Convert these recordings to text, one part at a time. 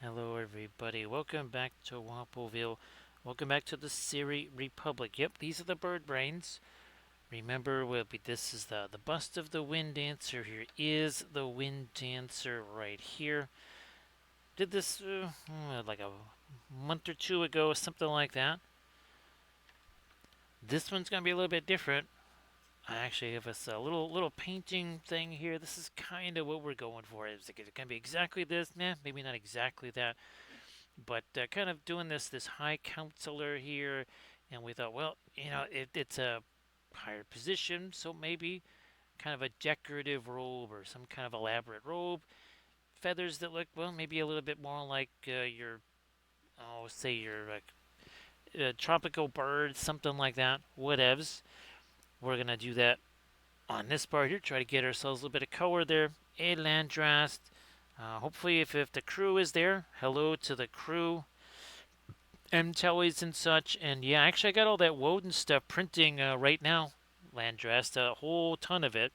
Hello, everybody. Welcome back to Wampelville. Welcome back to the Seri Republic. Yep, these are the bird brains. Remember, this is the bust of the wind dancer. Here is the wind dancer right here. Did this like a month or two ago, something like that. This one's gonna be a little bit different. I actually have a little painting thing here. This is kind of what we're going for. Is it gonna be exactly this? Nah, maybe not exactly that. But kind of doing this high counselor here, and we thought, well, it's a higher position, so maybe kind of a decorative robe or some kind of elaborate robe, feathers that look, well, maybe a little bit more like your, oh, say your tropical bird, something like that. Whatevs. We're gonna do that on this part here. Try to get ourselves a little bit of color there. A landrast. Hopefully, if the crew is there, hello to the crew. M-tellies and such. And yeah, actually, I got all that Woden stuff printing right now, Landrest, a whole ton of it.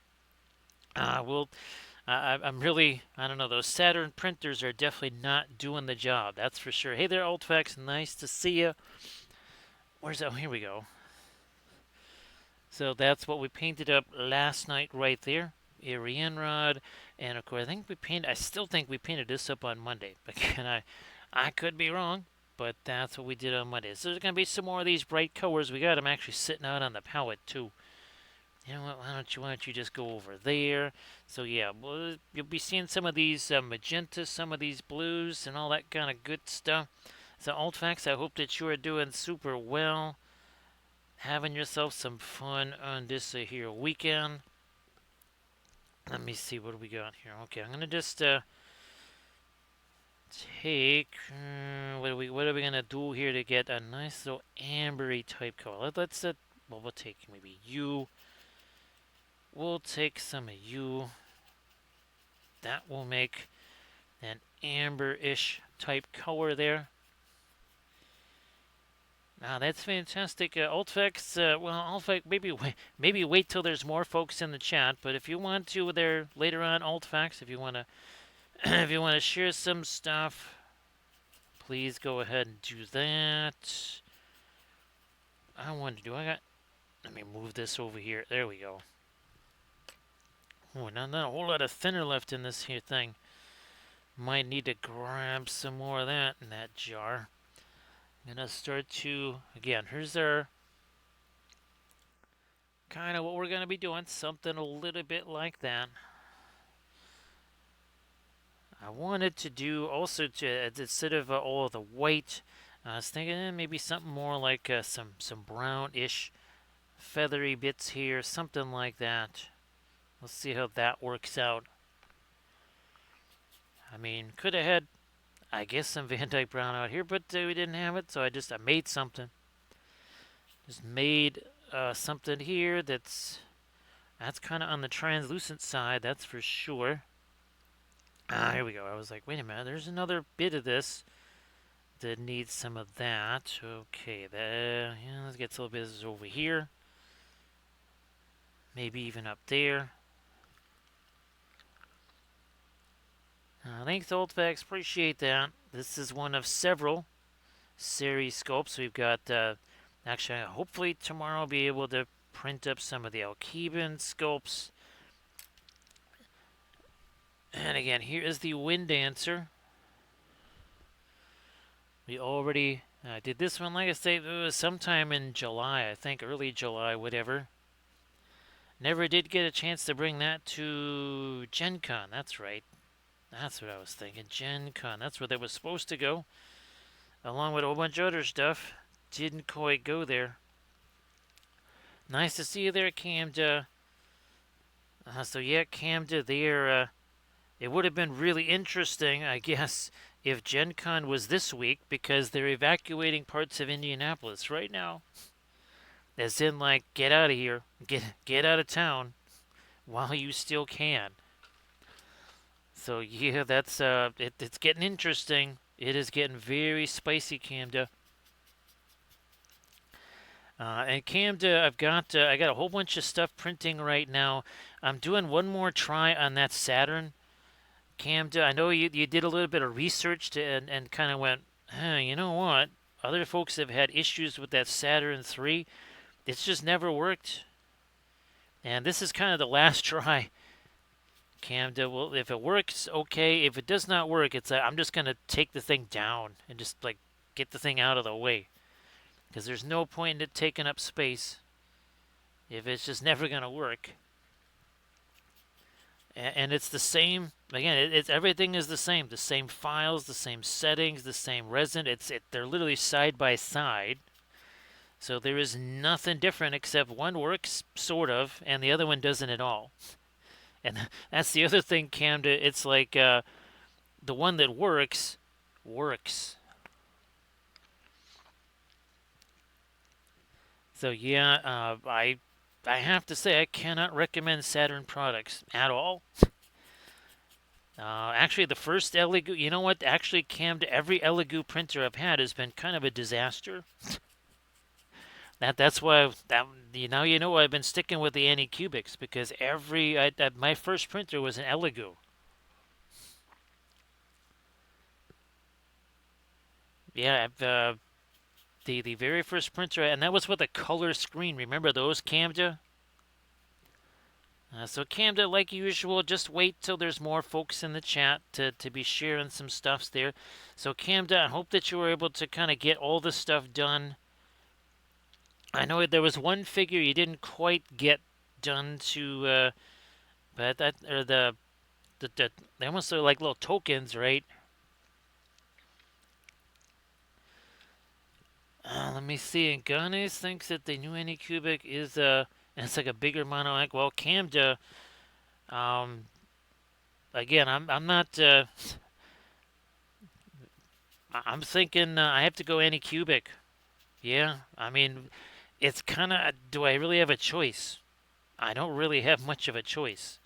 I'm really, I don't know, those Saturn printers are definitely not doing the job, that's for sure. Hey there, Oldfax, nice to see you. Where's that? Oh, here we go. So that's what we painted up last night right there. Arian rod, and of course, I still think we painted this up on Monday. Again, I could be wrong, but that's what we did on Monday. So there's going to be some more of these bright colors. We got them actually sitting out on the palette too. You know what? Why don't you just go over there? So yeah, you'll be seeing some of these magentas, some of these blues, and all that kind of good stuff. So Altfax, I hope that you are doing super well, having yourself some fun on this here weekend. Let me see what do we got here. Okay, I'm gonna just take what are we gonna do here to get a nice little ambery type color? Let's well, we'll take maybe you. We'll take some of you. That will make an amber-ish type color there. Now that's fantastic, Altfex. Well, Altfex, maybe wait till there's more folks in the chat. But if you want to, there later on, Altfex, if you wanna if you wanna share some stuff, please go ahead and do that. I want to do. Let me move this over here. There we go. Oh, not a whole lot of thinner left in this here thing. Might need to grab some more of that in that jar. I'm gonna start to, again, here's our kind of what we're gonna be doing. Something a little bit like that. I wanted to do also to instead of all of the white, I was thinking maybe something more like some brownish feathery bits here, something like that. Let's see how that works out. I mean, could have had, I guess, some Van Dyke Brown out here, but we didn't have it, so I made something. Just made something here that's kind of on the translucent side, that's for sure. Here we go. I was like, wait a minute, there's another bit of this that needs some of that. Okay, yeah, let's get a little bit of this over here. Maybe even up there. Thanks, Oldfax. Appreciate that. This is one of several Seri sculpts. We've got, actually, hopefully tomorrow I'll be able to print up some of the Alkeban sculpts. And again, here is the Wind Dancer. We already did this one, like I say, it was sometime in July, I think, early July, whatever. Never did get a chance to bring that to Gen Con, that's right. That's what I was thinking, Gen Con. That's where they was supposed to go, along with a whole bunch of other stuff. Didn't quite go there. Nice to see you there, Camda. So yeah, Camda there, it would have been really interesting, I guess, if Gen Con was this week, because they're evacuating parts of Indianapolis right now. As in, like, get out of here. Get out of town while you still can. So yeah, that's it's getting interesting. It is getting very spicy, Camda. And Camda, I got a whole bunch of stuff printing right now. I'm doing one more try on that Saturn Camden, I know you did a little bit of research and kind of went, you know what? Other folks have had issues with that Saturn 3. It's just never worked. And this is kind of the last try. Camden, well, if it works, okay. If it does not work, it's like, I'm just going to take the thing down and just like get the thing out of the way. Because there's no point in it taking up space if it's just never going to work. And it's the same again. It's everything is the same files, the same settings, the same resin. They're literally side by side. So there is nothing different except one works sort of, and the other one doesn't at all. And that's the other thing, Camda. It's like the one that works. So yeah, I have to say I cannot recommend Saturn products at all. Actually, the first Elegoo, you know what? Actually, Cammed, every Elegoo printer I've had has been kind of a disaster. That's why now you know I've been sticking with the Anycubics because my first printer was an Elegoo. Yeah, the very first printer, and that was with a color screen. Remember those, Camda? So Camda, like usual, just wait till there's more folks in the chat to be sharing some stuffs there. So Camda, I hope that you were able to kind of get all the stuff done. I know there was one figure you didn't quite get done to, but that or they almost are like little tokens, right? Let me see. And Ganes thinks that the new Anycubic is and it's like a bigger mono. Well, Camda, um, again, I'm not. I'm thinking I have to go Anycubic. Yeah, I mean, it's kind of. Do I really have a choice? I don't really have much of a choice.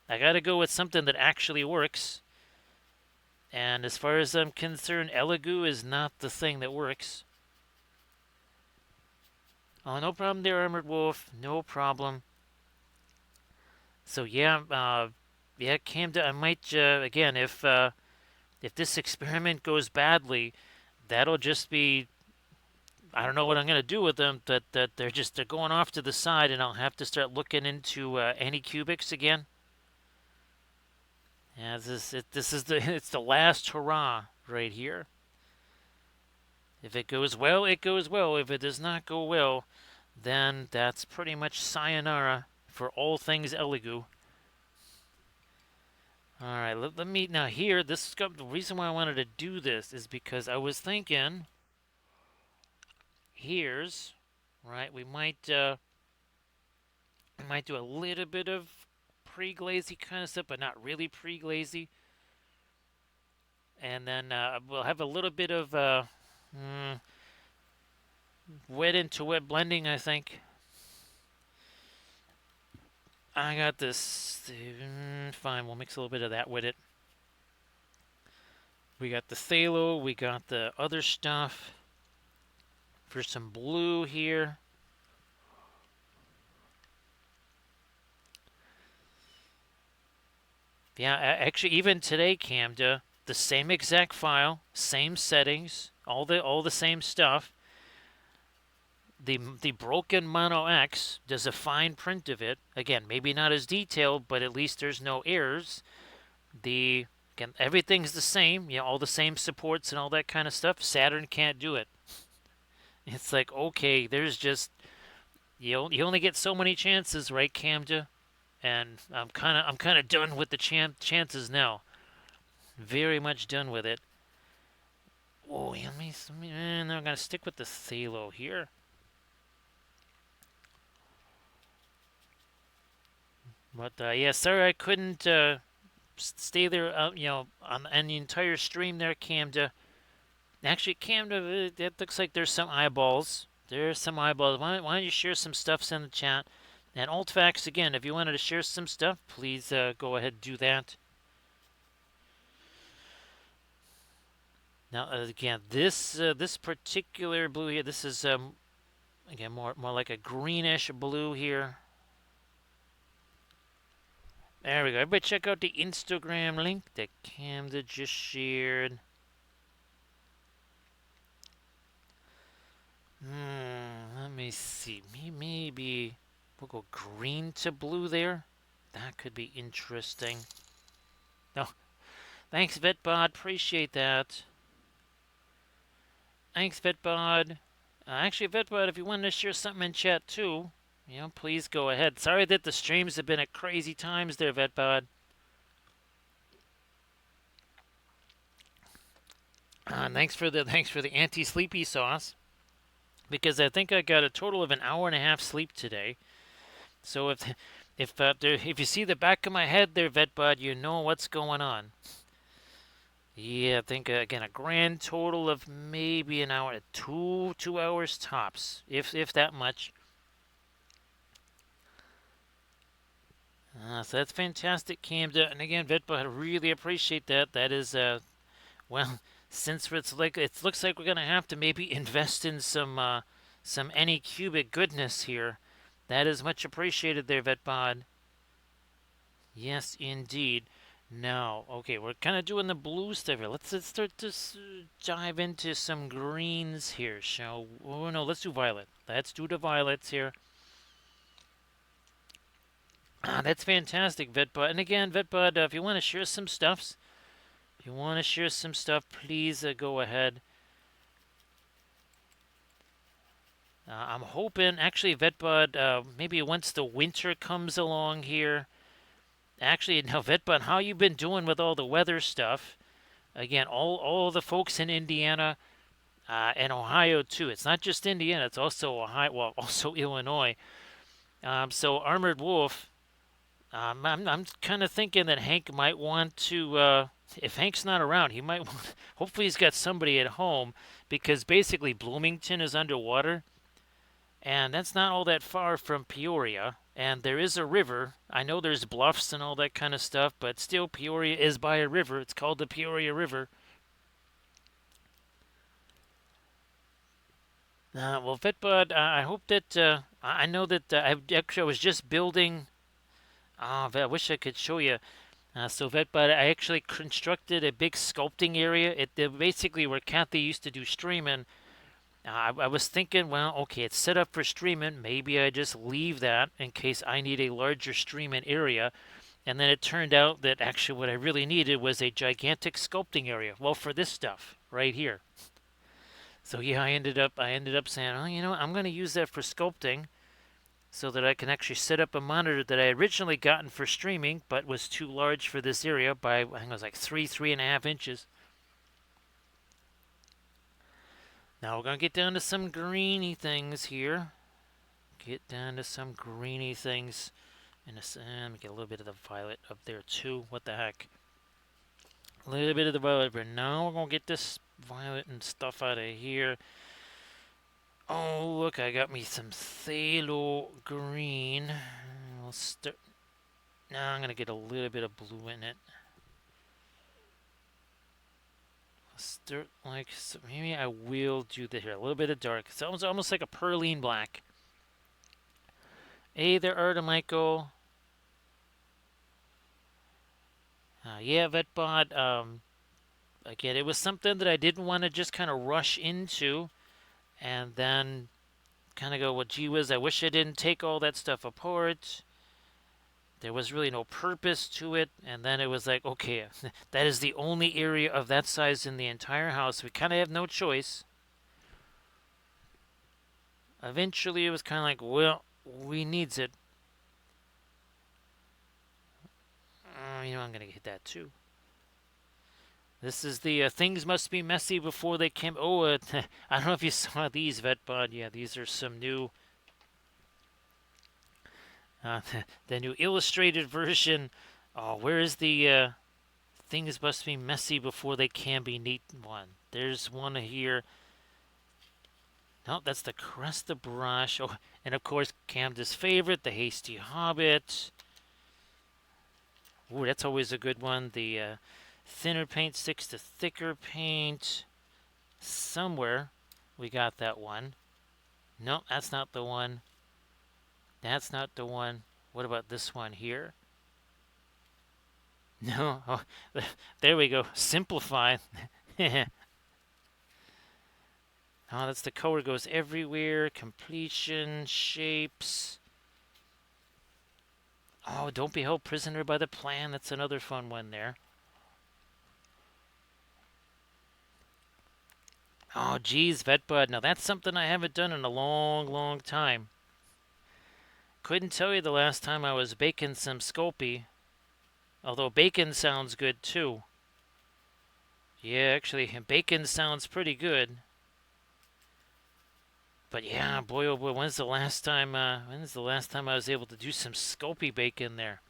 I got to go with something that actually works. And as far as I'm concerned, Elegoo is not the thing that works. Oh, no problem there, Armored Wolf. No problem. So yeah, yeah, Camden, I might again if this experiment goes badly, that'll just be I don't know what I'm gonna do with them. That they're going off to the side, and I'll have to start looking into Anycubics again. Yeah, this is the it's the last hurrah right here. If it goes well, it goes well. If it does not go well, then that's pretty much sayonara for all things Elegoo. All right, let me now here. This is the reason why I wanted to do this is because I was thinking. Here's right. We might do a little bit of pre-glazy kind of stuff, but not really pre-glazy. And then we'll have a little bit of wet into wet blending, I think. I got this. Fine, we'll mix a little bit of that with it. We got the phthalo, we got the other stuff. For some blue here. Yeah, actually, even today, Camda, the same exact file, same settings, all the same stuff. The broken Mono X does a fine print of it. Again, maybe not as detailed, but at least there's no errors. Again, everything's the same. You know, all the same supports and all that kind of stuff. Saturn can't do it. It's like, okay, there's just you only get so many chances, right, Camda? And I'm kind of done with the chances now. Very much done with it. Oh, let me I'm gonna stick with the phthalo here. But yeah, sorry I couldn't stay there. You know, on the entire stream there, Camda. Actually, Camda, it looks like there's some eyeballs. There's some eyeballs. Why don't you share some stuffs in the chat? And Altfax, again, if you wanted to share some stuff, please go ahead and do that. Now, again, this particular blue here, this is again more like a greenish blue here. There we go. Everybody check out the Instagram link that Camden just shared. Let me see. Maybe we'll go green to blue there. That could be interesting. No, thanks, VetBot. Appreciate that. Thanks, VetBot. Actually, VetBot, if you want to share something in chat too, please go ahead. Sorry that the streams have been at crazy times there, VetBot. Thanks for the anti-sleepy sauce, because I think I got a total of an hour and a half sleep today. So if you see the back of my head there, VetBud, you know what's going on. Yeah, I think again a grand total of maybe an hour, 2 hours tops, if that much. So that's fantastic, Camden. And again, VetBud, I really appreciate that. That is well, since it looks like we're gonna have to maybe invest in some Anycubic goodness here. That is much appreciated there, VetBod. Yes, indeed. Now, okay, we're kind of doing the blue stuff here. Let's start to dive into some greens here, shall we? Oh, no, let's do violet. Let's do the violets here. That's fantastic, VetBud. And again, VetBud, if you want to share some stuffs, please go ahead. I'm hoping, actually, VetBud, maybe once the winter comes along here. Actually, now, VetBud, how you been doing with all the weather stuff? Again, all the folks in Indiana and Ohio too. It's not just Indiana; it's also Ohio. Well, also Illinois. So Armored Wolf. I'm kind of thinking that Hank might want to. If Hank's not around, he might want. Hopefully, he's got somebody at home, because basically Bloomington is underwater, and that's not all that far from Peoria. And there is a river. I know there's bluffs and all that kind of stuff, but still, Peoria is by a river. It's called the Peoria River. Well, VetBud, I hope that I know that I was just building. I wish I could show you. So VetBud, I actually constructed a big sculpting area. Basically where Kathy used to do streaming. I was thinking, well, okay, it's set up for streaming. Maybe I just leave that in case I need a larger streaming area. And then it turned out that actually what I really needed was a gigantic sculpting area. Well, for this stuff right here. So yeah, I ended up saying, oh, I'm going to use that for sculpting, so that I can actually set up a monitor that I originally gotten for streaming, but was too large for this area by, I think it was like 3.5 inches. Now we're going to get down to some greeny things here. And let me get a little bit of the violet up there too. What the heck? A little bit of the violet, but now we're going to get this violet and stuff out of here. Oh, look, I got me some phthalo green. We'll start. Now I'm going to get a little bit of blue in it. I'll start like, so maybe I will do this here. A little bit of dark. It's almost like a perline black. Hey there, Artemichael. Yeah, VetBot. Again, it was something that I didn't want to just kind of rush into and then kind of go, well, gee whiz, I wish I didn't take all that stuff apart. There was really no purpose to it. And then it was like, okay, that is the only area of that size in the entire house. We kind of have no choice. Eventually, it was kind of like, well, we needs it. I'm going to hit that too. This is the things must be messy before they can. Oh, I don't know if you saw these, VetBud. Yeah, these are some new. The new illustrated version. Oh, where is the things must be messy before they can be neat one? There's one here. No, that's the Crest the Brush. Oh, and of course, Camden's favorite, the Hasty Hobbit. Ooh, that's always a good one. The thinner paint sticks to thicker paint. Somewhere we got that one. No, that's not the one. That's not the one. What about this one here? No, oh, there we go. Simplify. Oh, that's the color goes everywhere. Completion, shapes. Oh, don't be held prisoner by the plan. That's another fun one there. Oh, geez, VetBud. Now that's something I haven't done in a long, long time. Couldn't tell you the last time I was baking some Sculpey. Although bacon sounds good too. Yeah, actually, bacon sounds pretty good. But yeah, boy, oh boy, when's the last time? When's the last time I was able to do some Sculpey bacon there?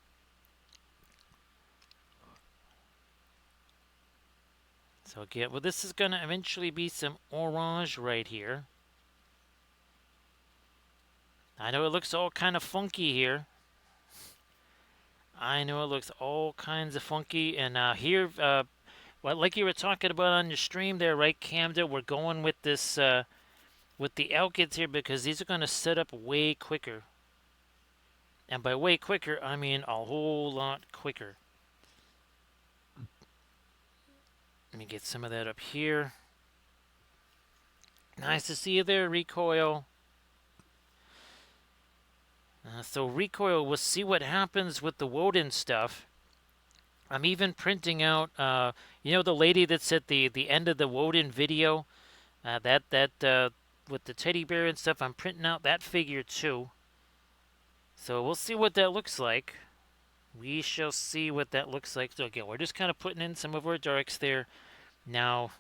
So again, well, this is gonna eventually be some orange right here. I know it looks all kind of funky here. I know it looks all kinds of funky, and here, well, like you were talking about on your stream there, right, Camden? We're going with this, with the alkids here because these are gonna set up way quicker. And by way quicker, I mean a whole lot quicker. Let me get some of that up here. Nice to see you there, Recoil. So Recoil, we'll see what happens with the Woden stuff. I'm even printing out, you know, the lady that's at the end of the Woden video, that with the teddy bear and stuff. I'm printing out that figure too. So we'll see what that looks like. We shall see what that looks like. So again, we're just kind of putting in some of our darks there. Now,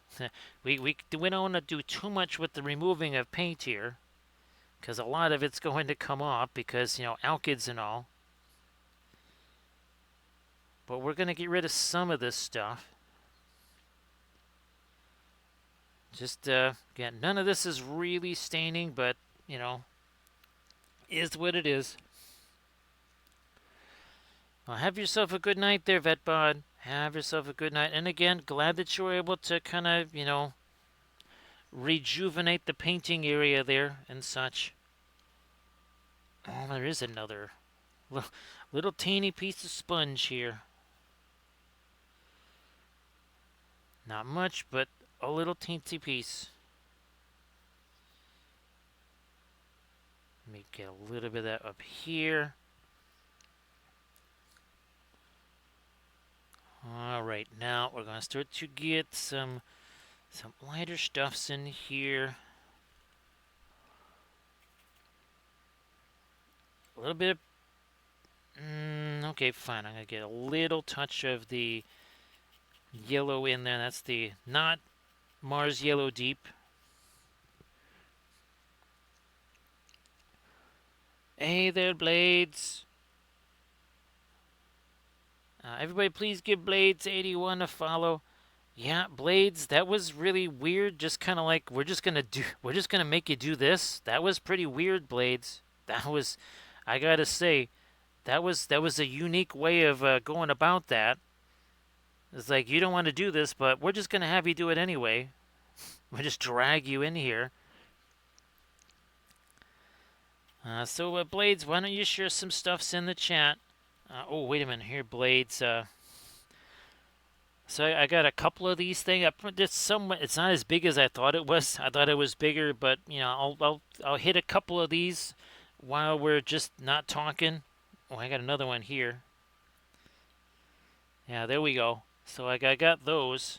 we don't want to do too much with the removing of paint here, because a lot of it's going to come off because, you know, alkids and all. But we're going to get rid of some of this stuff. Just, again, none of this is really staining, but, you know, is what it is. Well, have yourself a good night there, VetBod. Have yourself a good night. And again, glad that you were able to kind of, you know, rejuvenate the painting area there and such. Oh, there is another little teeny piece of sponge here. Not much, but a little teensy piece. Let me get a little bit of that up here. All right, now we're going to start to get some lighter stuffs in here. A little bit of, okay, fine. I'm going to get a little touch of the yellow in there. That's the not Mars Yellow Deep. Hey there, Blades. Everybody, please give Blades 81 a follow. Yeah, Blades, that was really weird. Just kind of like we're just gonna make you do this. That was pretty weird, Blades. That was, I gotta say, that was a unique way of going about that. It's like you don't want to do this, but we're just gonna have you do it anyway. We'll just drag you in here. So Blades, why don't you share some stuffs in the chat? Oh, wait a minute here, Blades. So I got a couple of these things. I put this somewhat. It's not as big as I thought it was. I thought it was bigger, but you know, I'll hit a couple of these while we're just not talking. Oh, I got another one here. Yeah, there we go. So I got those.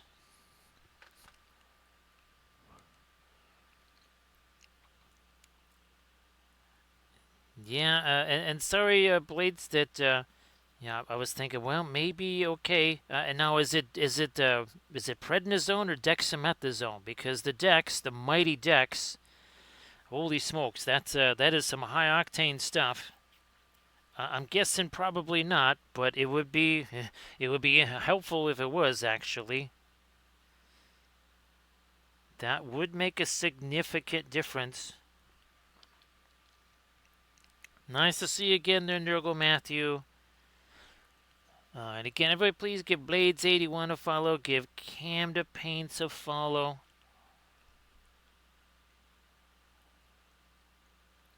Yeah, and sorry, Blades, that yeah, I was thinking, well, maybe okay. And now is it prednisone or dexamethasone? Because the Dex, the mighty Dex, holy smokes, that is some high octane stuff. I'm guessing probably not, but it would be helpful if it was actually. That would make a significant difference. Nice to see you again there, Nurgle Matthew. And again, everybody please give Blades81 a follow. Give Camda Paints a follow.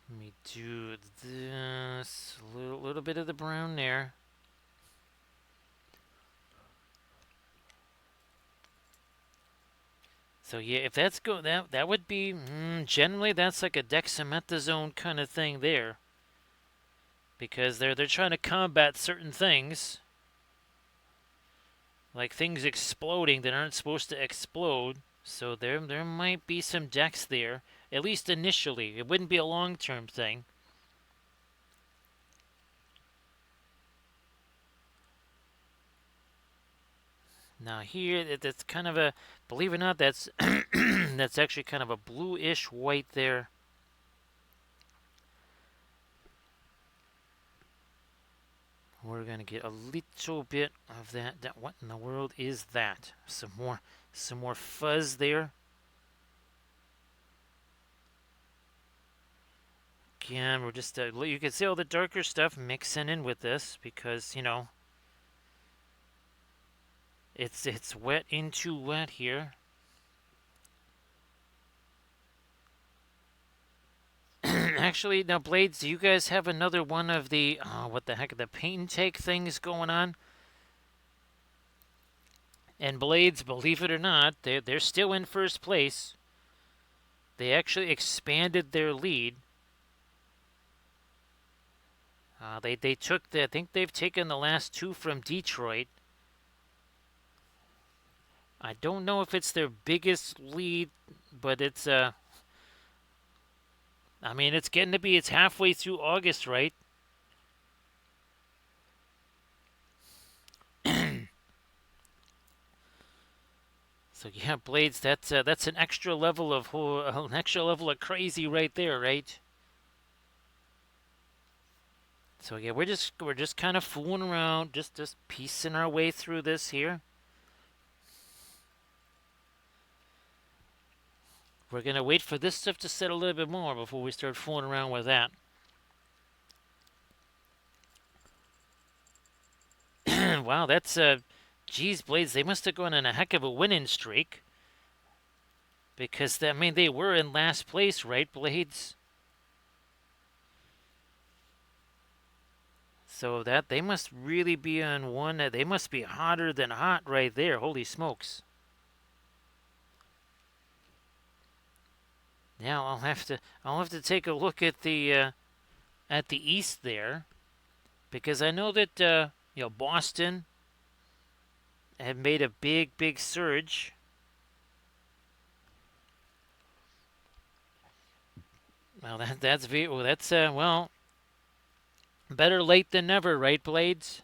Let me do this. A little bit of the brown there. So yeah, if that's that would be generally that's like a dexamethasone kind of thing there, because they're trying to combat certain things, like things exploding that aren't supposed to explode. So there might be some dex there, at least initially. It wouldn't be a long-term thing. Now here, that's kind of a, believe it or not, that's that's actually kind of a bluish white there. We're gonna get a little bit of that. What in the world is that? Some more fuzz there. Again, we're just you can see all the darker stuff mixing in with this because it's wet into wet here. Actually, now Blades, do you guys have another one of the what the heck, the paint and take things going on? And Blades, believe it or not, they're still in first place. They actually expanded their lead. They took I think they've taken the last two from Detroit. I don't know if it's their biggest lead, but it's I mean, it's getting to be, it's halfway through August, right? So yeah, Blades, that's an extra level of an extra level of crazy right there, right? So yeah, we're just kind of fooling around, just piecing our way through this here. We're gonna wait for this stuff to set a little bit more before we start fooling around with that. Wow, that's geez, Blades, they must have gone on a heck of a winning streak. Because I mean, they were in last place, right, Blades? So that they must really be on one. They must be hotter than hot right there. Holy smokes! Now I'll have to take a look at the east there, because I know that Boston had made a big surge. Well, that's well, better late than never, right, Blades?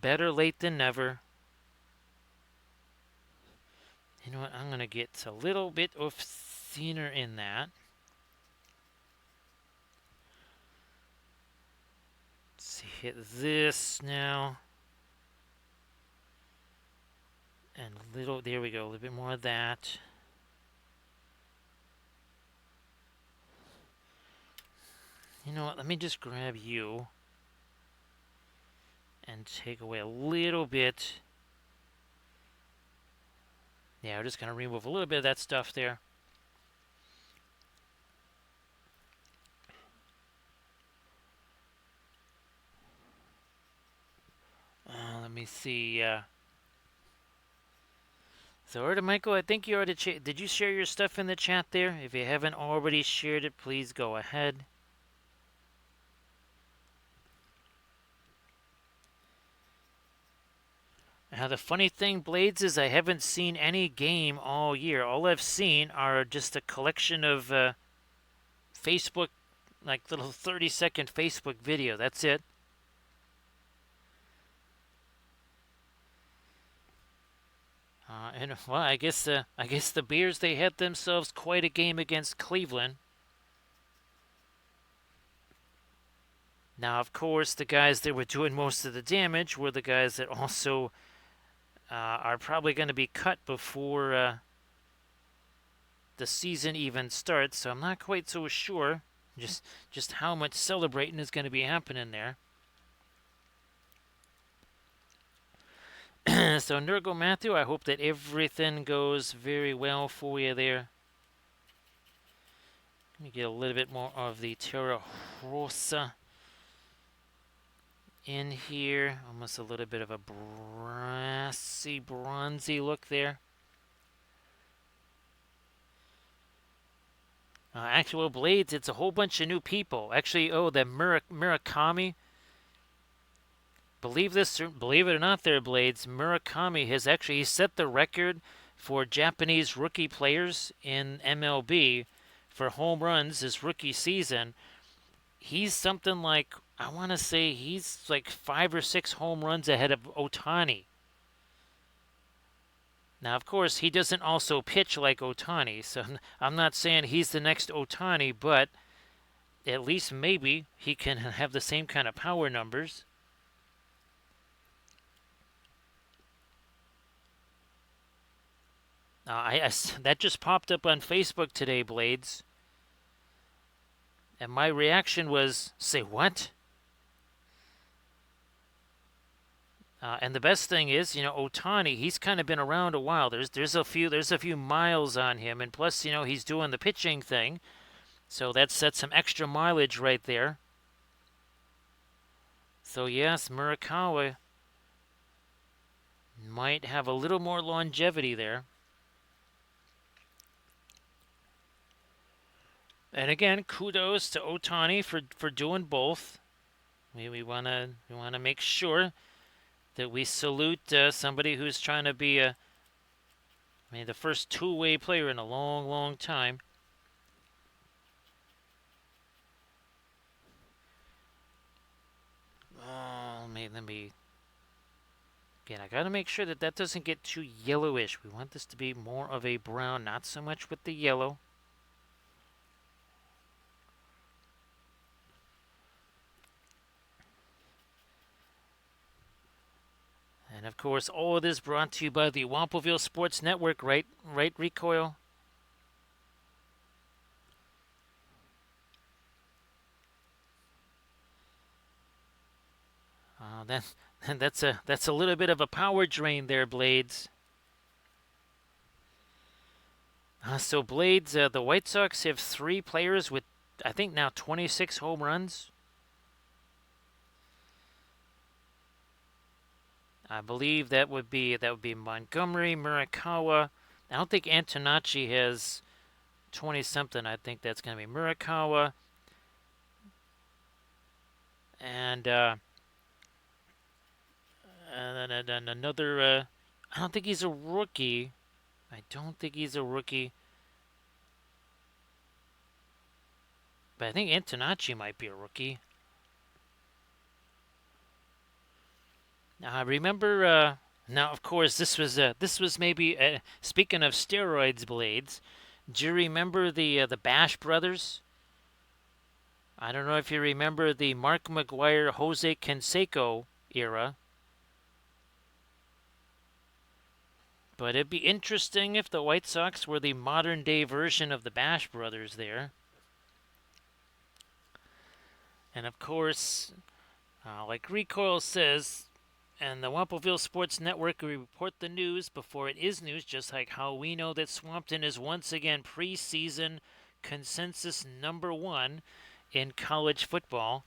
Better late than never. You know what? I'm gonna get a little bit of thinner in that. Let's see, hit this now. And a little, there we go, a little bit more of that. You know what, let me just grab you and take away a little bit. Yeah, we're just going to remove a little bit of that stuff there. Let me see. So, alright, Michael, I think you already did you share your stuff in the chat there? If you haven't already shared it, please go ahead. Now, the funny thing, Blades, is I haven't seen any game all year. All I've seen are just a collection of Facebook, like little 30-second Facebook video. That's it. And well, I guess the Bears, they had themselves quite a game against Cleveland. Now, of course, the guys that were doing most of the damage were the guys that also are probably going to be cut before the season even starts. So I'm not quite so sure just how much celebrating is going to be happening there. So, Nurgle Matthew, I hope that everything goes very well for you there. Let me get a little bit more of the Terra Rosa in here. Almost a little bit of a brassy, bronzy look there. Actual Blades, it's a whole bunch of new people. Actually, the Murakami. Believe it or not, there, Blades. Murakami has actually he set the record for Japanese rookie players in MLB for home runs his rookie season. He's something like I want to say he's like 5 or 6 home runs ahead of Ohtani. Now, of course, he doesn't also pitch like Ohtani, so I'm not saying he's the next Ohtani, but at least maybe he can have the same kind of power numbers. That just popped up on Facebook today, Blades, and my reaction was, "Say what?" And the best thing is, Ohtani, he's kind of been around a while. There's a few miles on him, and plus, he's doing the pitching thing, so that sets some extra mileage right there. So yes, Murakawa might have a little more longevity there. And again, kudos to Ohtani for doing both. We wanna make sure that we salute somebody who's trying to be the first two-way player in a long, long time. Oh, let me. Again, I gotta make sure that doesn't get too yellowish. We want this to be more of a brown, not so much with the yellow. And of course, all of this brought to you by the Wampelville Sports Network, right, Recoil? That's a little bit of a power drain there, Blades. So Blades, the White Sox have 3 players with, I think now 26 home runs. I believe that would be Montgomery, Murakawa. I don't think Antonacci has 20 something. I think that's going to be Murakawa. And then another. I don't think he's a rookie. But I think Antonacci might be a rookie. Now I remember. Now, of course, this was maybe speaking of steroids, Blades. Do you remember the Bash brothers? I don't know if you remember the Mark McGwire, Jose Canseco era. But it'd be interesting if the White Sox were the modern day version of the Bash brothers there. And of course, like Recoil says, and the Wampelville Sports Network, we report the news before it is news, just like how we know that Swampton is once again preseason consensus #1 in college football.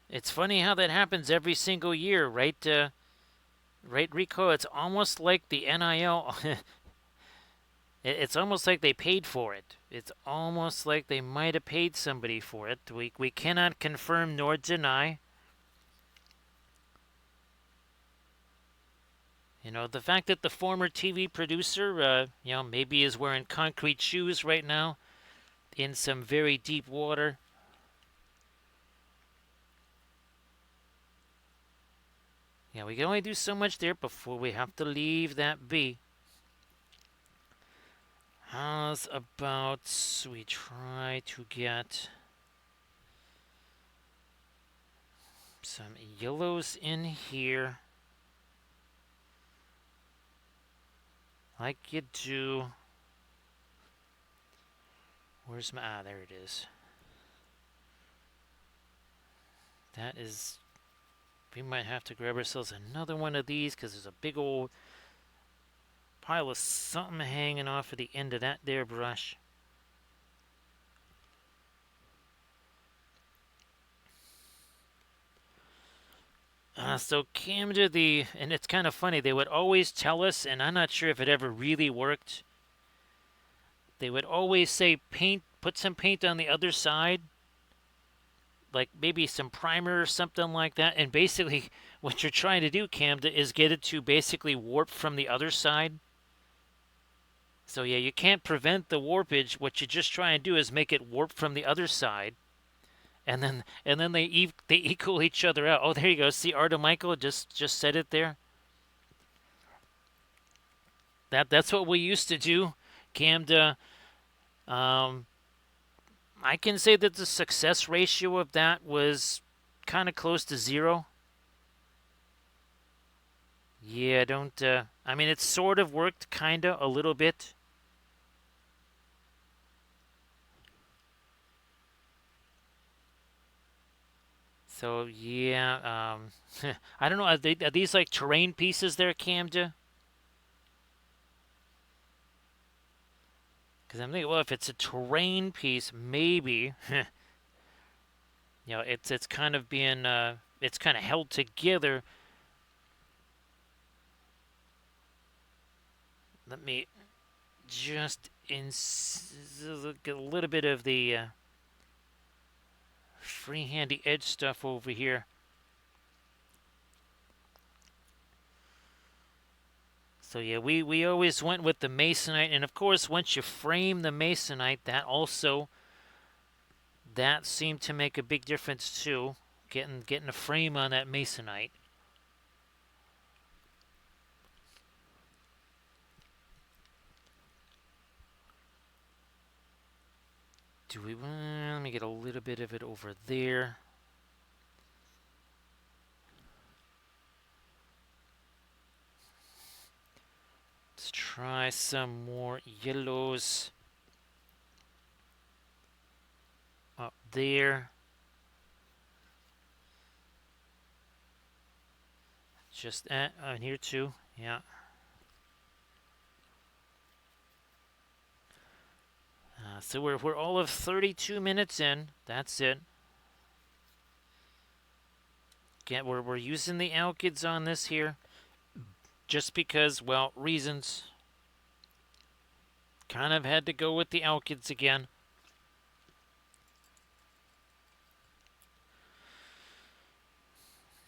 It's funny how that happens every single year, right? Right, Rico? It's almost like the NIL. It's almost like they paid for it. It's almost like they might have paid somebody for it. We cannot confirm nor deny. The fact that the former TV producer, maybe is wearing concrete shoes right now in some very deep water. Yeah, we can only do so much there before we have to leave that be. How's about we try to get some yellows in here, like you do. Where's my... there it is. That is... we might have to grab ourselves another one of these because there's a big old pile of something hanging off of the end of that there brush. So Camden, and it's kind of funny, they would always tell us, and I'm not sure if it ever really worked, they would always say paint, put some paint on the other side, like maybe some primer or something like that. And basically, what you're trying to do, Camda, is get it to basically warp from the other side. So yeah, you can't prevent the warpage. What you just try and do is make it warp from the other side, and then they equal each other out. Oh, there you go. See, Arda Michael just said it there. That's what we used to do, Camda. I can say that the success ratio of that was kind of close to 0. Yeah, don't. I mean, it sort of worked, kinda, a little bit. So yeah, I don't know. Are these like terrain pieces there, Camda? Because I'm thinking, well, if it's a terrain piece, maybe, it's kind of being it's kind of held together. Let me just get a little bit of the free-handy edge stuff over here. So yeah, we always went with the masonite, and of course, once you frame the masonite, that seemed to make a big difference too. Getting a frame on that masonite. Let me get a little bit of it over there. Let's try some more yellows up there. Just on here too, yeah. So we're all of 32 minutes in. That's it. Again, we're using the alkyds on this here, just because, well, reasons. Kind of had to go with the alkyds again.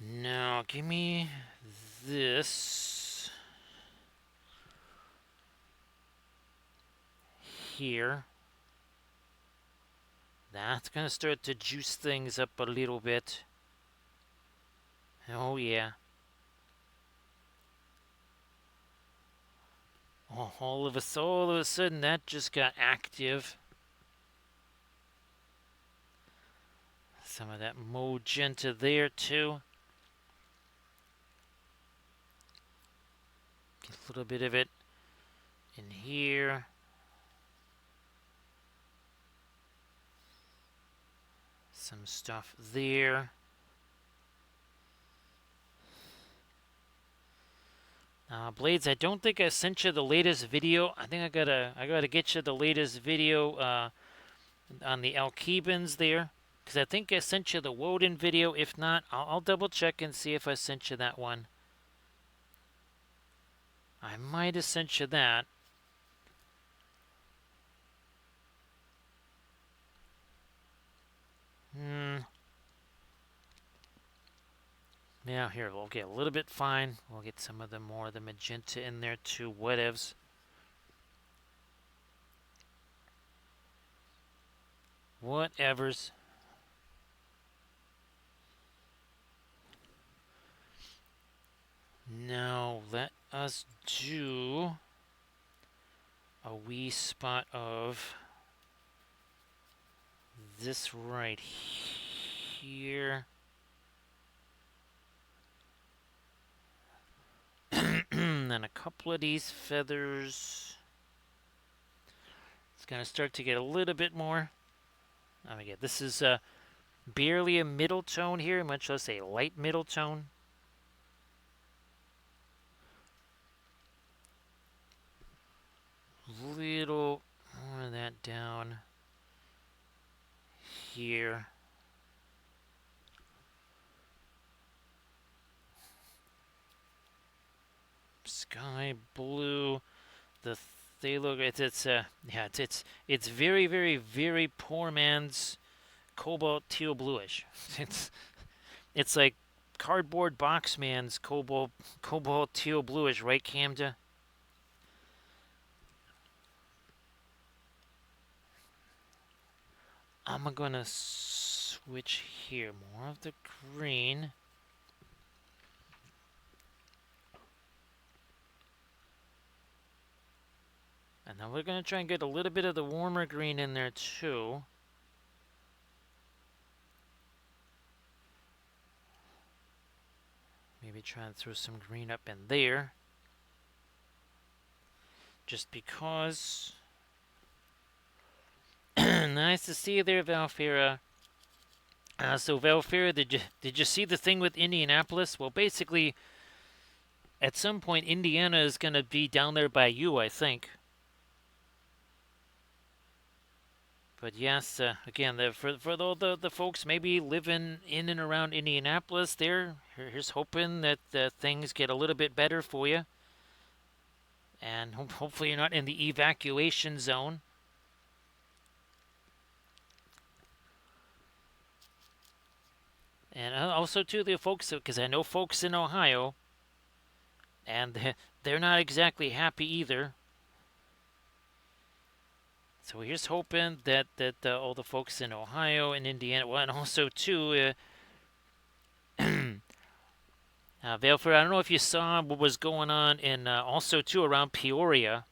Now, give me this here. That's going to start to juice things up a little bit. Oh, yeah. Oh, all of a sudden, that just got active. Some of that magenta there, too. Get a little bit of it in here. Some stuff there. Blades, I don't think I sent you the latest video. I think I gotta get you the latest video on the Alkebans there, because I think I sent you the Woden video. If not, I'll double check and see if I sent you that one. I might have sent you that. Yeah, here, we'll get a little bit fine. We'll get some of the more of the magenta in there too. Whatevs. Whatevers. Now, let us do a wee spot of this right here. Then a couple of these feathers. It's going to start to get a little bit more. Oh, again, this is barely a middle tone here, much less a light middle tone. Little more of that down here. Sky blue. The They look. Yeah. It's very, very, very poor man's cobalt teal bluish. It's it's like cardboard box man's cobalt teal bluish, right, Camda? I'm gonna switch here. More of the green. And then we're gonna try and get a little bit of the warmer green in there too. Maybe try and throw some green up in there. Just because. Nice to see you there, Valfira. So Valfira, did you see the thing with Indianapolis? Well, basically, at some point, Indiana is going to be down there by you, I think. But yes, again, for the folks maybe living in and around Indianapolis, here's hoping that things get a little bit better for you, and hopefully you're not in the evacuation zone. And also to the folks, because I know folks in Ohio, and they're not exactly happy either. So here's hoping that all the folks in Ohio and Indiana, well, and also too, Valford, I don't know if you saw what was going on in also too around Peoria.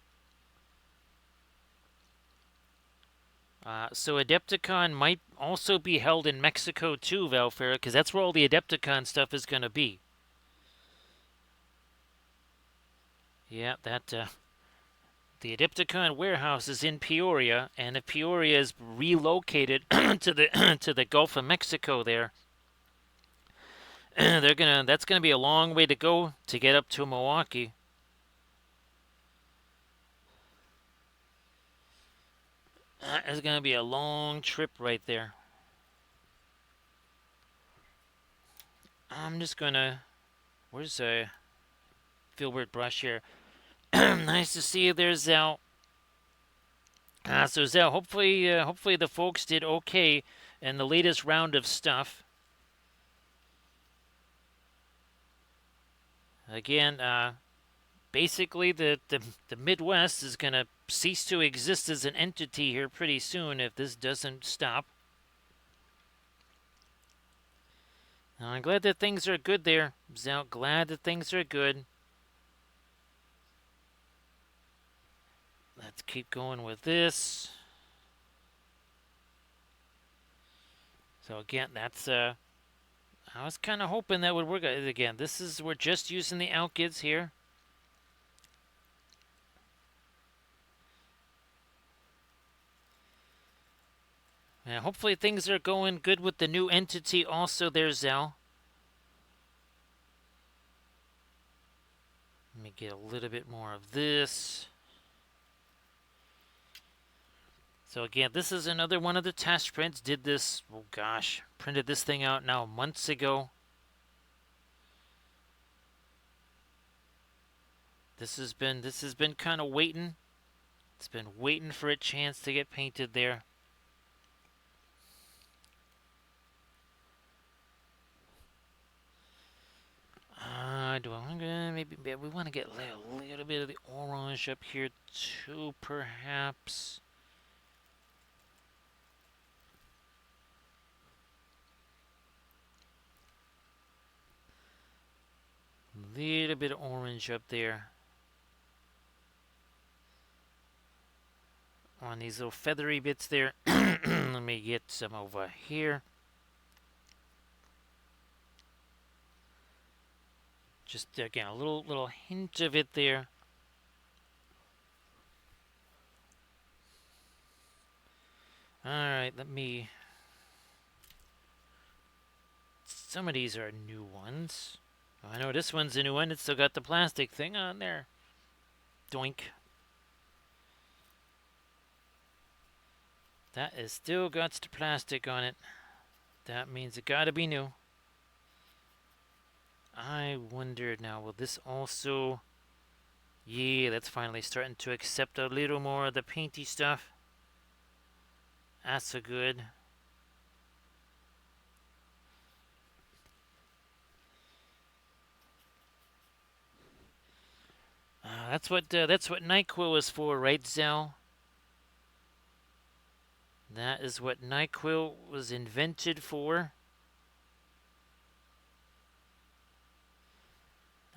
So Adepticon might also be held in Mexico too, Valfera, because that's where all the Adepticon stuff is going to be. Yeah, the Adepticon warehouse is in Peoria, and if Peoria is relocated to the Gulf of Mexico, that's gonna be a long way to go to get up to Milwaukee. It's gonna be a long trip right there. I'm just gonna. Where's a Filbert brush here? Nice to see you there, Zell. So Zell, hopefully the folks did okay in the latest round of stuff. Again, basically the Midwest is gonna cease to exist as an entity here pretty soon if this doesn't stop. Now, I'm glad that things are good there, Zell. Glad that things are good. Let's keep going with this. So again, that's I was kind of hoping that would work. Again, we're just using the alkyds here. And hopefully things are going good with the new entity also there, Zell. Let me get a little bit more of this. So again, this is another one of the test prints. Did this, oh gosh, printed this thing out now months ago. This has been kind of waiting. It's been waiting for a chance to get painted there. Maybe we want to get a little bit of the orange up here too, perhaps. A little bit of orange up there on these little feathery bits there. Let me get some over here. Just again, a little hint of it there. All right, some of these are new ones. Oh, I know this one's a new one. It's still got the plastic thing on there. Doink. That is still got the plastic on it. That means it gotta be new. I wonder now, will this also Yeah, that's finally starting to accept a little more of the painty stuff. That's so good. That's what NyQuil is for, right, Zell? That is what NyQuil was invented for.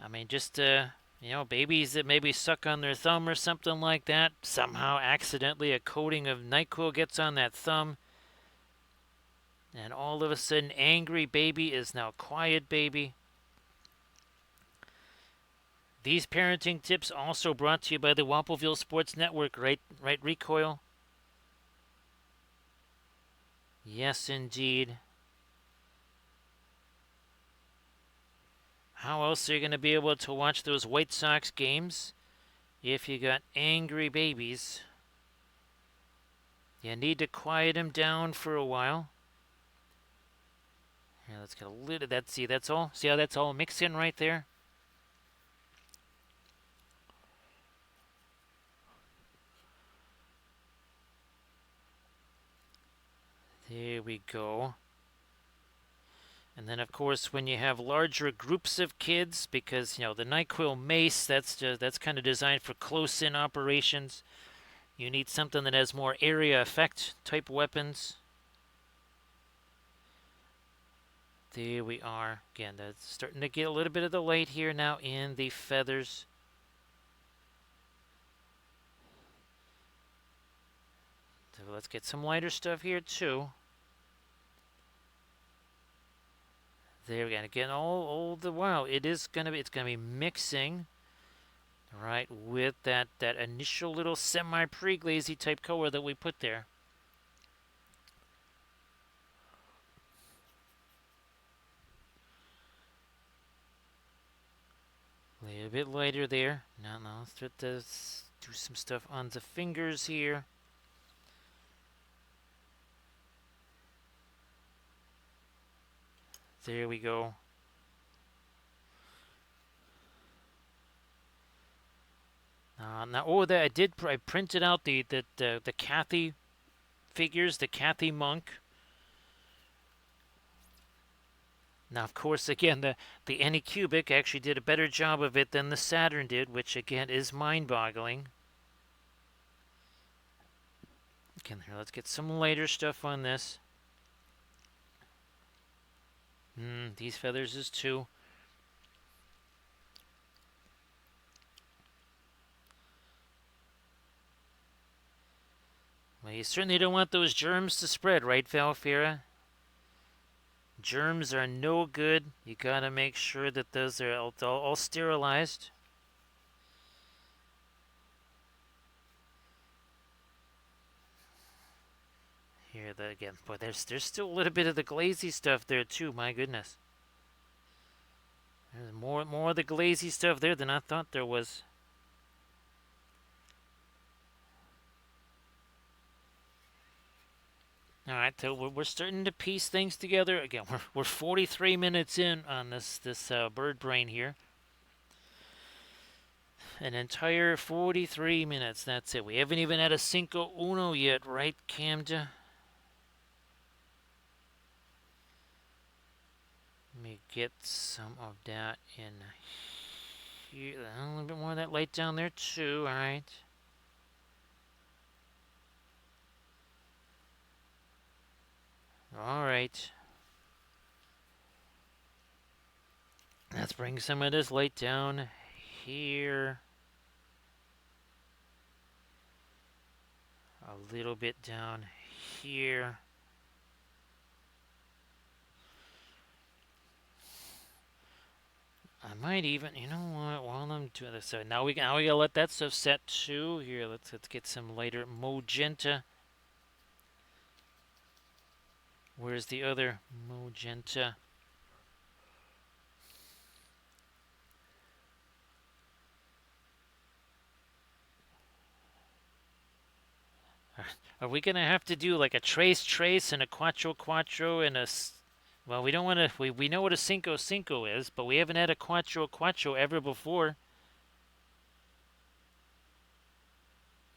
I mean, just babies that maybe suck on their thumb or something like that. Somehow, accidentally, a coating of NyQuil gets on that thumb, and all of a sudden, angry baby is now quiet baby. These parenting tips also brought to you by the Wampleville Sports Network, right, Recoil? Yes, indeed. How else are you going to be able to watch those White Sox games if you got angry babies? You need to quiet them down for a while. Here, let's get a little of that. See, that's all. See how that's all mixed in right there? There we go. And then, of course, when you have larger groups of kids, because the NyQuil mace, that's kind of designed for close-in operations. You need something that has more area effect type weapons. There we are. Again, that's starting to get a little bit of the light here now in the feathers. So let's get some lighter stuff here too. There we go. Again, all the while it's gonna be mixing, right, with that initial little semi pre-glazy type color that we put there. A little bit lighter there. Now let's start to do some stuff on the fingers here. There we go. I printed out the Kathy figures, the Kathy monk. Now, of course, again, the Anycubic actually did a better job of it than the Saturn did, which again is mind-boggling. Again, here, let's get some lighter stuff on this. These feathers is too. Well, you certainly don't want those germs to spread, right, Valfira? Germs are no good. You gotta make sure that those are all sterilized. Here, again, boy, there's still a little bit of the glazy stuff there too. My goodness, there's more of the glazy stuff there than I thought there was. All right, so we're starting to piece things together. Again, we're 43 minutes in on this bird brain here. An entire 43 minutes. That's it. We haven't even had a Cinco Uno yet, right, Camda? Let me get some of that in here. A little bit more of that light down there too. All right. All right. Let's bring some of this light down here. A little bit down here. I might even, you know what, while I'm doing this, so now we gotta let that stuff set too. Here, let's get some lighter magenta. Where's the other magenta? Are we gonna have to do like a trace and a quattro and a? Well, we don't want to. We know what a cinco is, but we haven't had a quattro ever before.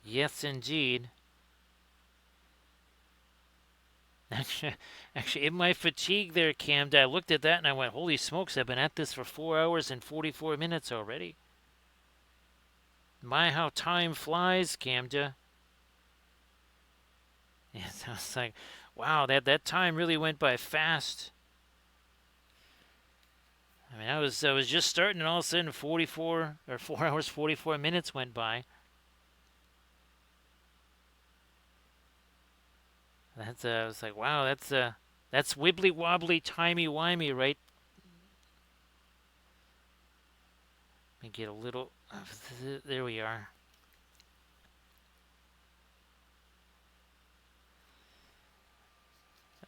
Yes, indeed. Actually, in my fatigue there, Camd, I looked at that and I went, holy smokes, I've been at this for 4 hours and 44 minutes already. My, how time flies, Camda. Yes, I was like, wow, that time really went by fast. I mean, I was just starting, and all of a sudden, 44 or 4 hours 44 minutes went by. I was like, wow, that's wibbly wobbly, timey wimey, right? Let me get a little. There we are.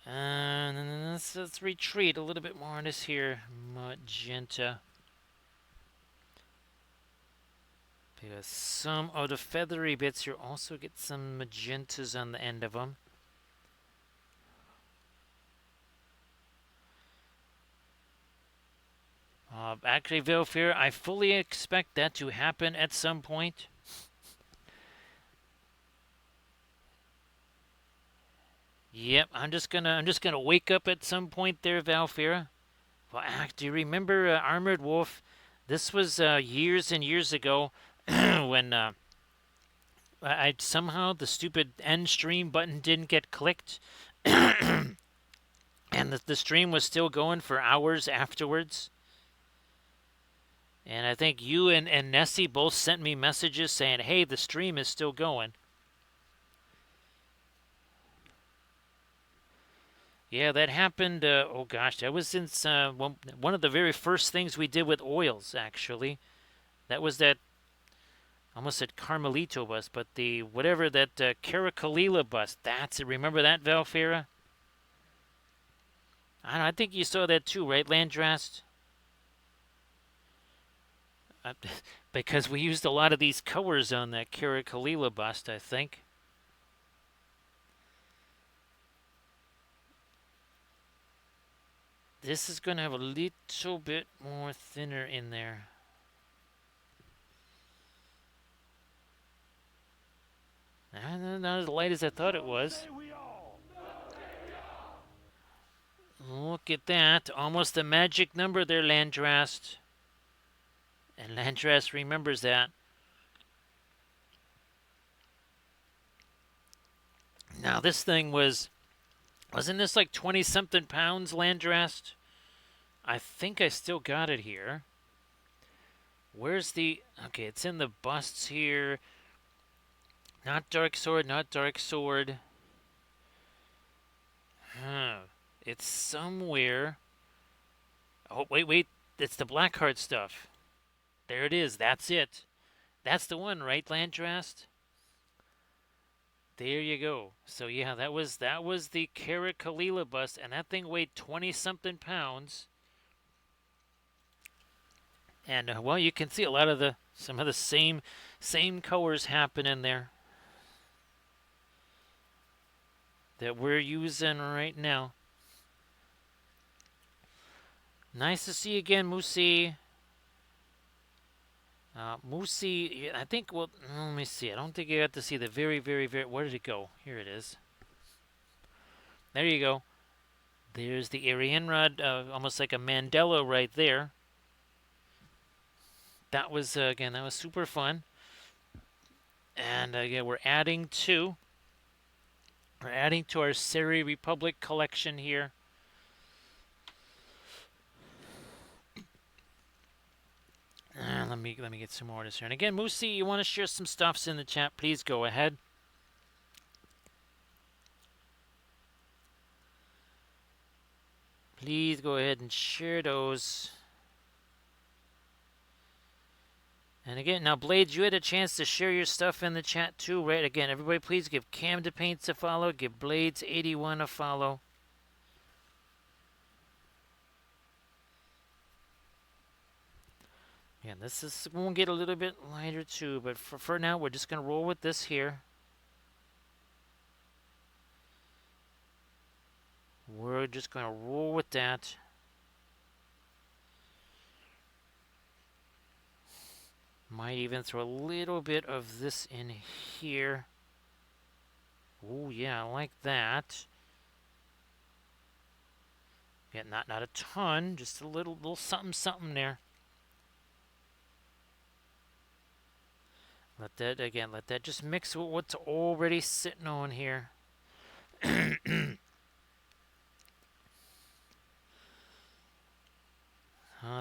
And then let's retreat a little bit more on this here magenta. Because some of the feathery bits here also get some magentas on the end of them. Actually, Velfir, I fully expect that to happen at some point. Yep, I'm just gonna wake up at some point there, Valfira. Well, do you remember Armored Wolf? This was years and years ago when I somehow the stupid end stream button didn't get clicked, and the stream was still going for hours afterwards. And I think you and Nessie both sent me messages saying, "Hey, the stream is still going." Yeah, that happened. Oh gosh, that was since one of the very first things we did with oils. Actually, that was that. I almost said Carmelito bus, but the whatever that Caracolila bus. That's it. Remember that, Valfira? I don't know, I think you saw that too, right, Landrast? Uh, because we used a lot of these colors on that Caracolila bust, I think. This is going to have a little bit more thinner in there. Not as light as I thought it was. Look at that. Almost a magic number there, Landrast. And Landrast remembers that. Now, this thing wasn't this like 20-something pounds, Landrast? I think I still got it here. Where's the... Okay, it's in the busts here. Not Dark Sword, not Dark Sword. Huh. It's somewhere. Oh, wait. It's the Blackheart stuff. There it is. That's it. That's the one, right, Landrast? There you go. So yeah, that was the Caracolila bust, and that thing weighed 20-something pounds. And well, you can see a lot of some of the same colors happening there that we're using right now. Nice to see you again, Moosey. Moosey, I think, well, let me see. I don't think you got to see the very, where did it go? Here it is. There you go. There's the Arianrod, almost like a Mandela right there. That was, again, that was super fun. And yeah, we're adding to our Seri Republic collection here. Let me get some more of this here. And again, Moosey, you want to share some stuffs in the chat? Please go ahead. Please go ahead and share those. And again, now Blades, you had a chance to share your stuff in the chat too, right? Again, everybody, please give Cam the Paints a follow. Give Blades81 a follow. Yeah, this is going to get a little bit lighter too, but for now, we're just going to roll with this here. We're just going to roll with that. Might even throw a little bit of this in here. Oh yeah, I like that. Yeah, not a ton, just a little something there. Let that just mix with what's already sitting on here.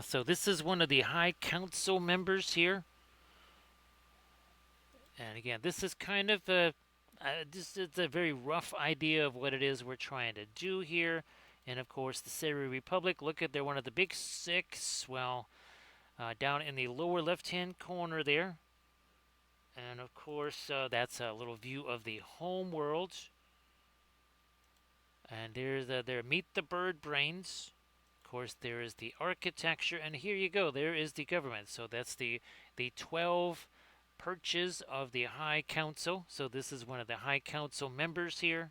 So this is one of the High Council members here. And again, this is kind of this is a very rough idea of what it is we're trying to do here. And of course, the Seri Republic, look at, they're one of the big six. Well, down in the lower left-hand corner there. And of course, that's a little view of the home world. And there's their Meet the Bird Brains. Of course, there is the architecture, and here you go. There is the government. So that's the 12 perches of the High Council. So this is one of the High Council members here.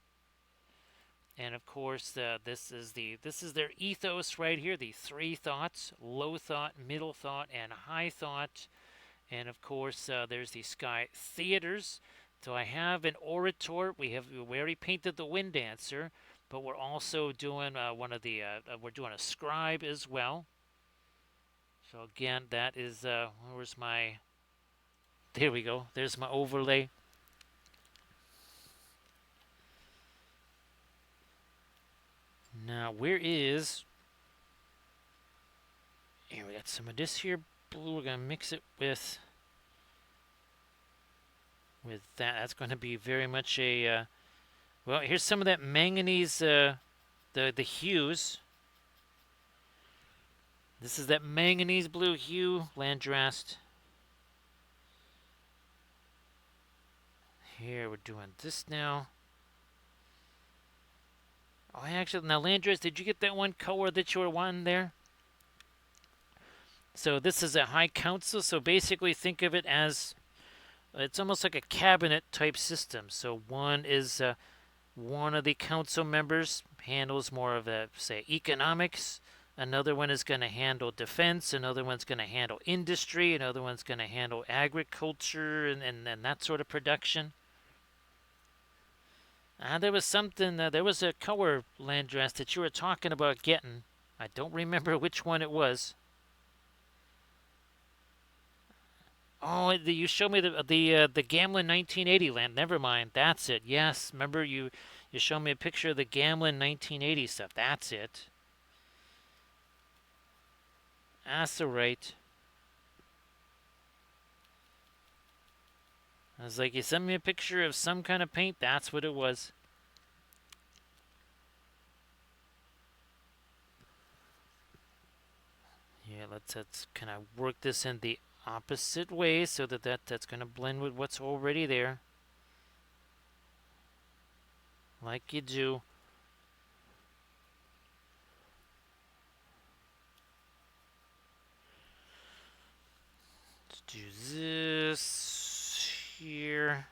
And of course, this is their ethos right here. The 3 thoughts: low thought, middle thought, and high thought. And of course, there's the Sky Theaters. So I have an orator. We already painted the Wind Dancer, but we're also doing we're doing a scribe as well. So again, that is where's my? There we go. There's my overlay. Now where is? Here we got some of this here blue. We're gonna mix it with that. That's going to be very much a. Well, here's some of that manganese. The hues. This is that manganese blue hue, Landrast. Here we're doing this now. Oh, actually, now Landrast, did you get that one color that you were wanting there? So this is a High Council. So basically, think of it as it's almost like a cabinet type system. So one is one of the council members handles more of say economics. Another one is going to handle defense. Another one's going to handle industry. Another one's going to handle agriculture and that sort of production. There was something, there was a color, Landrast, that you were talking about getting. I don't remember which one it was. Oh, you showed me the Gamlin 1980 land. Never mind, that's it. Yes, remember you showed me a picture of the Gamlin 1980 stuff. That's it. That's alright. I was like, you sent me a picture of some kind of paint. That's what it was. Yeah, let's kind of work this in the opposite way so that's going to blend with what's already there. Like you do. Let's do this here.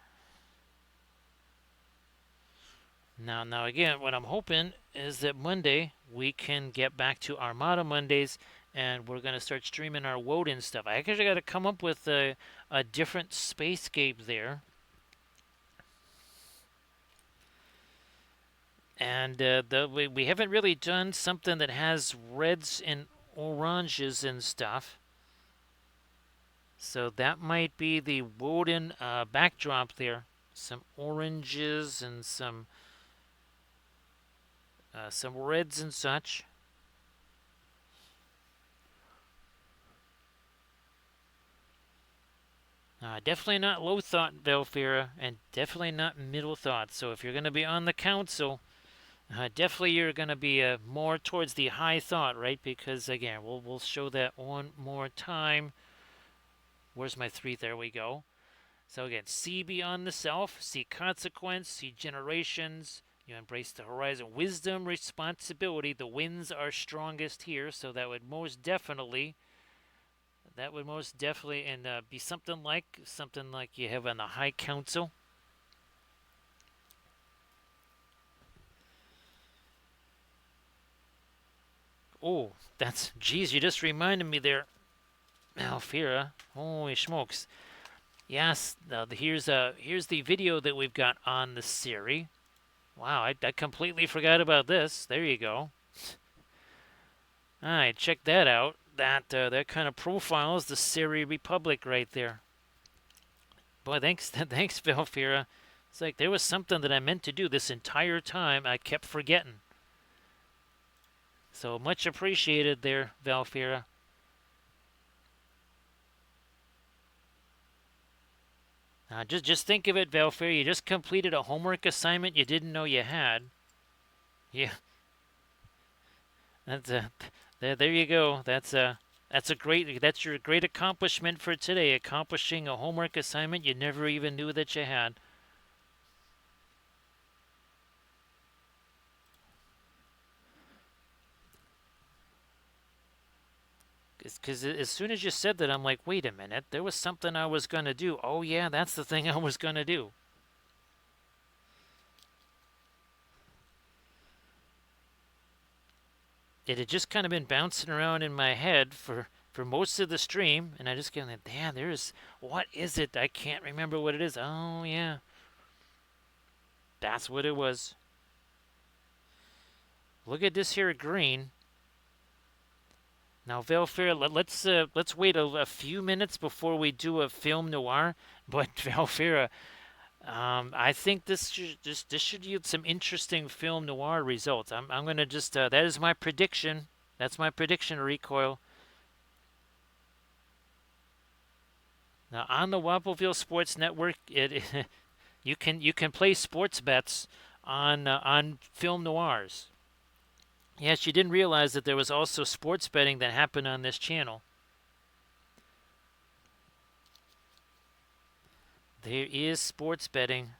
Now again, what I'm hoping is that Monday we can get back to Armada Mondays, and we're going to start streaming our Woden stuff. I actually got to come up with a different spacescape there. And we haven't really done something that has reds and oranges and stuff. So that might be the Woden backdrop there. Some oranges and some reds and such. Definitely not low thought, Velfira, and definitely not middle thought. So if you're going to be on the council, definitely you're going to be more towards the high thought, right? Because again, we'll show that one more time. Where's my 3? There we go. So again, see beyond the self, see consequence, see generations. You embrace the horizon. Wisdom, responsibility. The winds are strongest here, so that would most definitely and be something like you have on the High Council. Oh, geez, you just reminded me there. Alfira. Holy smokes. Yes, here's the video that we've got on the Seri. Wow, I completely forgot about this. There you go. All right, check that out. That kind of profile is the Seri Republic right there. Boy, thanks thanks Valfira. It's like there was something that I meant to do this entire time. I kept forgetting. So much appreciated there, Valfira. Just think of it, Valfira. You just completed a homework assignment you didn't know you had. Yeah, that's there you go. That's your great accomplishment for today. Accomplishing a homework assignment you never even knew that you had. Because as soon as you said that, I'm like, wait a minute, there was something I was going to do. Oh, yeah, that's the thing I was going to do. It had just kind of been bouncing around in my head for most of the stream, and I just kind of, damn, what is it? I can't remember what it is. Oh, yeah. That's what it was. Look at this here green. Now, Valfira, let's wait a few minutes before we do a film noir. But Valfira, I think this should yield some interesting film noir results. I'm gonna just that is my prediction. That's my prediction. Recoil. Now on the Wappleville Sports Network, you can play sports bets on film noirs. Yes, you didn't realize that there was also sports betting that happened on this channel. There is sports betting.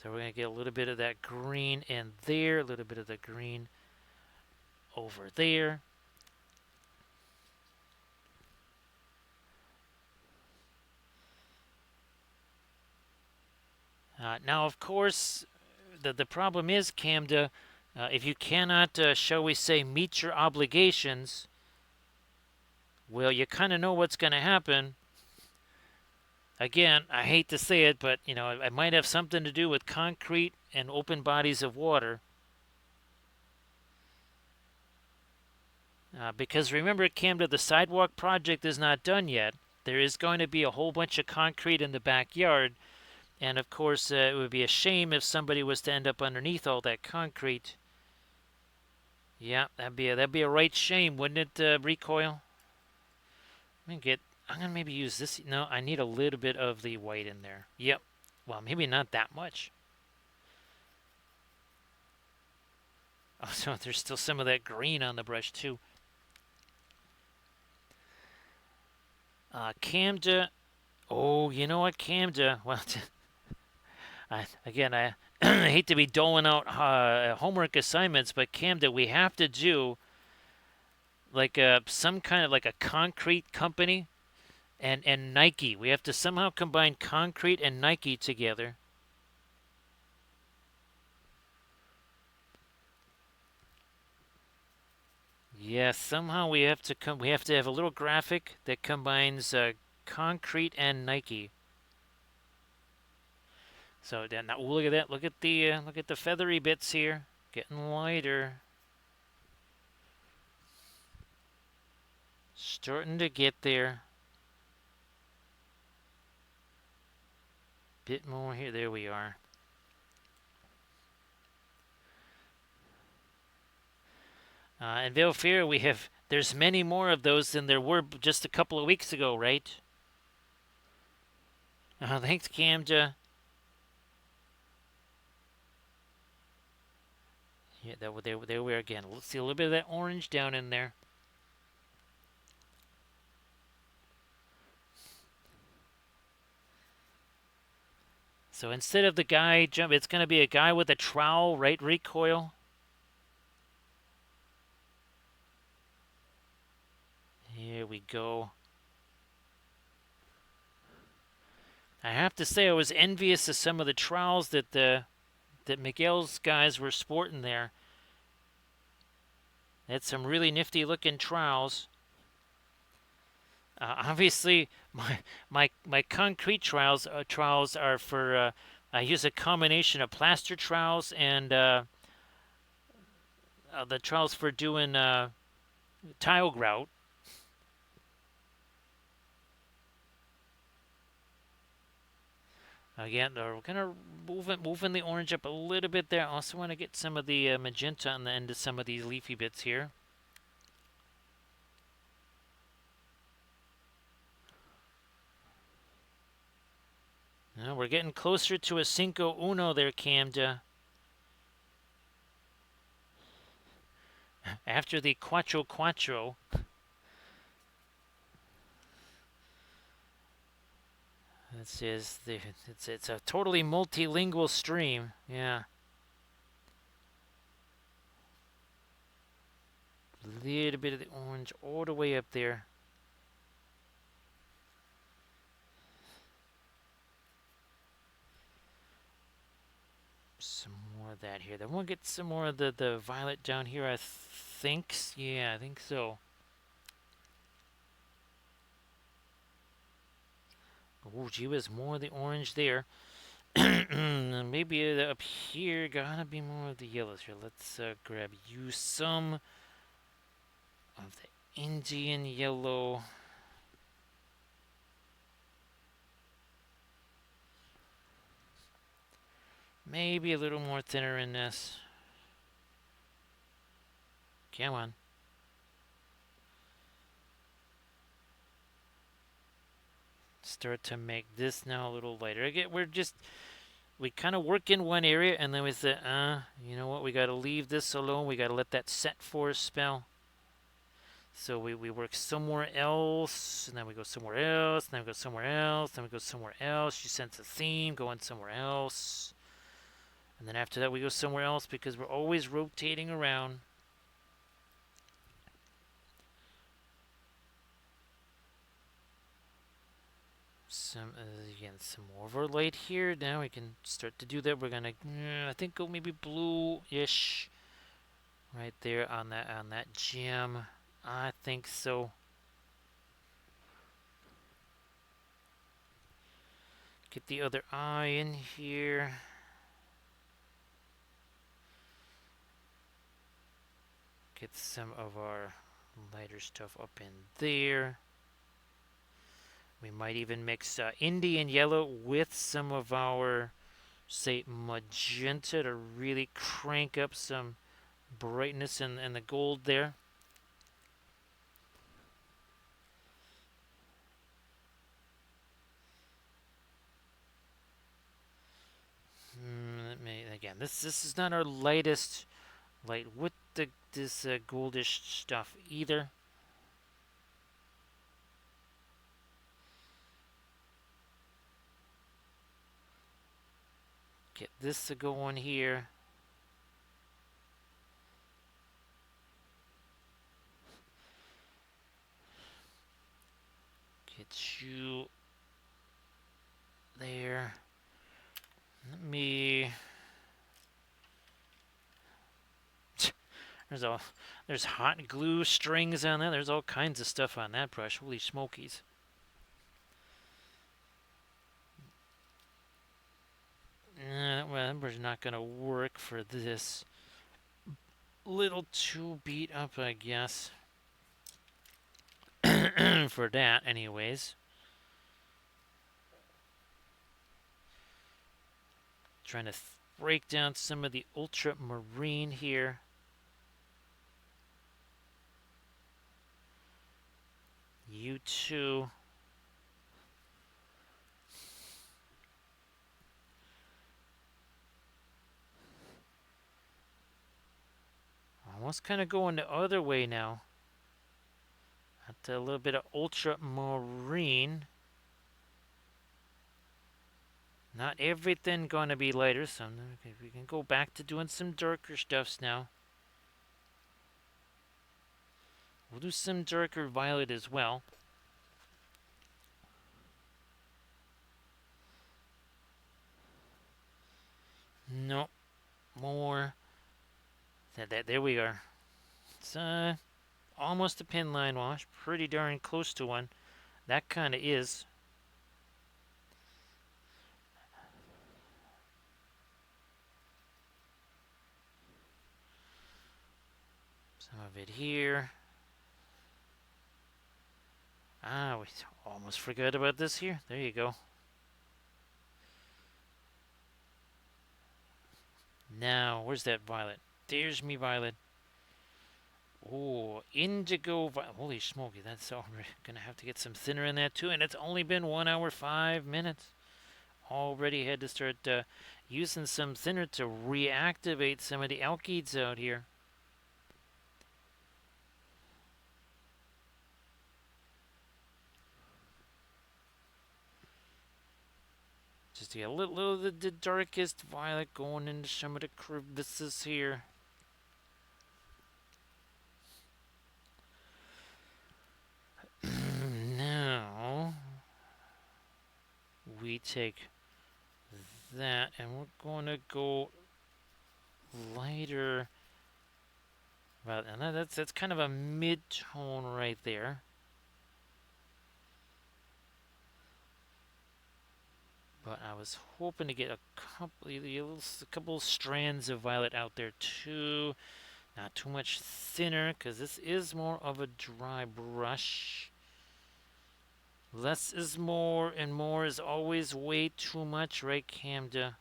So we're going to get a little bit of that green in there, a little bit of the green over there. Now, of course, the problem is, Camda, if you cannot, shall we say, meet your obligations, well, you kind of know what's going to happen. Again, I hate to say it, but it might have something to do with concrete and open bodies of water. Because remember, Camda, the sidewalk project is not done yet. There is going to be a whole bunch of concrete in the backyard, and of course, it would be a shame if somebody was to end up underneath all that concrete. Yeah, that'd be a right shame, wouldn't it, Recoil? I'm gonna maybe use this. No, I need a little bit of the white in there. Yep. Well, maybe not that much. Oh, so there's still some of that green on the brush too. Camda. Oh, you know what, Camda? Well, I hate to be doling out homework assignments, but Camda, we have to do like some kind of like a concrete company. And Nike. We have to somehow combine concrete and Nike together. Yes, somehow we have to have a little graphic that combines concrete and Nike. So now look at that. Look at the feathery bits here, getting lighter. Starting to get there. Bit more here. There we are. And Valfira, there's many more of those than there were just a couple of weeks ago, right? Thanks, Camja. Yeah, there we are again. Let's see a little bit of that orange down in there. So instead of the guy jump, it's going to be a guy with a trowel, right? Recoil. Here we go. I have to say I was envious of some of the trowels that Miguel's guys were sporting there. That's some really nifty looking trowels. Obviously, my concrete trowels are for. I use a combination of plaster trowels and the trowels for doing tile grout. Again, we're gonna moving the orange up a little bit there. I also want to get some of the magenta on the end of some of these leafy bits here. Now we're getting closer to a Cinco Uno there, Camda. After the Cuatro Cuatro. This is it's a totally multilingual stream. Yeah. A little bit of the orange all the way up there. Some more of that here. Then we'll get some more of the violet down here, I think. Yeah, I think so. Oh, gee whiz, more of the orange there. Maybe up here, gotta be more of the yellows here. Let's grab you some of the Indian yellow. Maybe a little more thinner in this. Come on. Start to make this now a little lighter. Again, we kind of work in one area and then we say, you know what, we got to leave this alone. We got to let that set for a spell. So we work somewhere else, and then we go somewhere else, and then we go somewhere else, then we go somewhere else. You sense a theme, going somewhere else. And then after that we go somewhere else because we're always rotating around. Again, some more of our light here. Now we can start to do that. We're gonna, I think, go maybe blue-ish right there on that gem. I think so. Get the other eye in here. Get some of our lighter stuff up in there. We might even mix Indian yellow with some of our, say, magenta to really crank up some brightness in the gold there. Again, this is not our lightest light with this goldish stuff either. Get this to go on here. Get you there. Let me. There's hot glue strings on there. There's all kinds of stuff on that brush. Holy smokies. Well, that brush is not going to work for this. Little too beat up, I guess. For that, anyways. Trying to break down some of the ultramarine here. You too. Almost kind of going the other way now. At a little bit of ultramarine. Not everything gonna be lighter, so we can go back to doing some darker stuffs now. We'll do some darker violet as well. Nope. More. There we are. It's almost a pin line wash. Pretty darn close to one. That kind of is. Some of it here. Ah, we almost forgot about this here. There you go. Now, where's that violet? There's me violet. Oh, indigo violet. Holy smoky, that's already gonna have to get some thinner in that too. And it's only been 1 hour, 5 minutes. Already had to start using some thinner to reactivate some of the alkyds out here. Just to get a little of the darkest violet going into some of the crevices here. Now we take that and we're going to go lighter. Well, and that's kind of a mid-tone right there. But I was hoping to get a couple strands of violet out there too. Not too much thinner, because this is more of a dry brush. Less is more, and more is always way too much, right, Camda?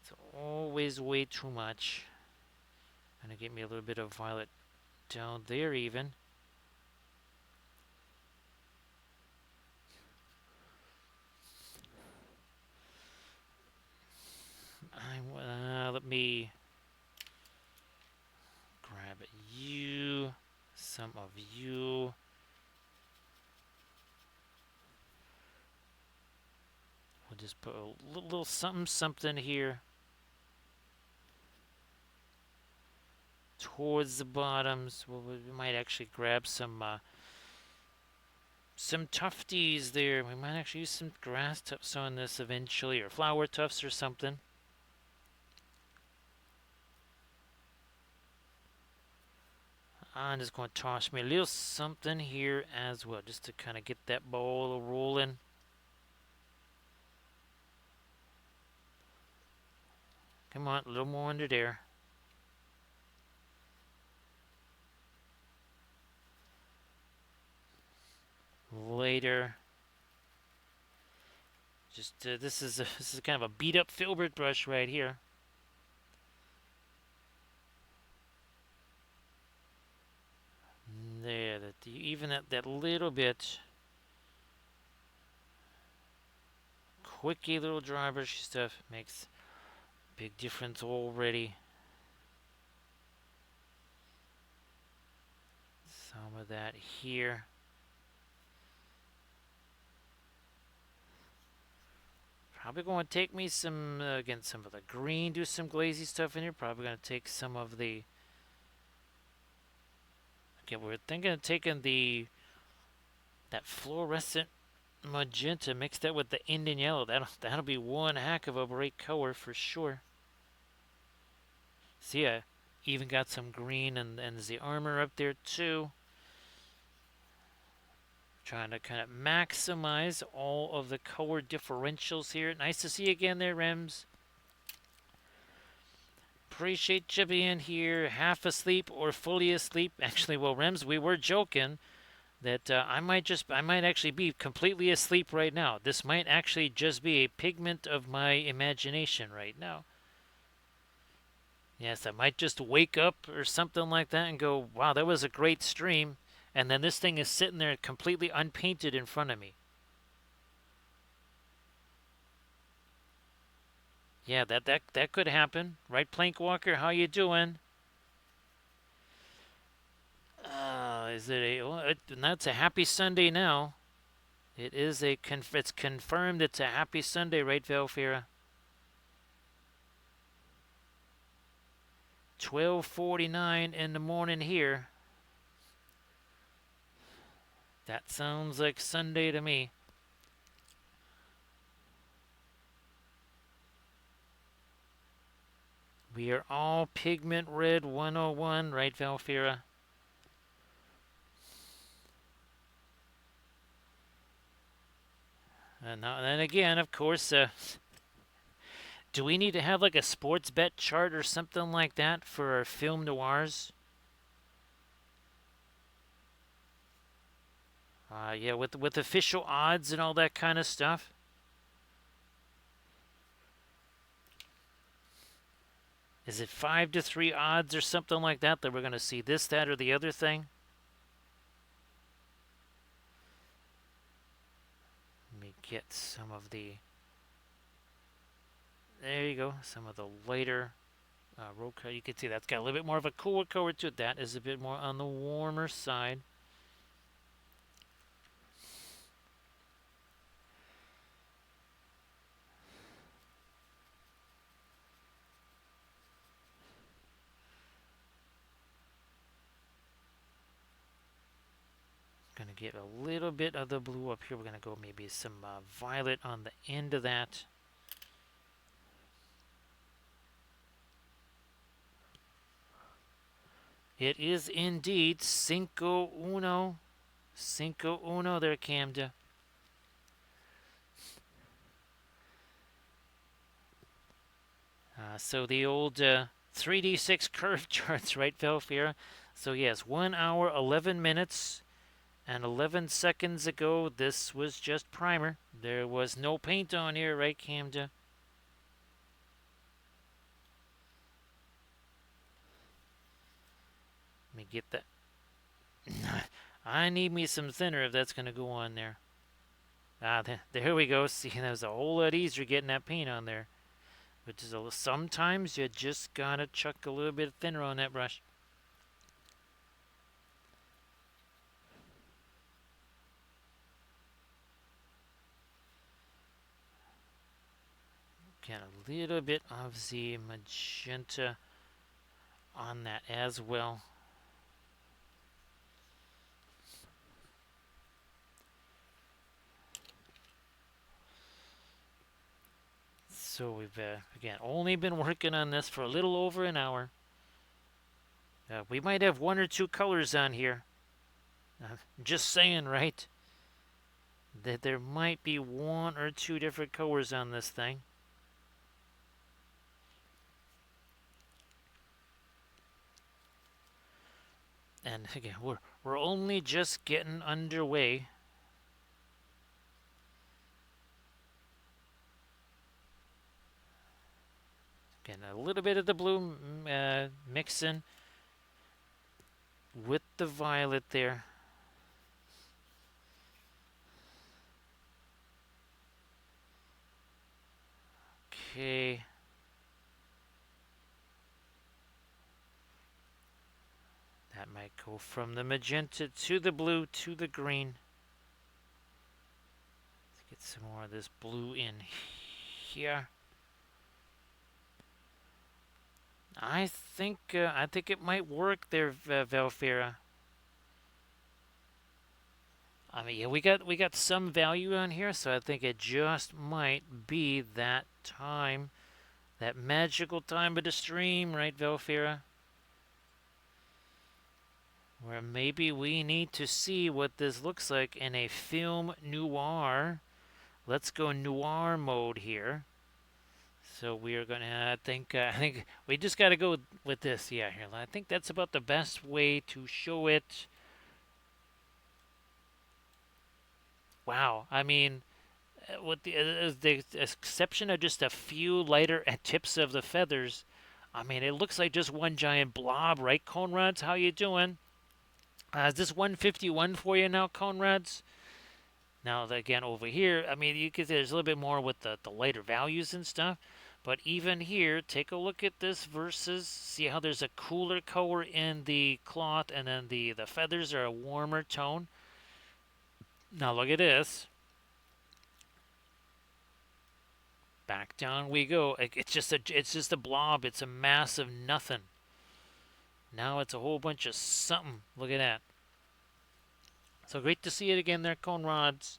It's always way too much. Gonna get me a little bit of violet down there even. Let me grab you, some of you. We'll just put a little something here towards the bottoms. We might actually grab some tufties there. We might actually use some grass tufts on this eventually, or flower tufts or something. I'm just going to toss me a little something here as well, just to kind of get that ball rolling. Come on, a little more under there. Later. Just this is kind of a beat up filbert brush right here. There, even that little bit quickie little dry brushy stuff makes a big difference already. Some of that here. Probably going to take me some, again, some of the green, do some glazy stuff in here. Probably going to take some of the, okay, we're thinking of taking that fluorescent magenta, mix that with the Indian yellow. That'll be one heck of a bright color for sure. See, I even got some green and the armor up there too. Trying to kind of maximize all of the color differentials here. Nice to see you again there, Rems. Appreciate you being here, half asleep or fully asleep. Actually, well, Rems, we were joking that I might actually be completely asleep right now. This might actually just be a pigment of my imagination right now. Yes, I might just wake up or something like that and go, wow, that was a great stream. And then this thing is sitting there completely unpainted in front of me. Yeah, that could happen. Right, Plankwalker? How you doing? Is it a... that's a happy Sunday now. It is it's confirmed it's a happy Sunday, right, Valfira? 12:49 in the morning here. That sounds like Sunday to me. We are all pigment red 101, right, Valfira? And then again, of course, do we need to have like a sports bet chart or something like that for our film noirs? Yeah, with official odds and all that kind of stuff. Is it 5-3 odds or something like that we're going to see this, that, or the other thing? Let me get some of the. There you go. Some of the lighter road color. You can see that's got a little bit more of a cooler color to it. That is a bit more on the warmer side. Going to get a little bit of the blue up here. We're going to go maybe some violet on the end of that. It is indeed Cinco Uno. Cinco Uno there, Camda. So the old 3D6 curve charts, right, Velfira? So yes, 1 hour, 11 minutes, and 11 seconds ago, this was just primer. There was no paint on here, right, Camda? Let me get that. I need me some thinner if that's going to go on there. There we go. See, that was a whole lot easier getting that paint on there. But sometimes you just got to chuck a little bit thinner on that brush. Get a little bit of the magenta on that as well. So we've, again, only been working on this for a little over an hour. We might have 1 or 2 colors on here. Just saying, right? That there might be 1 or 2 different colors on this thing. And again, we're only just getting underway. Again, a little bit of the blue mixing with the violet there. Okay. That might go from the magenta to the blue to the green. Let's get some more of this blue in here. I think it might work there, Valfira. I mean, yeah, we got some value on here, so I think it just might be that time, that magical time of the stream, right, Valfira? Where maybe we need to see what this looks like in a film noir. Let's go noir mode here. So we are gonna, I think we just got to go with this. Yeah, here. I think that's about the best way to show it. Wow. I mean, with the exception of just a few lighter tips of the feathers, I mean, it looks like just one giant blob, right, Conrads? How you doing? Is this 151 for you now, Conrads? Now, again, over here, I mean, you can see there's a little bit more with the lighter values and stuff. But even here, take a look at this versus, see how there's a cooler color in the cloth and then the feathers are a warmer tone. Now look at this. Back down we go. It's just a blob. It's a mass of nothing. Now it's a whole bunch of something. Look at that. So great to see it again there, Conrads.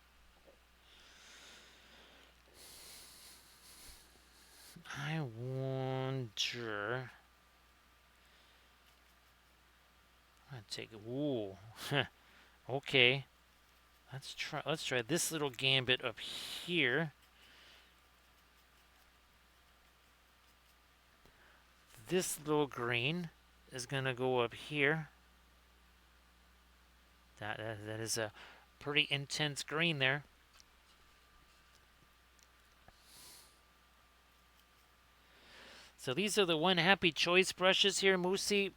I wonder. I'm gonna take. Ooh. Okay. Let's try this little gambit up here. This little green is gonna go up here. That is a pretty intense green there. So these are the one happy choice brushes here, Moosey.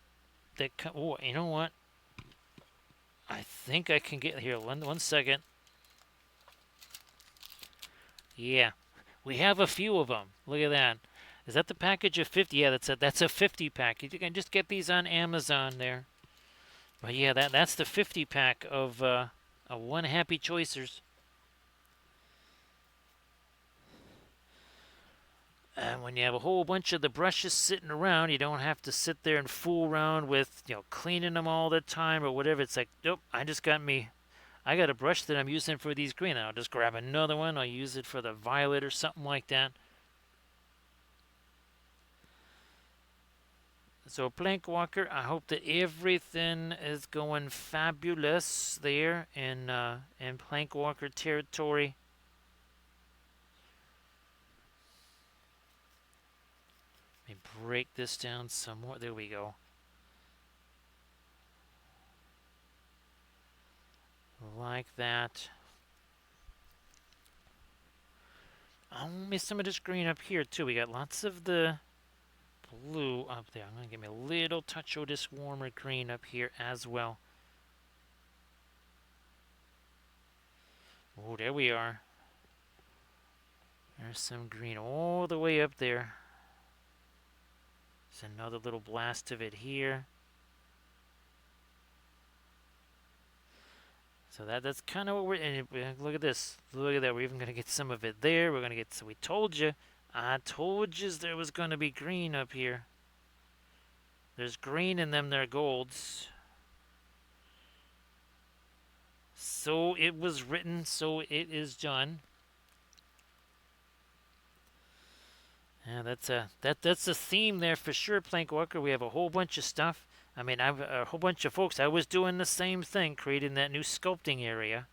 That oh, you know what? I think I can get here. One second. Yeah, we have a few of them. Look at that. Is that the package of 50? Yeah, that's a 50 pack. You can just get these on Amazon there. But yeah, that's the 50 pack of one happy choicers. And when you have a whole bunch of the brushes sitting around, you don't have to sit there and fool around with, cleaning them all the time or whatever. It's like, nope, I got a brush that I'm using for these green. I'll just grab another one. I'll use it for the violet or something like that. So Plank Walker, I hope that everything is going fabulous there in Plank Walker territory. Let me break this down some more. There we go. Like that. I'll miss some of this green up here too. We got lots of the blue up there. I'm going to give me a little touch of this warmer green up here as well. Oh, there we are. There's some green all the way up there. There's another little blast of it here. So that's kind of what we're. And look at this. Look at that. We're even going to get some of it there. We're going to get. So we told you. I told you there was going to be green up here. There's green in them. They're golds. So it was written. So it is done. Yeah, that's a theme there for sure, Plank Walker. We have a whole bunch of stuff. I mean, I've a whole bunch of folks. I was doing the same thing, creating that new sculpting area.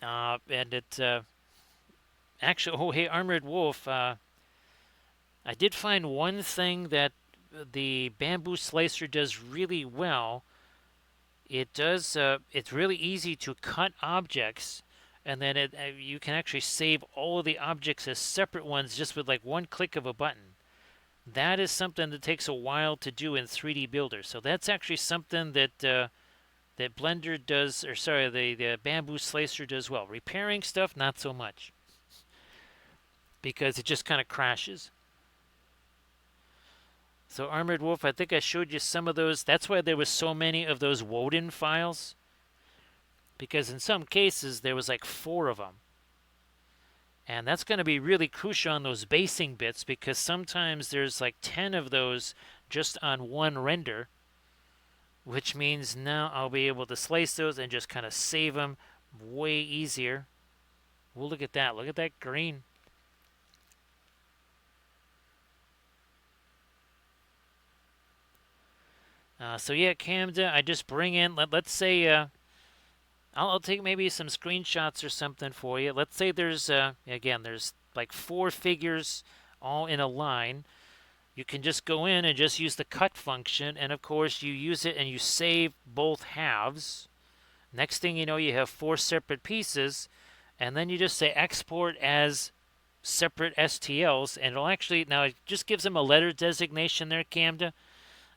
And it actually, oh hey, Armored Wolf. I did find one thing that the bamboo slicer does really well. It does. It's really easy to cut objects, and then you can actually save all of the objects as separate ones just with like one click of a button. That is something that takes a while to do in 3D Builder. So that's actually something that that Blender does, or sorry, the bamboo slicer does well. Repairing stuff, not so much, because it just kind of crashes. So Armored Wolf, I think I showed you some of those. That's why there was so many of those Woden files, because in some cases there was like 4 of them. And that's going to be really crucial on those basing bits, because sometimes there's like 10 of those just on one render, which means now I'll be able to slice those and just kind of save them way easier. Well, look at that. Look at that green. So yeah, Camden, I just bring in, let's say, I'll take maybe some screenshots or something for you. Let's say there's, again, there's like 4 figures all in a line. You can just go in and just use the cut function, and of course you use it and you save both halves. Next thing you know, you have 4 separate pieces, and then you just say export as separate STLs, and it'll actually, now it just gives them a letter designation there, Camden.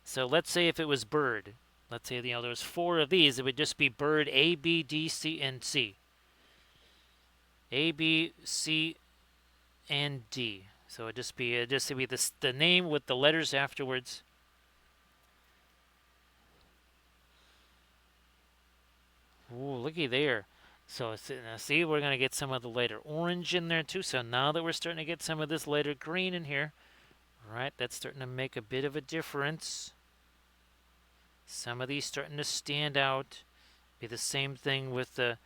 So let's say if it was bird, let's say there was 4 of these, it would just be bird A, B, D, C, and C. A, B, C, and D. So it'd just be the name with the letters afterwards. Ooh, looky there. So now see, we're gonna get some of the lighter orange in there too. So now that we're starting to get some of this lighter green in here, right? That's starting to make a bit of a difference. Some of these starting to stand out. Be the same thing with the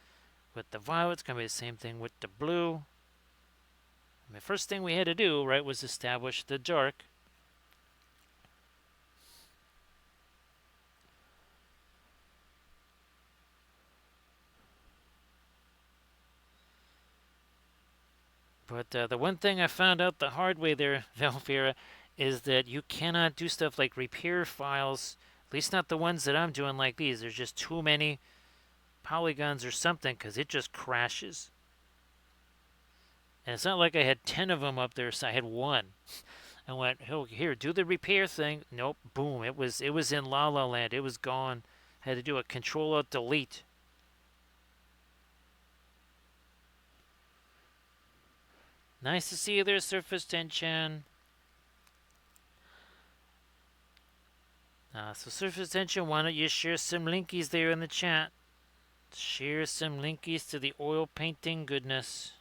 violet. It's gonna be the same thing with the blue. The first thing we had to do, right, was establish the dark. But the one thing I found out the hard way there, Valfira, is that you cannot do stuff like repair files, at least not the ones that I'm doing like these. There's just too many polygons or something because it just crashes. And it's not like I had 10 of them up there, so I had one. I went, oh, here, do the repair thing. Nope, boom, it was in La La Land. It was gone. Had to do a Control-Alt-Delete. Nice to see you there, Surface Tension. So Surface Tension, why don't you share some linkies there in the chat? Share some linkies to the oil painting goodness.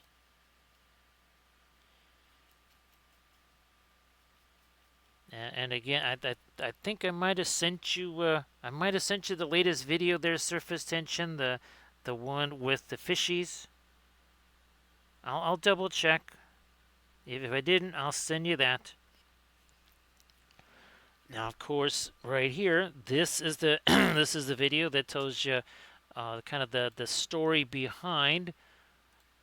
And again, I think I might have sent you the latest video there, Surface Tension, the one with the fishies. I'll double check. If I didn't, I'll send you that. Now, of course, right here, this is the this is the video that tells you kind of the story behind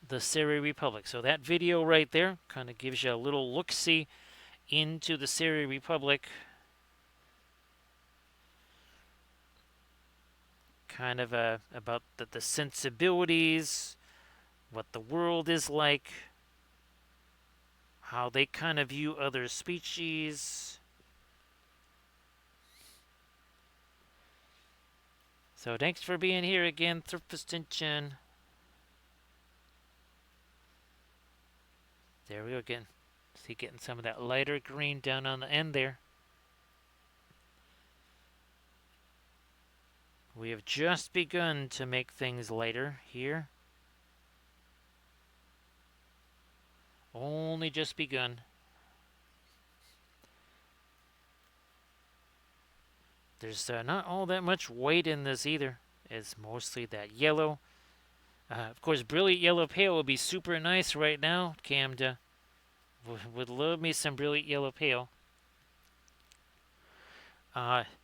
the Seri Republic. So that video right there kind of gives you a little look-see into the Seri Republic. Kind of about the sensibilities, what the world is like, how they kind of view other species. So thanks for being here again, Surface Tension. There we go again. See, getting some of that lighter green down on the end there. We have just begun to make things lighter here. Only just begun. There's not all that much white in this either. It's mostly that yellow. Of course, brilliant yellow pale would be super nice right now. Camda would love me some brilliant yellow pale.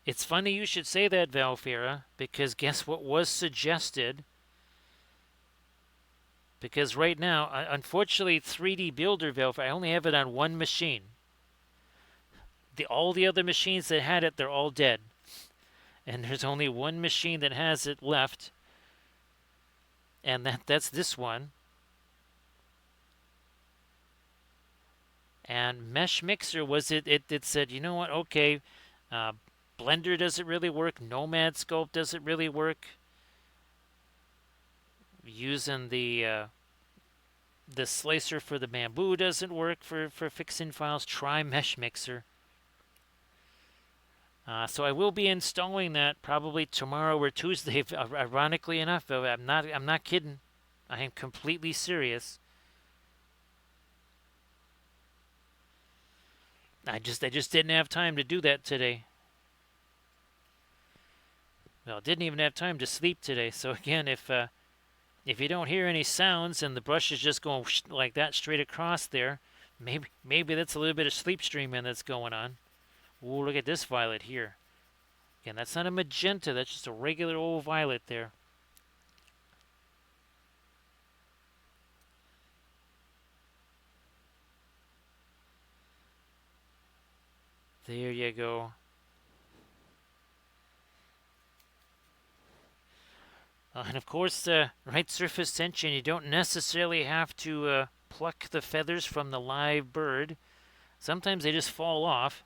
It's funny you should say that, Valfira, because guess what was suggested? Because right now, unfortunately, 3D Builder, Valfira, I only have it on one machine. All the other machines that had it, they're all dead. And there's only one machine that has it left. And that's this one. And Mesh Mixer was it said, you know what, okay, Blender doesn't really work, Nomad Sculpt doesn't really work. Using the slicer for the bamboo doesn't work for fixing files. Try Mesh Mixer. So I will be installing that probably tomorrow or Tuesday. Ironically enough, I'm not kidding. I am completely serious. I just didn't have time to do that today. Well, didn't even have time to sleep today. So again, if you don't hear any sounds and the brush is just going like that straight across there, maybe that's a little bit of sleep streaming that's going on. Ooh, look at this violet here. Again, that's not a magenta. That's just a regular old violet there. There you go. And of course, right, Surface Tension, you don't necessarily have to pluck the feathers from the live bird. Sometimes they just fall off.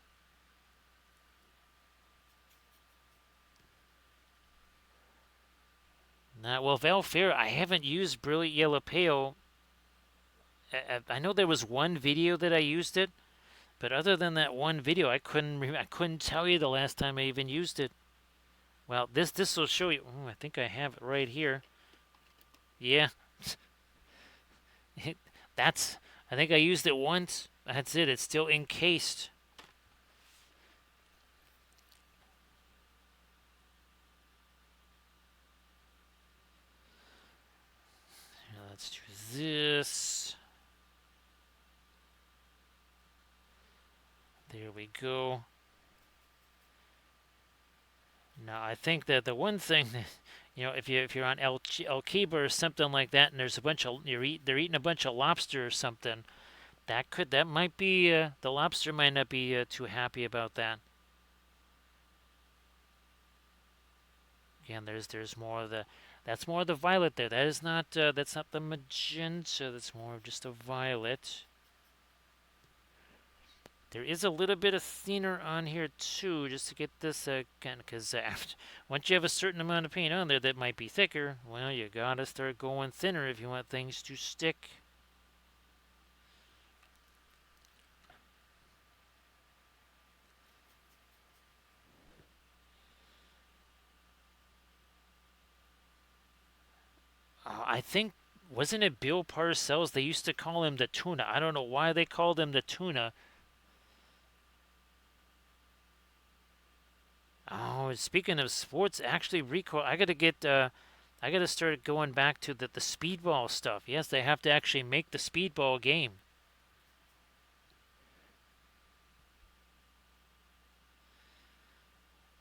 Well, Valfair, I haven't used Brilliant Yellow Pale. I know there was one video that I used it, but other than that one video, I couldn't tell you the last time I even used it. Well, this will show you. Oh, I think I have it right here. Yeah. I think I used it once. That's it. It's still encased. Let's do this. There we go. Now I think that the one thing that if you're on El Kiba or something like that, and there's a bunch of they're eating a bunch of lobster or something, that might be the lobster might not be too happy about that. Again, there's more of the that's more of the violet there. That's not the magenta. That's more of just a violet. There is a little bit of thinner on here too, just to get this kind of because once you have a certain amount of paint on there that might be thicker, well, you gotta start going thinner if you want things to stick. I think wasn't it Bill Parcells? They used to call him the tuna. I don't know why they called him the tuna. Oh, speaking of sports, actually, Rico, I gotta start going back to the speedball stuff. Yes, they have to actually make the speedball game.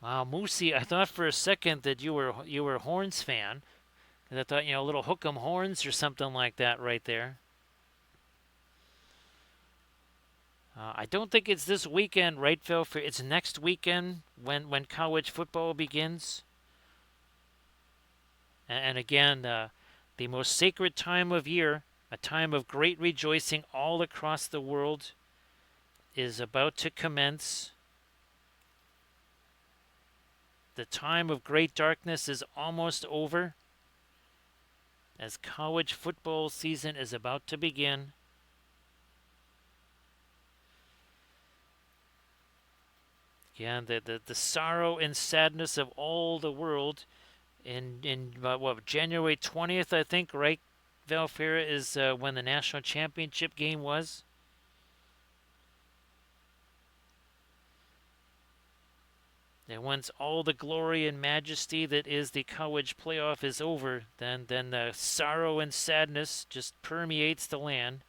Wow, Moosey, I thought for a second that you were a Horns fan, 'cause I thought little Hook'em Horns or something like that right there. I don't think it's this weekend, right, Phil? It's next weekend when college football begins. And again, the most sacred time of year, a time of great rejoicing all across the world, is about to commence. The time of great darkness is almost over as college football season is about to begin. Again, the sorrow and sadness of all the world in what, January 20th, I think, right, Valfera, is when the national championship game was. And once all the glory and majesty that is the college playoff is over, then the sorrow and sadness just permeates the land.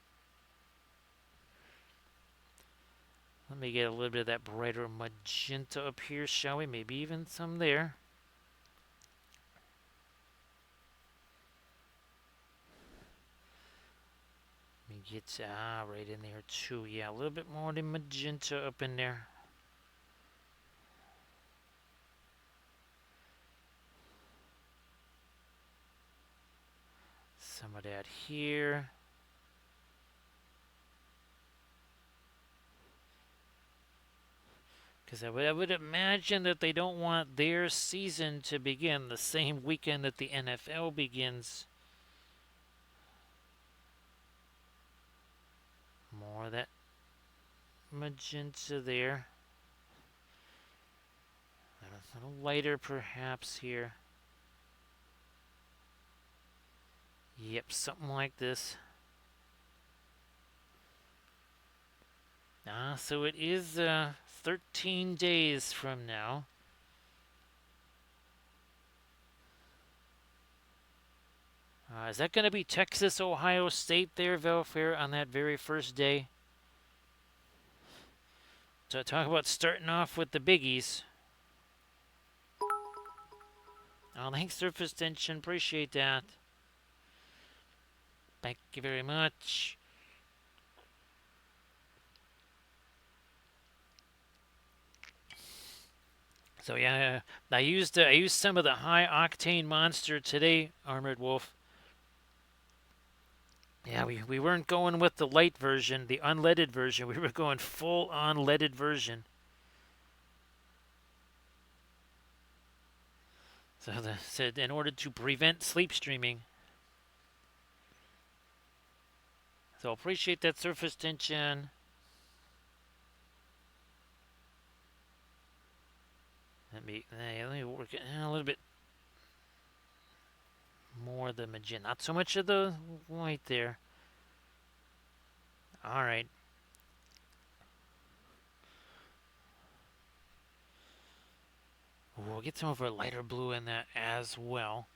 Let me get a little bit of that brighter magenta up here, shall we? Maybe even some there. Let me get right in there too. Yeah, a little bit more of the magenta up in there. Some of that here. Because I would imagine that they don't want their season to begin the same weekend that the NFL begins. More of that magenta there. A little lighter perhaps here. Yep, something like this. So it is 13 days from now. Is that going to be Texas, Ohio State there, Valfair, on that very first day? So talk about starting off with the biggies. Oh, thanks, Surface Tension. Appreciate that. Thank you very much. So yeah, I used some of the high octane monster today, Armored Wolf. Yeah, we weren't going with the light version, the unleaded version. We were going full on leaded version. So said in order to prevent sleep streaming. So appreciate that, Surface Tension. Let me work it a little bit more of the magenta. Not so much of the white there. All right. We'll get some of our lighter blue in that as well.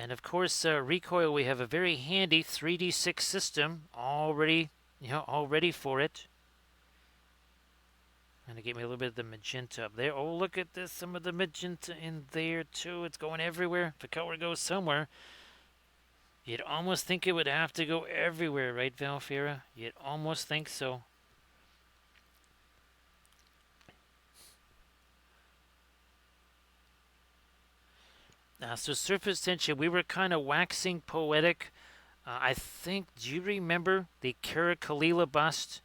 And of course, recoil, we have a very handy 3D6 system already, all ready for it. Gonna get me a little bit of the magenta up there. Oh, look at this, some of the magenta in there too. It's going everywhere. If the color goes somewhere, you'd almost think it would have to go everywhere, right, Valfira? You'd almost think so. So surface tension, we were kind of waxing poetic. I think, do you remember the Kara Kalila bust?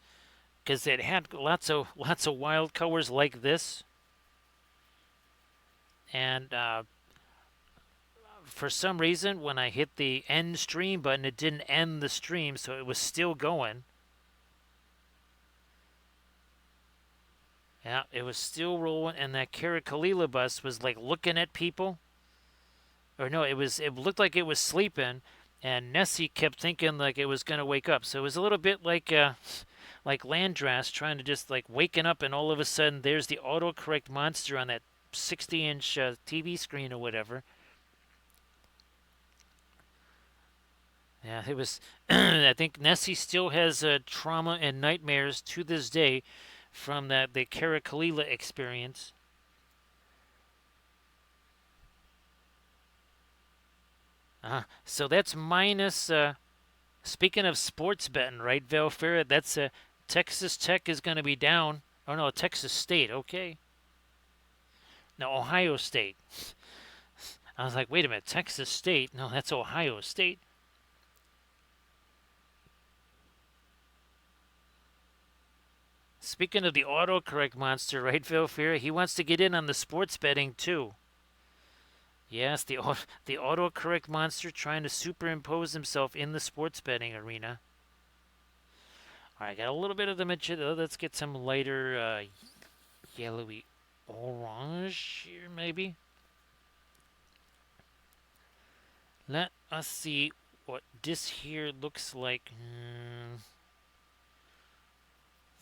Because it had lots of wild colors like this. And for some reason, when I hit the end stream button, it didn't end the stream, so it was still going. Yeah, it was still rolling, and that Kara Kalila bus was like looking at people. Or no, it looked like it was sleeping, and Nessie kept thinking like it was going to wake up. So it was a little bit like Landras trying to just like waking up, and all of a sudden there's the autocorrect monster on that 60-inch TV screen or whatever. Yeah, it was. I think Nessie still has trauma and nightmares to this day from the Kara Kalila experience. So that's minus. Speaking of sports betting, right, Valfera? That's Texas Tech is going to be down. Oh no, Texas State. Okay. No, Ohio State. I was like, wait a minute, Texas State? No, that's Ohio State. Speaking of the autocorrect monster, right, Valfera? He wants to get in on the sports betting too. Yes, the autocorrect monster trying to superimpose himself in the sports betting arena. All right, got a little bit of the magenta. Let's get some lighter yellowy orange here, maybe. Let us see what this here looks like.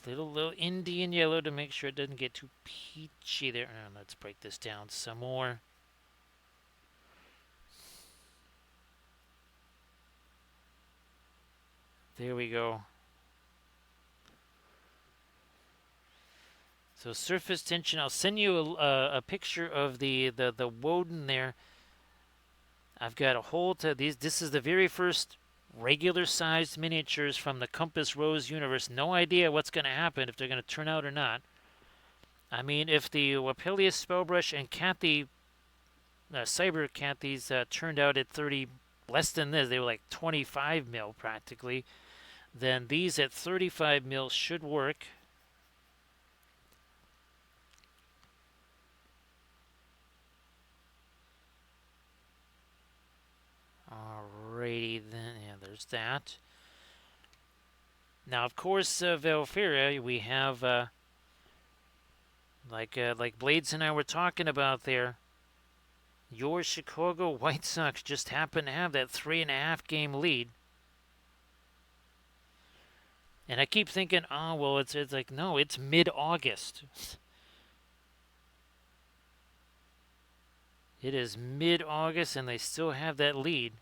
Little Indian yellow to make sure it doesn't get too peachy there. Let's break this down some more. There we go. So surface tension, I'll send you a picture of the Woden there. I've got a whole these. This is the very first regular sized miniatures from the Compass Rose universe. No idea what's going to happen, if they're going to turn out or not. I mean, if the Wapelius Spellbrush and Kathy, Cyber Kathy's turned out at 30, less than this, they were like 25 mil practically, then these at 35 mil should work. Alrighty then, yeah, there's that. Now, of course, Valfira, we have like Blades and I were talking about there. Your Chicago White Sox just happen to have that 3.5 game lead. And I keep thinking, oh, well, it's like, no, it's mid-August. It is mid-August, and they still have that lead.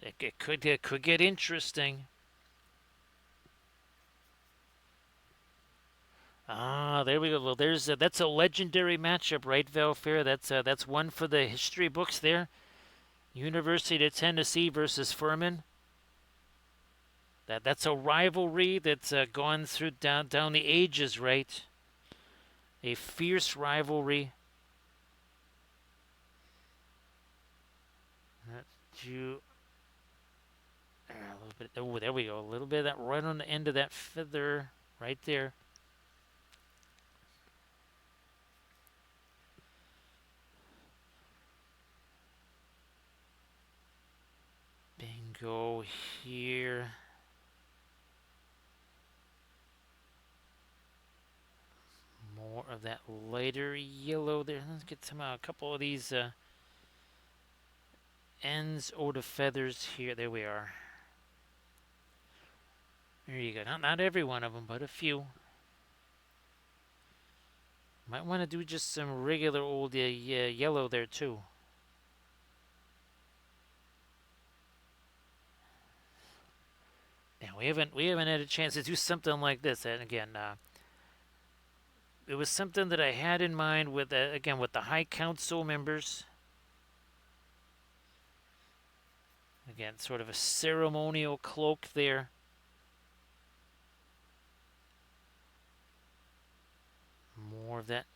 It could get interesting. There we go. Well, that's a legendary matchup, right, Valfera? That's one for the history books there. University of Tennessee versus Furman. That's a rivalry that's gone through down the ages, right? A fierce rivalry. A little bit. Oh, there we go. A little bit of that right on the end of that feather, right there. Bingo here. More of that lighter yellow there. Let's get a couple of these ends or the feathers here. There we are. There you go. Not every one of them, but a few. Might want to do just some regular old yellow there too. we haven't had a chance to do something like this. And again, it was something that I had in mind with again with the High Council members. Again, sort of a ceremonial cloak there. More of that.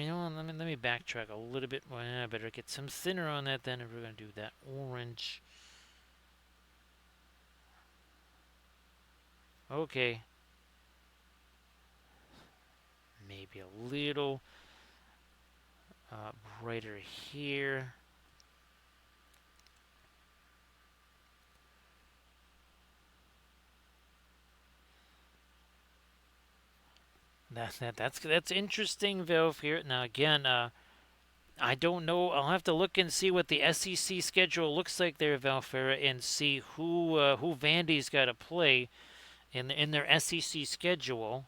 You know, let me backtrack a little bit more. I better get some thinner on that then if we're going to do that orange. Okay. Maybe a little brighter here. That's interesting, Valve here. Now again, I don't know. I'll have to look and see what the SEC schedule looks like there, Valfera, and see who Vandy's got to play in their SEC schedule.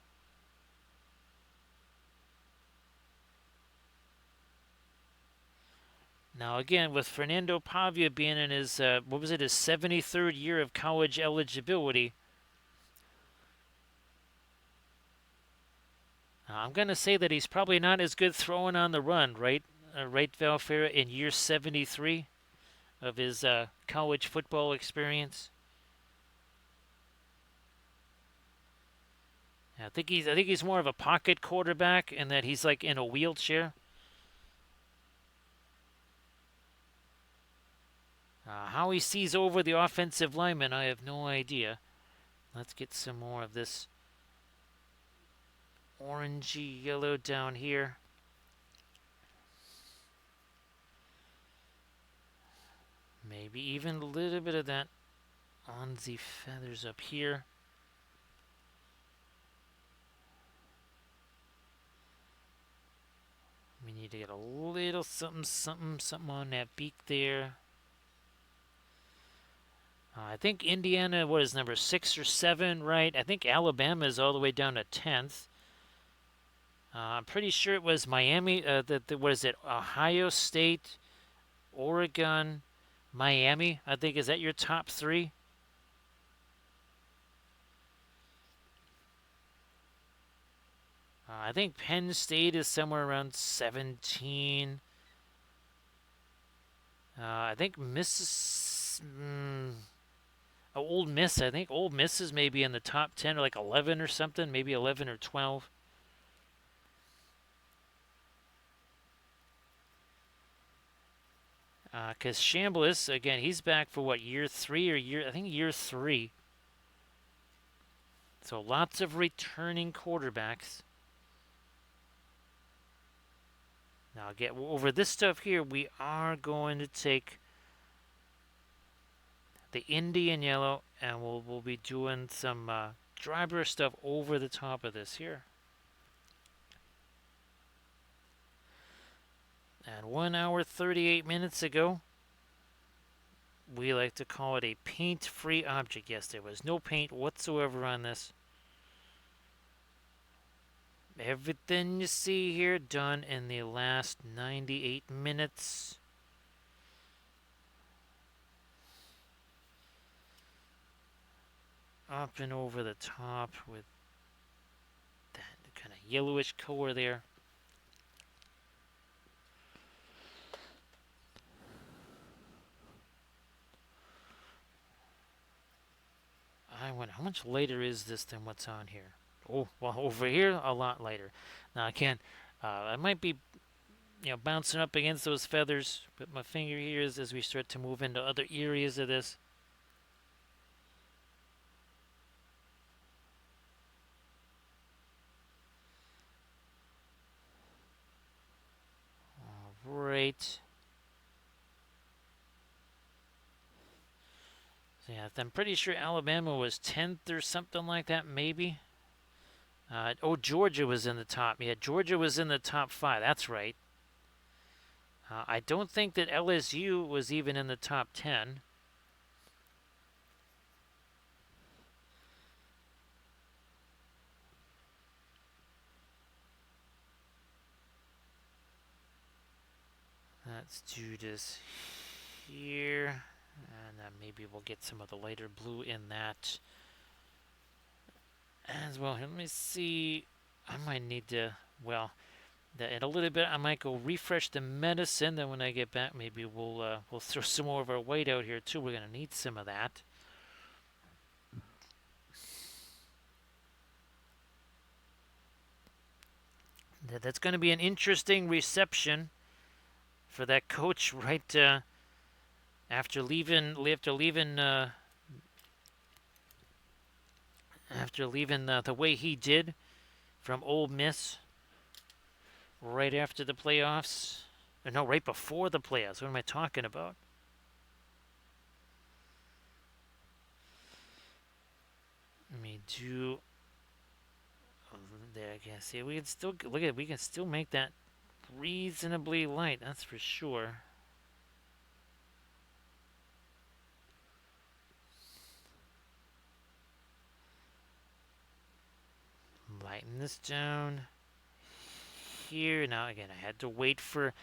Now again, with Fernando Pavia being in his what was it, his 73rd year of college eligibility, I'm gonna say that he's probably not as good throwing on the run, right? Right, Valfera, in year 73 of his college football experience. I think he's more of a pocket quarterback, and that he's like in a wheelchair. How he sees over the offensive lineman, I have no idea. Let's get some more of this orangey yellow down here. Maybe even a little bit of that on the feathers up here. We need to get a little something on that beak there. I think Indiana, what is number 6 or 7, right? I think Alabama is all the way down to 10th. I'm pretty sure it was Miami. What is it? Ohio State, Oregon, Miami. I think, is that your top 3? I think Penn State is somewhere around 17. I think Old Miss. I think Old Miss is maybe in the top 10 or like 11 or something, maybe 11 or 12. Because Chambliss, again, he's back for what, year 3 or year 3. So lots of returning quarterbacks. Now, get over this stuff here. We are going to take the Indian yellow, and we'll be doing some dry brush stuff over the top of this here. And 1 hour 38 minutes ago, we like to call it a paint-free object. Yes, there was no paint whatsoever on this. Everything you see here done in the last 98 minutes. Up and over the top with that kind of yellowish color there. I wonder, how much lighter is this than what's on here? Oh, well, over here, a lot lighter. Now, again, I might be, bouncing up against those feathers, but my finger here is as we start to move into other areas of this. All right. So yeah, I'm pretty sure Alabama was 10th or something like that, maybe. Georgia was in the top. Yeah, Georgia was in the top 5. That's right. I don't think that LSU was even in the top 10. Let's do this here. And then maybe we'll get some of the lighter blue in that. as well. Let me see. I might need to, well, in a little bit, I might go refresh the medicine. Then when I get back, maybe we'll throw some more of our weight out here too. We're gonna need some of that. That's gonna be an interesting reception for that coach right after leaving the way he did from Ole Miss right after the playoffs. No, right before the playoffs. What am I talking about? Let me do. There, I can see. We can still look at. We can still make that reasonably light. That's for sure. Lighten this down here. Now again, I had to wait for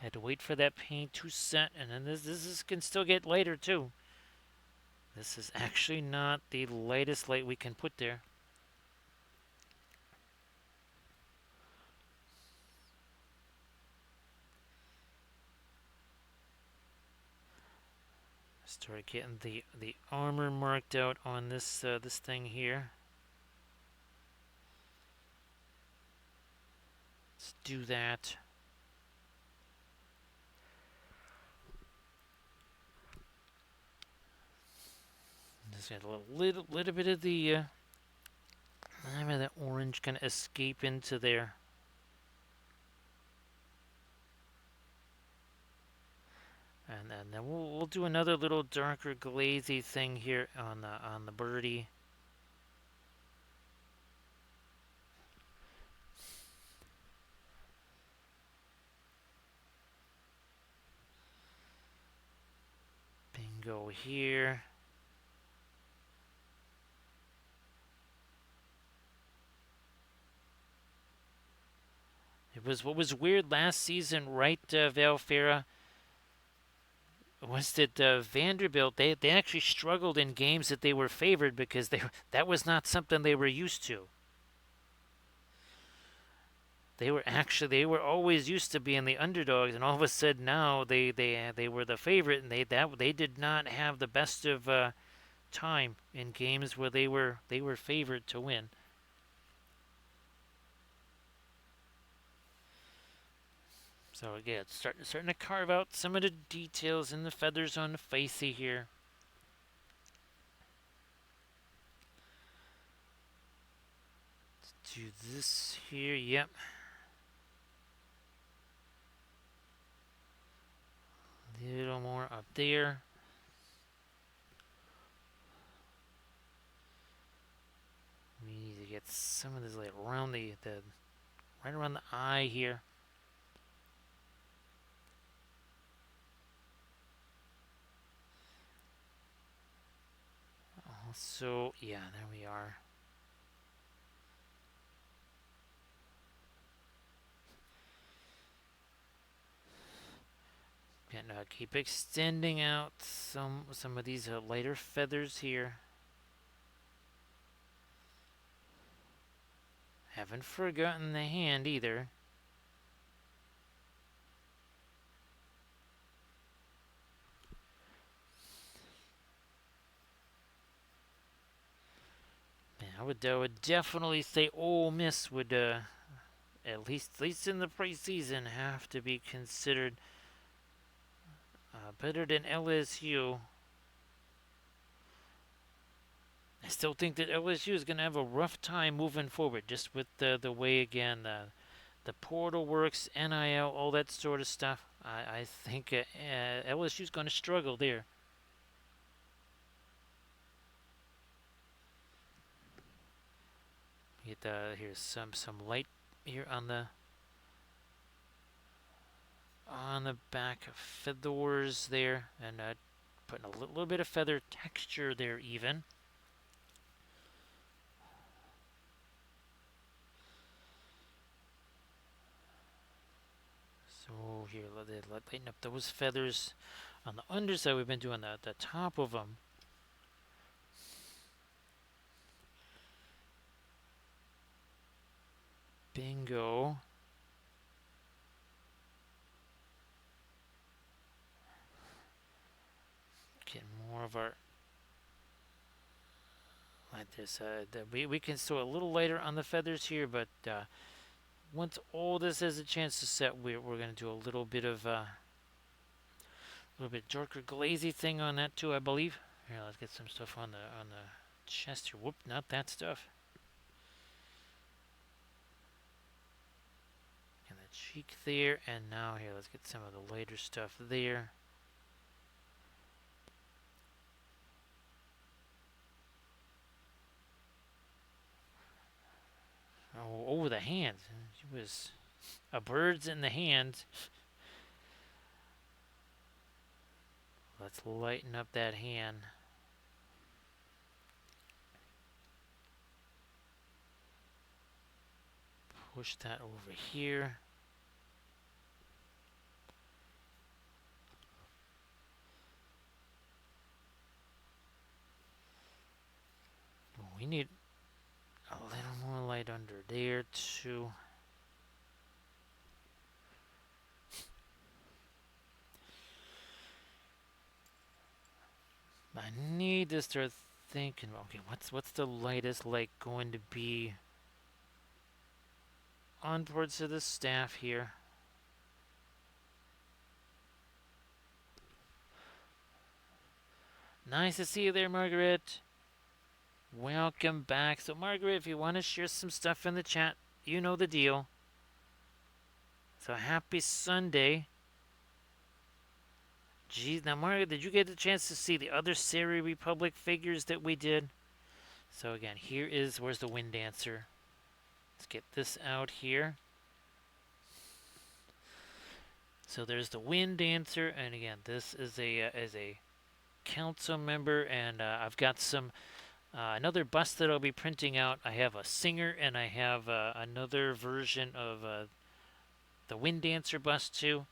that paint to set, and then this can still get lighter too. This is actually not the lightest light we can put there. Start getting the armor marked out on this this thing here. Let's do that. Just got a little bit of the that orange gonna escape into there. And then we'll do another little darker glazy thing here on the birdie. Bingo here. It was what was weird last season, right, Valfera? Was that Vanderbilt? They actually struggled in games that they were favored because that was not something they were used to. They were always used to being the underdogs, and all of a sudden now they were the favorite, and they did not have the best of time in games where they were favored to win. So again, it's starting to carve out some of the details in the feathers on the facey here. Let's do this here. Yep. A little more up there. We need to get some of this like around the right around the eye here. So yeah, there we are. And keep extending out some of these lighter feathers here. Haven't forgotten the hand either. I would definitely say Ole Miss would at least in the preseason have to be considered better than LSU. I still think that LSU is going to have a rough time moving forward, just with the way again the portal works, NIL, all that sort of stuff. I think LSU is going to struggle there. Here's some light here on the back feathers there, and putting a little bit of feather texture there even. So here, lighten up those feathers on the underside. We've been doing the top of them. Bingo. Get more of our like this. We can sew a little lighter on the feathers here, but once all this has a chance to set, we're going to do a little bit of darker glazy thing on that too, I believe. Here, let's get some stuff on the chest here. Whoop, not that stuff. And the cheek there, and now here, let's get some of the lighter stuff there. Oh, over the hand. It was a bird's in the hand. Let's lighten up that hand. Push that over here. We need a little more light under there too. I need to start thinking, okay, what's the lightest light going to be on parts of the staff here? Nice to see you there, Margaret. Welcome back. So, Margaret, if you want to share some stuff in the chat, you know the deal. So, happy Sunday. Geez, now, Margaret, did you get the chance to see the other Seri Republic figures that we did? So, again, where's the Wind Dancer? Let's get this out here. So, there's the Wind Dancer, and again, this is a council member, and I've got some another bust that I'll be printing out. I have a singer, and I have another version of the Wind Dancer bust too.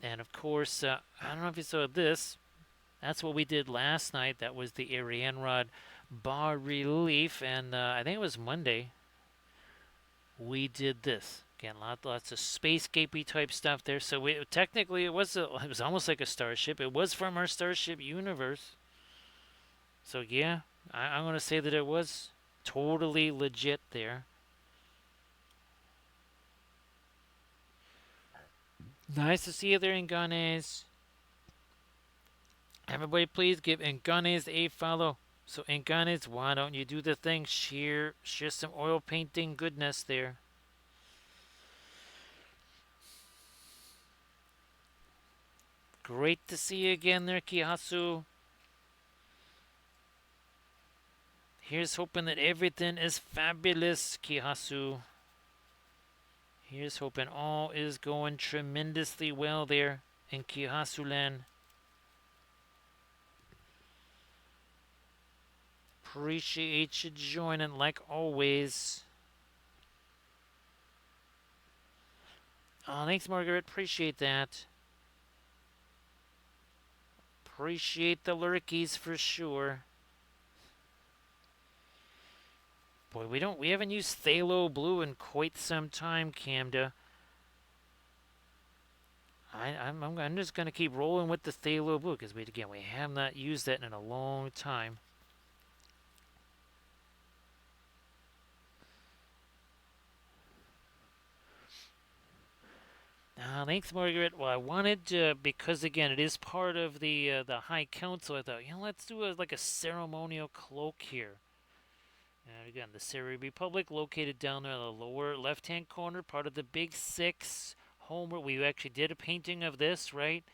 And of course, I don't know if you saw this. That's what we did last night. That was the Arianrod bas relief, and I think it was Monday. We did this again. Lots of spacescapey type stuff there. So technically, it was almost like a starship. It was from our Starship universe. So yeah, I'm gonna say that it was totally legit there. Nice to see you there, Inganes. Everybody, please give Inganes a follow. So Inganes, why don't you do the thing? Share some oil painting goodness there. Great to see you again there, Kihasu. Here's hoping that everything is fabulous, Kihasu. Here's hoping all is going tremendously well there in Kihasu-land. Appreciate you joining like always. Oh, thanks, Margaret. Appreciate that. Appreciate the lurkies for sure. Boy, we haven't used phthalo blue in quite some time, Camda. I'm just gonna keep rolling with the phthalo blue because we have not used that in a long time. Thanks, Margaret. Well, I wanted to, because again, it is part of the High Council. I thought, let's do like a ceremonial cloak here. And again, the Seri Republic, located down there in the lower left-hand corner, part of the Big Six. Homer, we actually did a painting of this, right?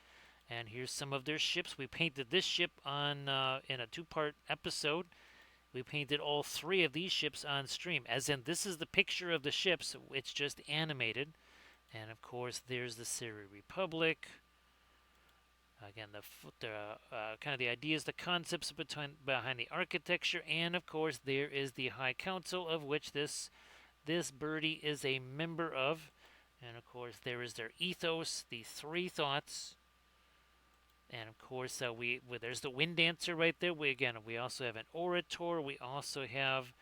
And here's some of their ships. We painted this ship on in a two-part episode. We painted all three of these ships on stream. As in, this is the picture of the ships. It's just animated. And of course, there's the Seri Republic. Again, the kind of the ideas, the concepts behind the architecture, and of course, there is the High Council, of which this birdie is a member of. And of course, there is their ethos, the three thoughts. And of course, there's the Wind Dancer right there. We also have an orator. We also have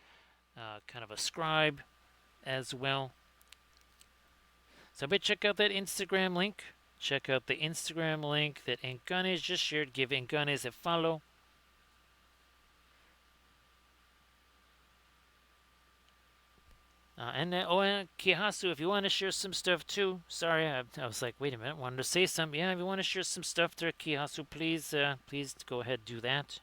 kind of a scribe. as well. So but check out that Instagram link. Check out the Instagram link that Enganes just shared. Give Enganes a follow. And Kihasu, if you want to share some stuff too. Sorry, I was like, wait a minute, wanted to say something. Yeah, if you want to share some stuff there, Kihasu, please, please go ahead and do that.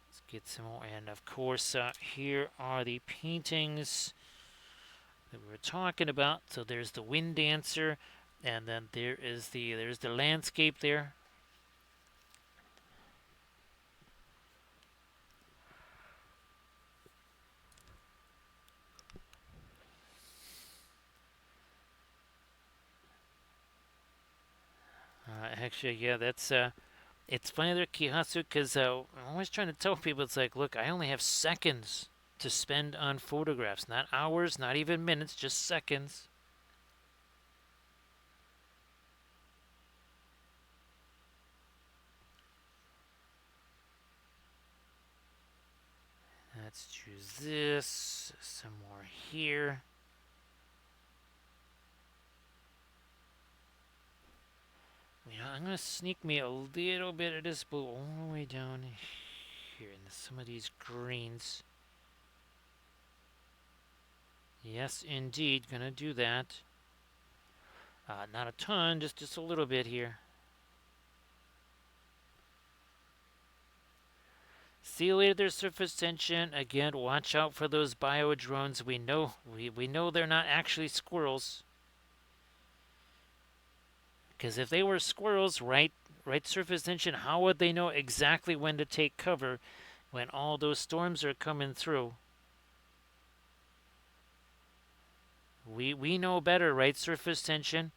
Let's get some more. And of course, here are the paintings that we were talking about. So there's the wind dancer, and then there's the landscape there. Actually, yeah, that's it's funny there, Kihasu, because I'm always trying to tell people, it's like, look, I only have seconds to spend on photographs, not hours, not even minutes, just seconds. Let's choose this, some more here. You know, I'm going to sneak me a little bit of this blue all the way down here into some of these greens. Yes, indeed, going to do that. Not a ton, just a little bit here. See you later there, surface tension. Again, watch out for those bio drones. We know they're not actually squirrels. Because if they were squirrels, right surface tension, how would they know exactly when to take cover when all those storms are coming through? We know better, right, surface tension?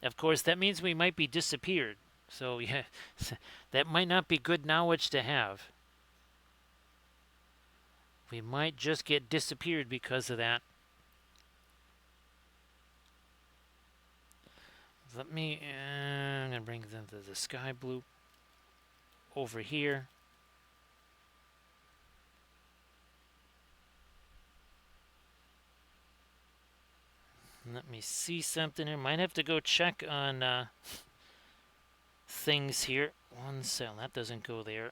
Of course, that means we might be disappeared. So, yeah, that might not be good knowledge to have. We might just get disappeared because of that. Let me, I'm going to bring the sky blue over here. Let me see something here. Might have to go check on things here. One cell, that doesn't go there.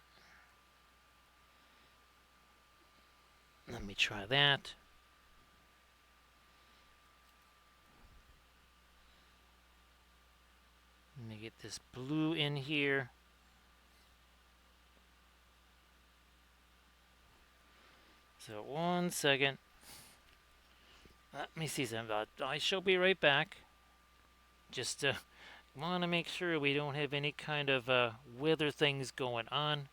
Let me try that. Let me get this blue in here. So 1 second. Let me see something. I shall be right back. Just want to make sure we don't have any kind of weather things going on.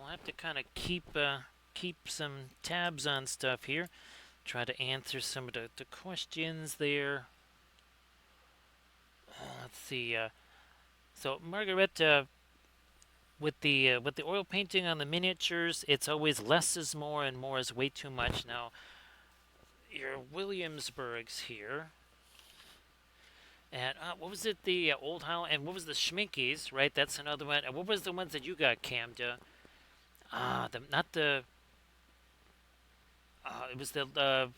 we'll have to kind of keep some tabs on stuff here. Try to answer some of the questions there. Let's see. So Margaret, with the oil painting on the miniatures, it's always less is more and more is way too much. Now your Williamsburgs here, and what was it? The Old Holland, and what was the Schminkies? Right, that's another one. And what was the ones that you got, Cam? The not the. It was the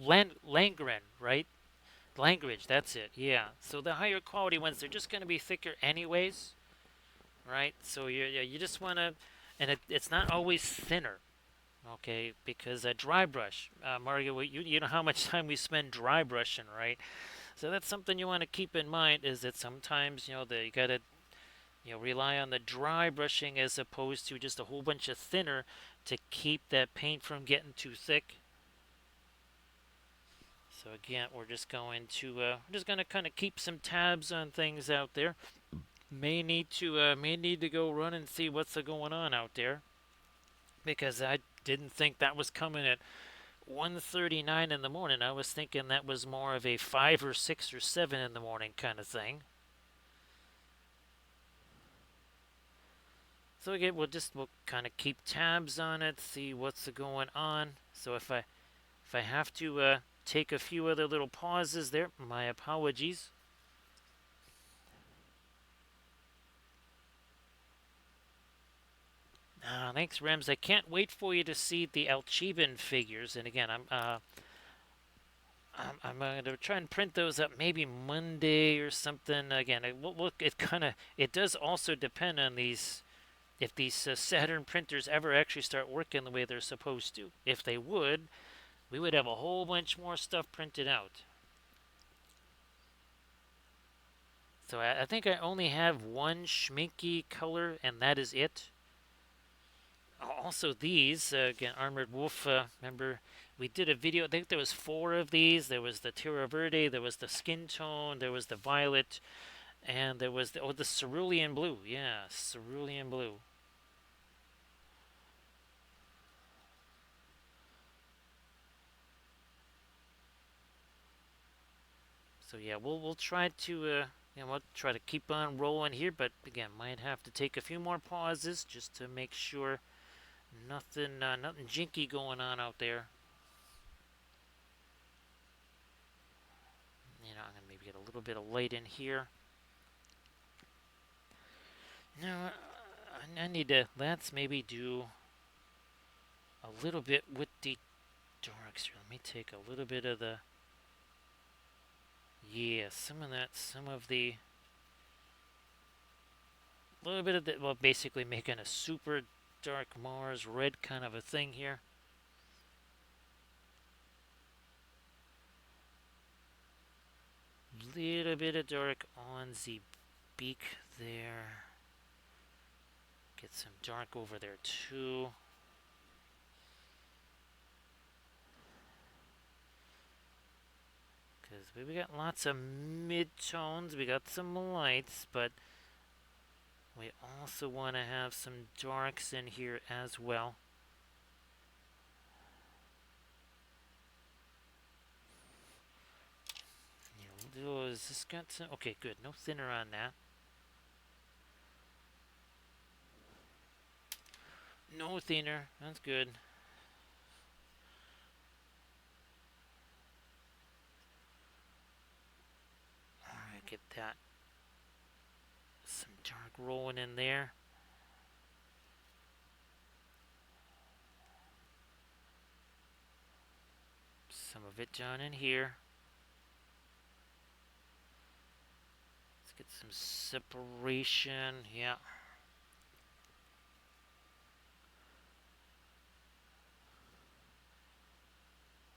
Langren, right? Langridge, that's it. Yeah. So the higher quality ones, they're just going to be thicker anyways, right? So you just want to, and it's not always thinner, okay? Because a dry brush, Mario, you know how much time we spend dry brushing, right? So that's something you want to keep in mind is that sometimes you gotta rely on the dry brushing as opposed to just a whole bunch of thinner to keep that paint from getting too thick. So again, we're just going to kind of keep some tabs on things out there. May need to go run and see what's going on out there, because I didn't think that was coming at 1:39 in the morning. I was thinking that was more of a 5 or 6 or 7 in the morning kind of thing. So again, we'll kind of keep tabs on it, see what's going on. So if I have to take a few other little pauses there, my apologies. Thanks, Rems. I can't wait for you to see the Alchiban figures. And again, I'm going to try and print those up maybe Monday or something. Again, it does also depend on these, if these Saturn printers ever actually start working the way they're supposed to. If they would, we would have a whole bunch more stuff printed out. So I think I only have one Schminky color, and that is it. Also these, again, Armored Wolf, remember we did a video, I think there was 4 of these. There was the Terra Verde, there was the Skin Tone, there was the Violet, and there was the Cerulean Blue. Yeah, Cerulean Blue. So yeah, we'll try to we'll try to keep on rolling here, but again, might have to take a few more pauses just to make sure nothing jinky going on out there. I'm gonna maybe get a little bit of light in here. Now I need to let's maybe do a little bit with the darks here. Let me take a little bit of the some of the little bit of the, well, basically making a super dark Mars red kind of a thing here. Little bit of dark on the beak there. Get some dark over there too. Because we got lots of mid-tones, we got some lights, but we also want to have some darks in here as well. Is this got some? Okay, good. No thinner on that. No thinner. That's good. Alright, get that. Some dark rolling in there. Some of it down in here. Let's get some separation. Yeah.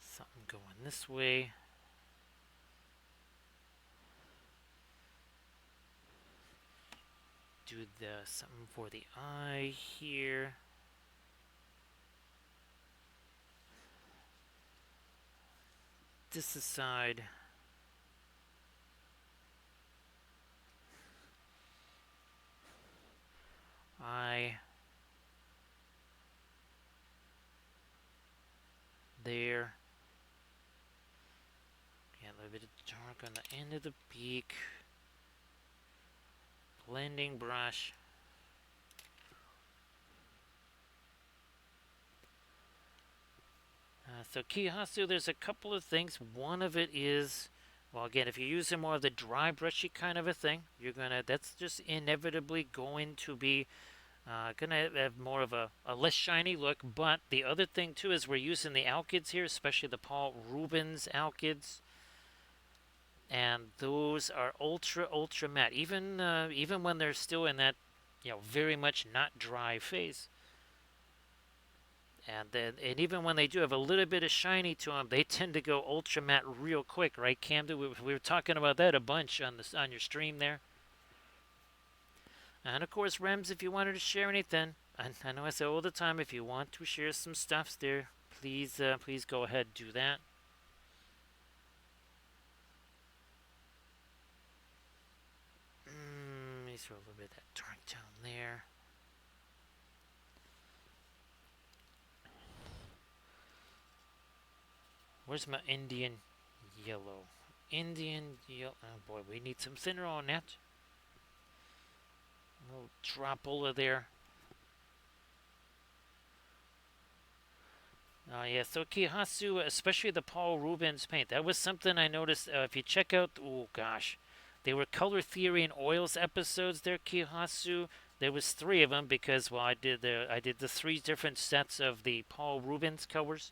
Something going this way. Do something for the eye here. This aside. Eye. there. Yeah, a little bit of dark on the end of the beak. Blending brush. So Kihasu, there's a couple of things. One of it is, well, again, if you're using more of the dry brushy kind of a thing, that's just inevitably going to be gonna have more of a less shiny look. But the other thing too is we're using the alkyds here, especially the Paul Rubens alkyds, and those are ultra matte. Even when they're still in that, very much not dry phase. And even when they do have a little bit of shiny to them, they tend to go ultra matte real quick, right, Camden? We were talking about that a bunch on your stream there. And of course, Rems, if you wanted to share anything, I know I say all the time, if you want to share some stuffs there, please go ahead, do that. Let me throw a little bit of that dark down there. Where's my Indian yellow? Indian yellow. Oh boy, we need some thinner on that. A little dropola there. Yeah, so Kihasu, especially the Paul Rubens paint, that was something I noticed. If you check out, oh gosh, they were Color Theory and Oils episodes there, Kihasu. There was 3 of them because, well, I did the 3 different sets of the Paul Rubens colors.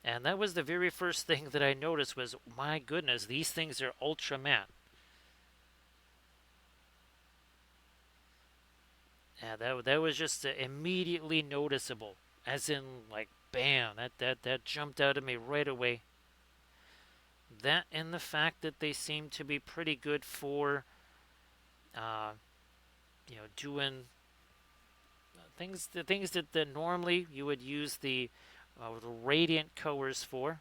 And that was the very first thing that I noticed was, my goodness, these things are ultra matte. Yeah, that was just immediately noticeable. As in, like, bam, that jumped out at me right away. That and the fact that they seem to be pretty good for, doing the things that normally you would use the radiant colors for.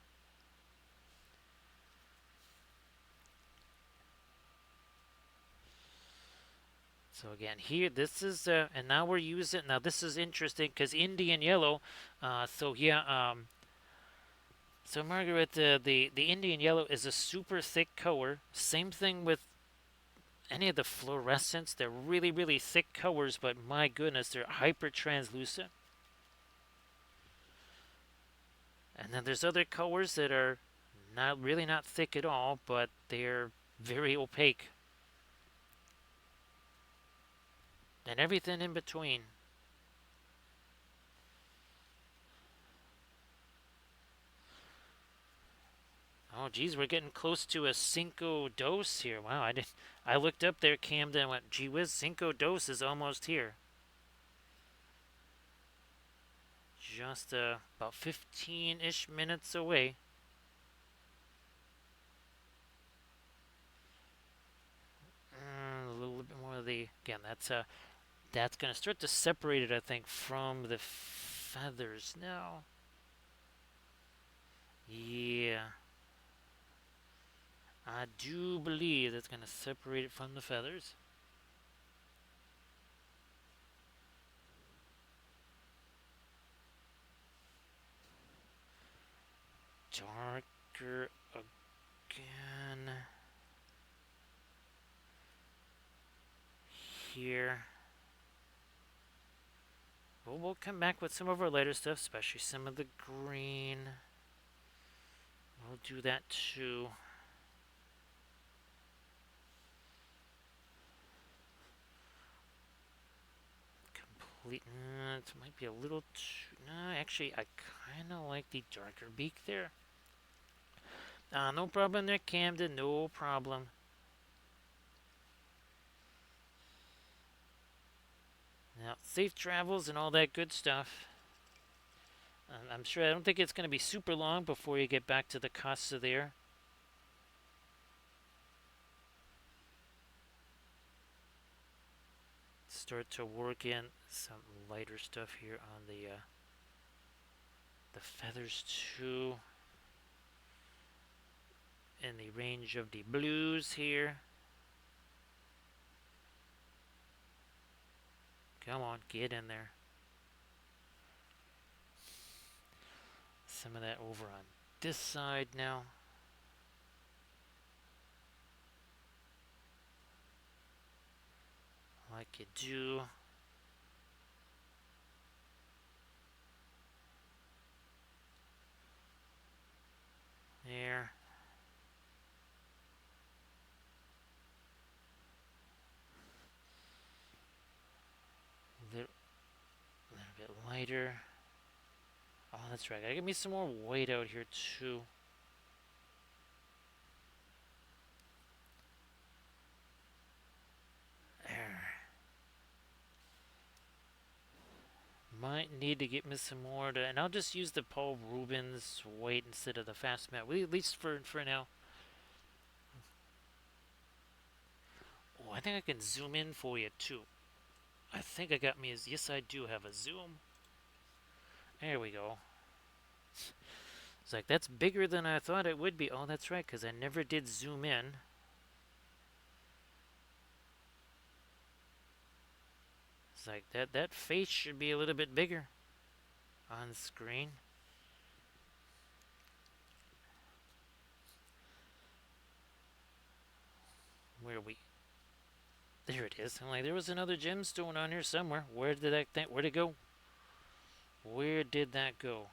So again, here this is, and now we're using. Now this is interesting because Indian yellow. So yeah, so Margaret, the Indian yellow is a super thick color. Same thing with any of the fluorescents. They're really thick colors, but my goodness, they're hyper translucent. And then there's other colors that are not thick at all, but they're very opaque. And everything in between. Oh, geez, we're getting close to a Cinco Dos here. Wow, I looked up there, Camden, and went, gee whiz, Cinco Dos is almost here. Just about 15-ish minutes away. A little bit more of the, again, that's going to start to separate it, I think, from the feathers now. Yeah. I do believe that's going to separate it from the feathers. Darker again. Here. We'll come back with some of our lighter stuff, especially some of the green. We'll do that too. Complete. It might be a little too. No, actually, I kind of like the darker beak there. No problem there, Camden. No problem. Now, safe travels and all that good stuff. I'm sure, I don't think it's going to be super long before you get back to the Casa there. Start to work in some lighter stuff here on the feathers too. In the range of the blues here. Come on, get in there. some of that over on this side now. Like you do. There. A little bit lighter. Oh, that's right. Gotta give me some more weight out here too. There. Might need to get me some more, and I'll just use the Paul Rubens weight instead of the fast mat, at least for now. Oh, I think I can zoom in for you too. I think I got me as, yes I do have a zoom. There we go. It's like, that's bigger than I thought it would be. Oh, that's right, because I never did zoom in. It's like, that face should be a little bit bigger on screen. Where are we? There it is. I'm like, there was another gemstone on here somewhere. Where did where'd it go? Where did that go?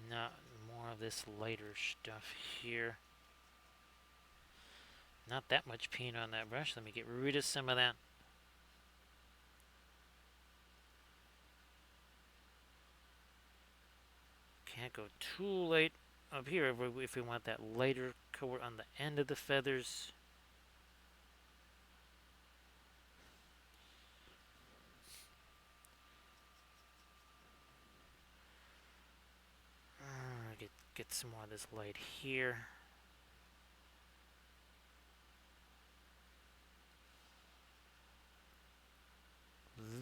Not more of this lighter stuff here. Not that much paint on that brush. Let me get rid of some of that. Can't go too light up here if we want that lighter color on the end of the feathers. Get some more of this light here.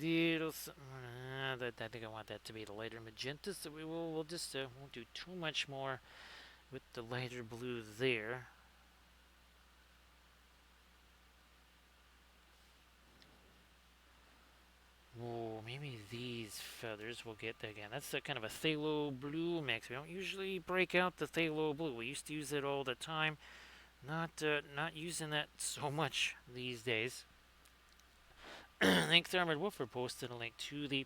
Little something. I think I want that to be the lighter magenta, so we'll just won't do too much more with the lighter blue there. Oh, maybe these feathers will get again. That's a kind of a phthalo blue mix. We don't usually break out the phthalo blue. We used to use it all the time. Not using that so much these days. I think Thermid Woofer posted a link to the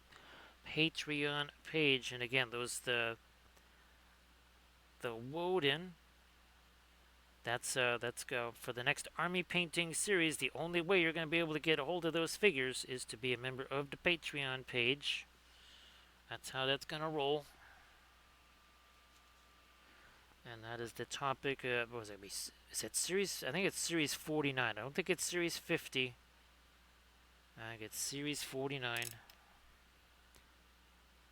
Patreon page, and again, those the Woden. That's for the next army painting series. The only way you're going to be able to get a hold of those figures is to be a member of the Patreon page. That's how that's going to roll. And that is the topic. What was it? Is it series? I think it's series 49. I don't think it's series 50. I think it's series 49.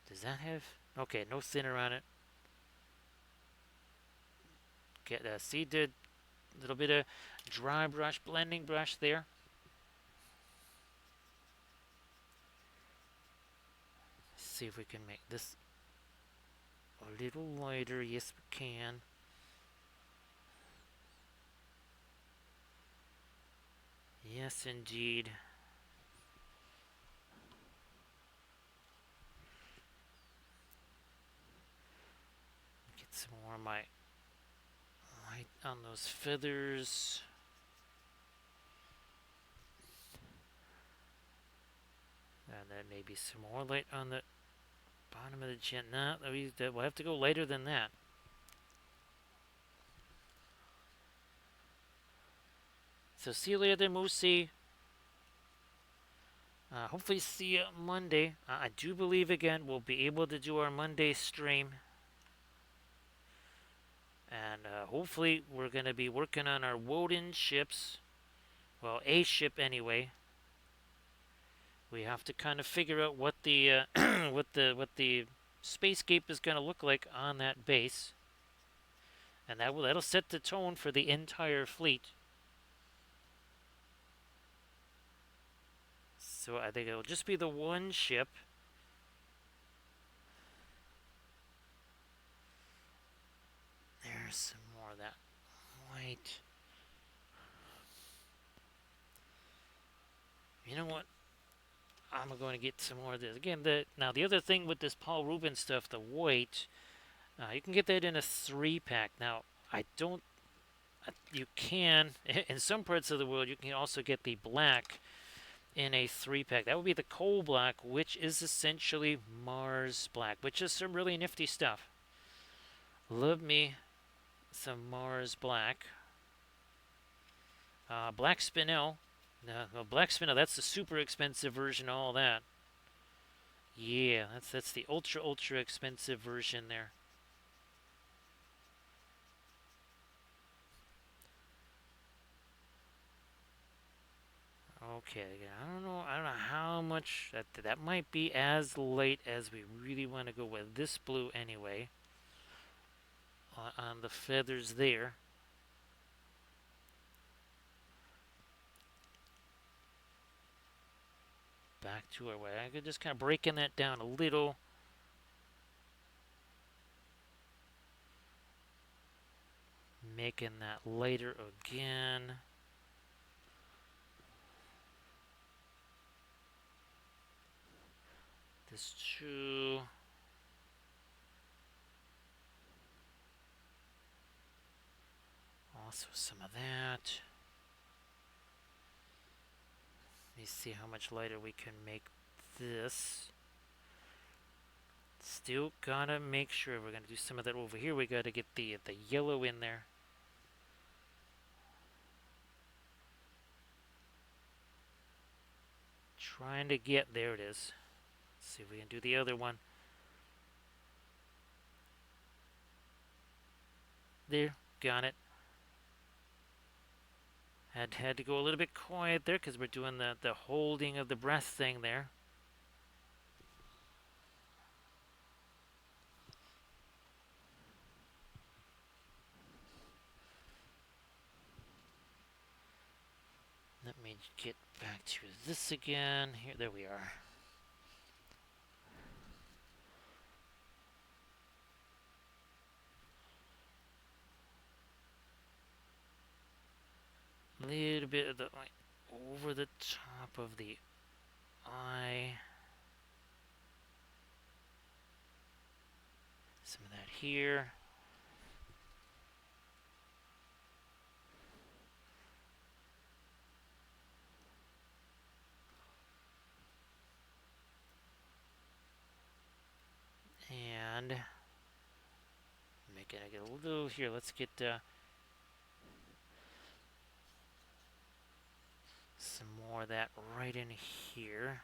Does that have? Okay, no thinner on it. Get see the little bit of dry brush, blending brush there. See if we can make this a little lighter. Yes, we can. Yes, indeed. Get some more of my light on those feathers. And then maybe some more light on the bottom of the chin. No, we'll have to go lighter than that. So see you later, Moosey. Hopefully see you Monday. I do believe, again, we'll be able to do our Monday stream. And hopefully we're going to be working on our Woden ships. Well, a ship anyway. We have to kind of figure out what the what the spacescape is going to look like on that base. And that'll set the tone for the entire fleet. So I think it'll just be the one ship. There's some more of that white. You know what? I'm going to get some more of this. Again, now the other thing with this Paul Rubens stuff, the white, you can get that in a 3-pack. Now, I don't, you can, in some parts of the world, you can also get the black in a 3-pack. That would be the coal black, which is essentially Mars black, which is some really nifty stuff. Love me some Mars black. Black Spinel. No, Black Spinel, that's the super expensive version, all that. Yeah, that's the ultra expensive version there. Okay, I don't know how much that might be as late as we really want to go with this blue anyway. On the feathers there. Back to our way. I could just kind of breaking that down a little. Making that lighter again. This too. Also some of that. Let me see how much lighter we can make this. Still gotta make sure we're gonna do some of that over here. We gotta get the yellow in there. Trying to get, there it is. Let's see if we can do the other one. There, got it. Had to go a little bit quiet there because we're doing the holding of the breath thing there. Let me get back to this again. Here, there we are. A little bit of the light over the top of the eye. Some of that here. And make it get a little here. Let's get some more of that right in here.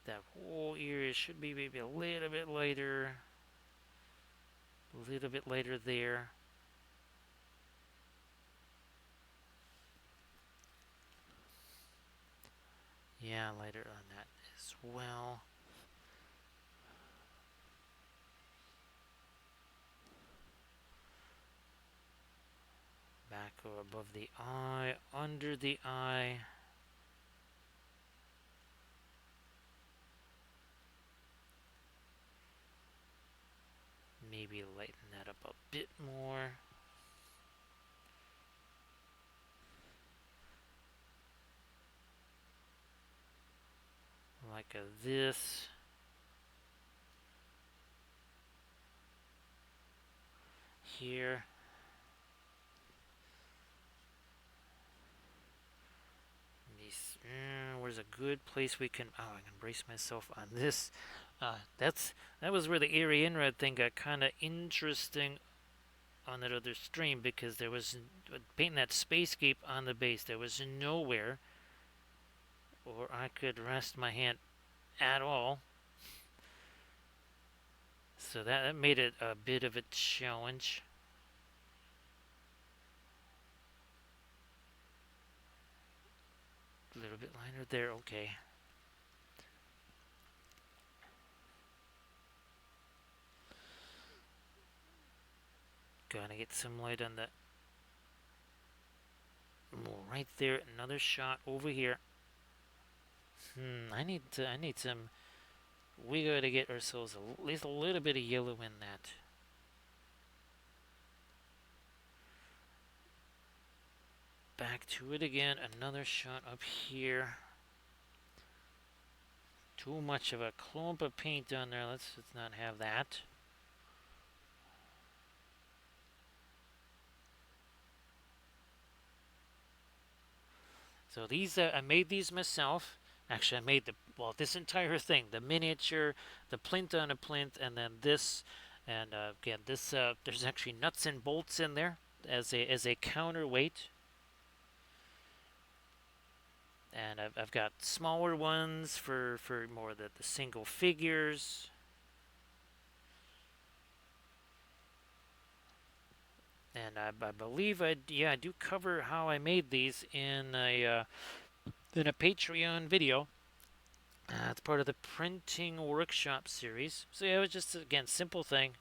That whole area should be maybe a little bit lighter. A little bit lighter there. Yeah, lighter on that as well. Back or above the eye, under the eye. Maybe lighten that up a bit more. Like this. Here. Where's a good place we can... Oh, I can brace myself on this. That was where the Airy Inrad thing got kind of interesting on that other stream, because there was... Painting that spacescape on the base, there was nowhere or I could rest my hand at all. So that made it a bit of a challenge. A little bit lighter there, okay. Gonna get some light on that. More right there, another shot over here. I need some. We gotta get ourselves at least a little bit of yellow in that. back to it again. Another shot up here. Too much of a clump of paint on there. Let's not have that. So these, I made these myself. Actually, I made this entire thing, the miniature, the plinth on a plinth, and then this, and again, this, there's actually nuts and bolts in there as a counterweight. And I've got smaller ones for more the single figures. And I believe I do cover how I made these in a Patreon video. It's part of the printing workshop series. So yeah, it was just again simple thing.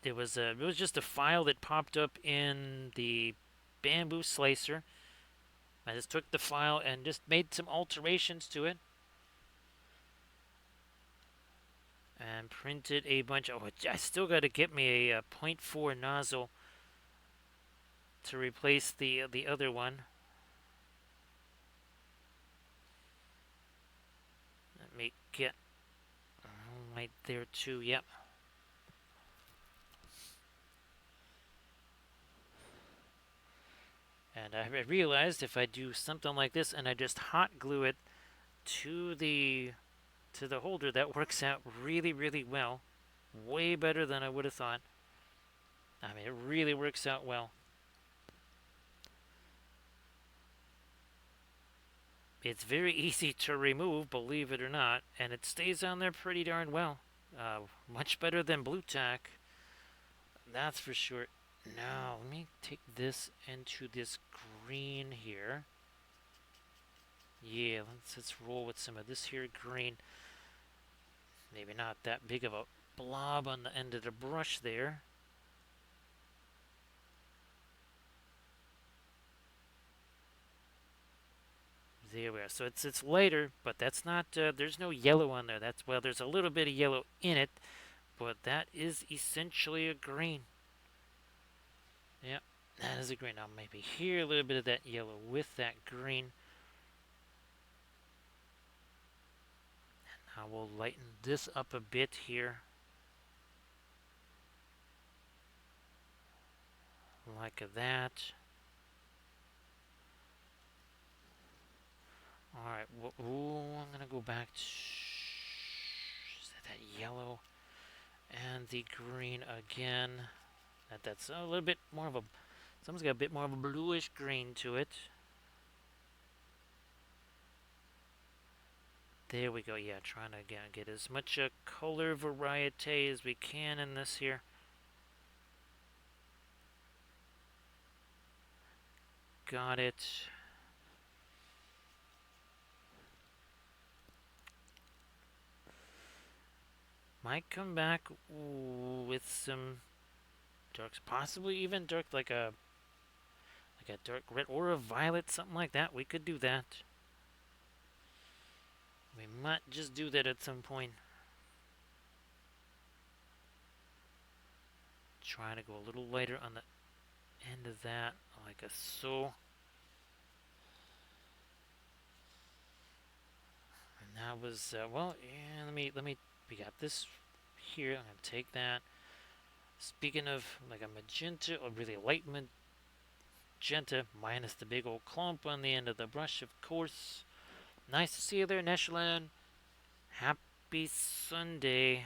It was just a file that popped up in the bamboo slicer. I just took the file and just made some alterations to it. And printed a bunch. Oh, I still got to get me a 0.4 nozzle to replace the other one. Let me get right there too. Yep. And I realized if I do something like this and I just hot glue it to the holder, that works out really, really well. Way better than I would have thought. I mean, it really works out well. It's very easy to remove, believe it or not, and it stays on there pretty darn well. Much better than blue tack, that's for sure. Now, let me take this into this green here. Yeah, let's roll with some of this here green. Maybe not that big of a blob on the end of the brush there. There we are. So it's lighter, but that's not, there's no yellow on there. Well, there's a little bit of yellow in it, but that is essentially a green. Yep, that is a green. Now maybe here a little bit of that yellow with that green. And now we'll lighten this up a bit here. Like that. Alright, I'm going to go back to that yellow and the green again. That's a little bit more of a, someone's got a bit more of a bluish green to it. There we go, yeah, trying to again get as much color variety as we can in this here. Got it. Might come back with some darks, possibly even dark like a dark red or a violet, something like that. We could do that. We might just do that at some point. Try to go a little lighter on the end of that, like a so. And that was well, yeah. Let me. We got this here. I'm gonna take that. Speaking of like a magenta, a really light magenta, minus the big old clump on the end of the brush, of course. Nice to see you there, Neshlan. Happy Sunday.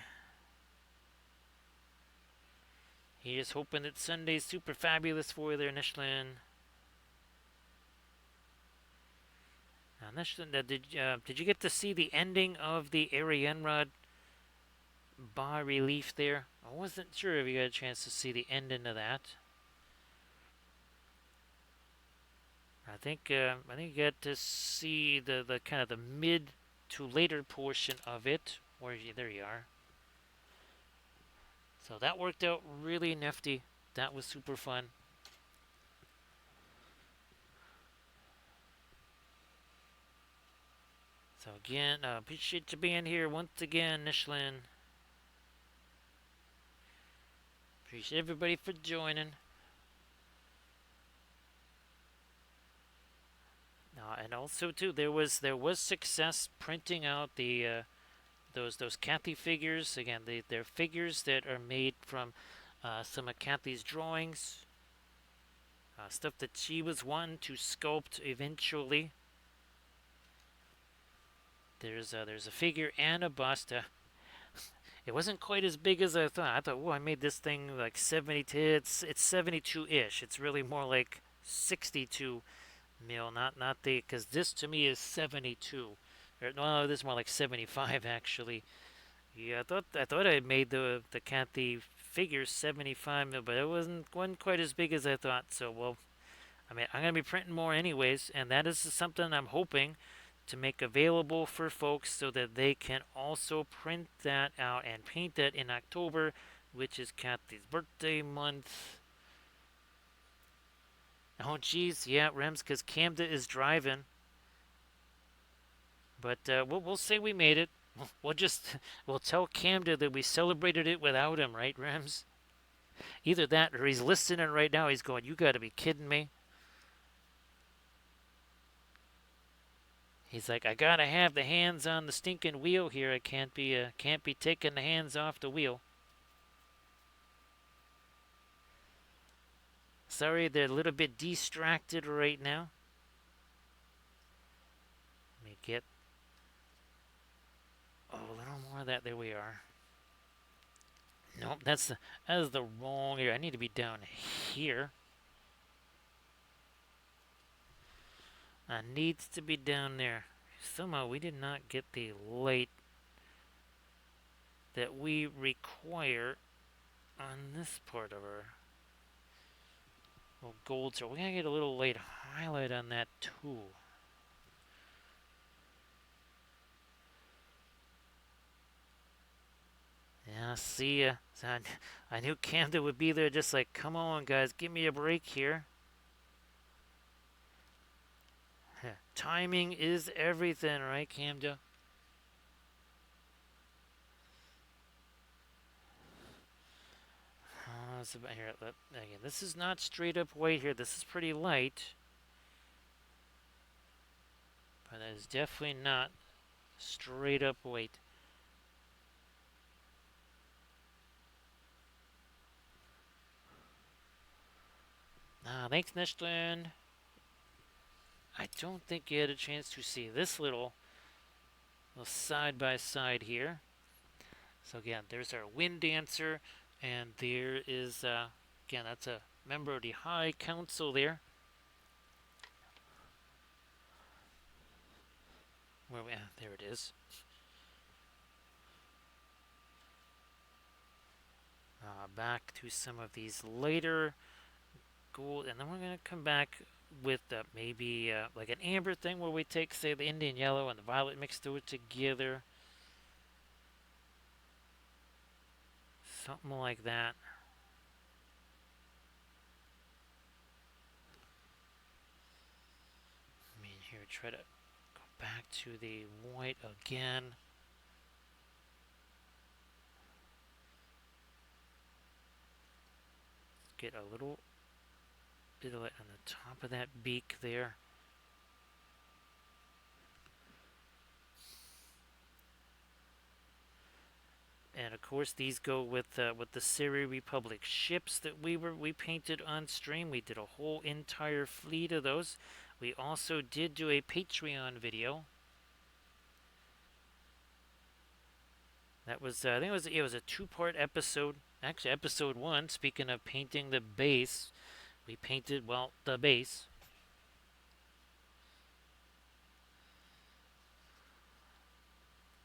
Here's hoping that Sunday's super fabulous for you there, Neshlan. Now, Neshlan, did you get to see the ending of the Arianrod bas relief there? I wasn't sure if you got a chance to see the ending of that. I think you got to see the kind of the mid to later portion of it. There you are. So that worked out really nifty. That was super fun. So again, appreciate you being here once again, Nishlan. Appreciate everybody for joining. And also too, there was success printing out the those Kathy figures. Again, they're figures that are made from some of Kathy's drawings, stuff that she was wanting to sculpt eventually. There's a figure and a bust. It wasn't quite as big as I thought. I thought, oh, I made this thing like 72. It's 72-ish. It's really more like 62 mil, not the, because this to me is 72. No, this is more like 75 actually. Yeah, I thought I made the Kathy figure 75 mil, but it wasn't quite as big as I thought. So well, I mean, I'm gonna be printing more anyways, and that is something I'm hoping to make available for folks so that they can also print that out and paint that in October, which is Kathy's birthday month. Oh, geez, yeah, Rems, because Camda is driving. But we'll say we made it. We'll tell Camda that we celebrated it without him, right, Rems? Either that, or he's listening right now. He's going, "You got to be kidding me." He's like, "I gotta have the hands on the stinking wheel here. I can't be taking the hands off the wheel." Sorry, they're a little bit distracted right now. Let me get a little more of that. There we are. Nope, that is the wrong area. I need to be down here. Needs to be down there. Somehow we did not get the light that we require on this part of our gold. So we're gonna get a little light highlight on that too. Yeah, see ya. So I knew Camden would be there, just like, come on, guys, give me a break here. Timing is everything, right, Camden? It's about here. Again, this is not straight up white here. This is pretty light, but that is definitely not straight up white. Thanks, Nishlan. I don't think you had a chance to see this little side by side here. So again, there's our wind dancer, and there is again, that's a member of the High Council there. Where we at? There it is. Back to some of these later gold, and then we're gonna come back with maybe like an amber thing where we take, say, the Indian yellow and the violet, mixed it together. Something like that. I mean, here, try to go back to the white again. Get a little bit of it on the top of that beak there. And of course, these go with the Seri Republic ships that we painted on stream. We did a whole entire fleet of those. We also did do a Patreon video. That was I think it was a 2-part episode. Actually, episode 1. Speaking of painting the base, we painted, well, the base.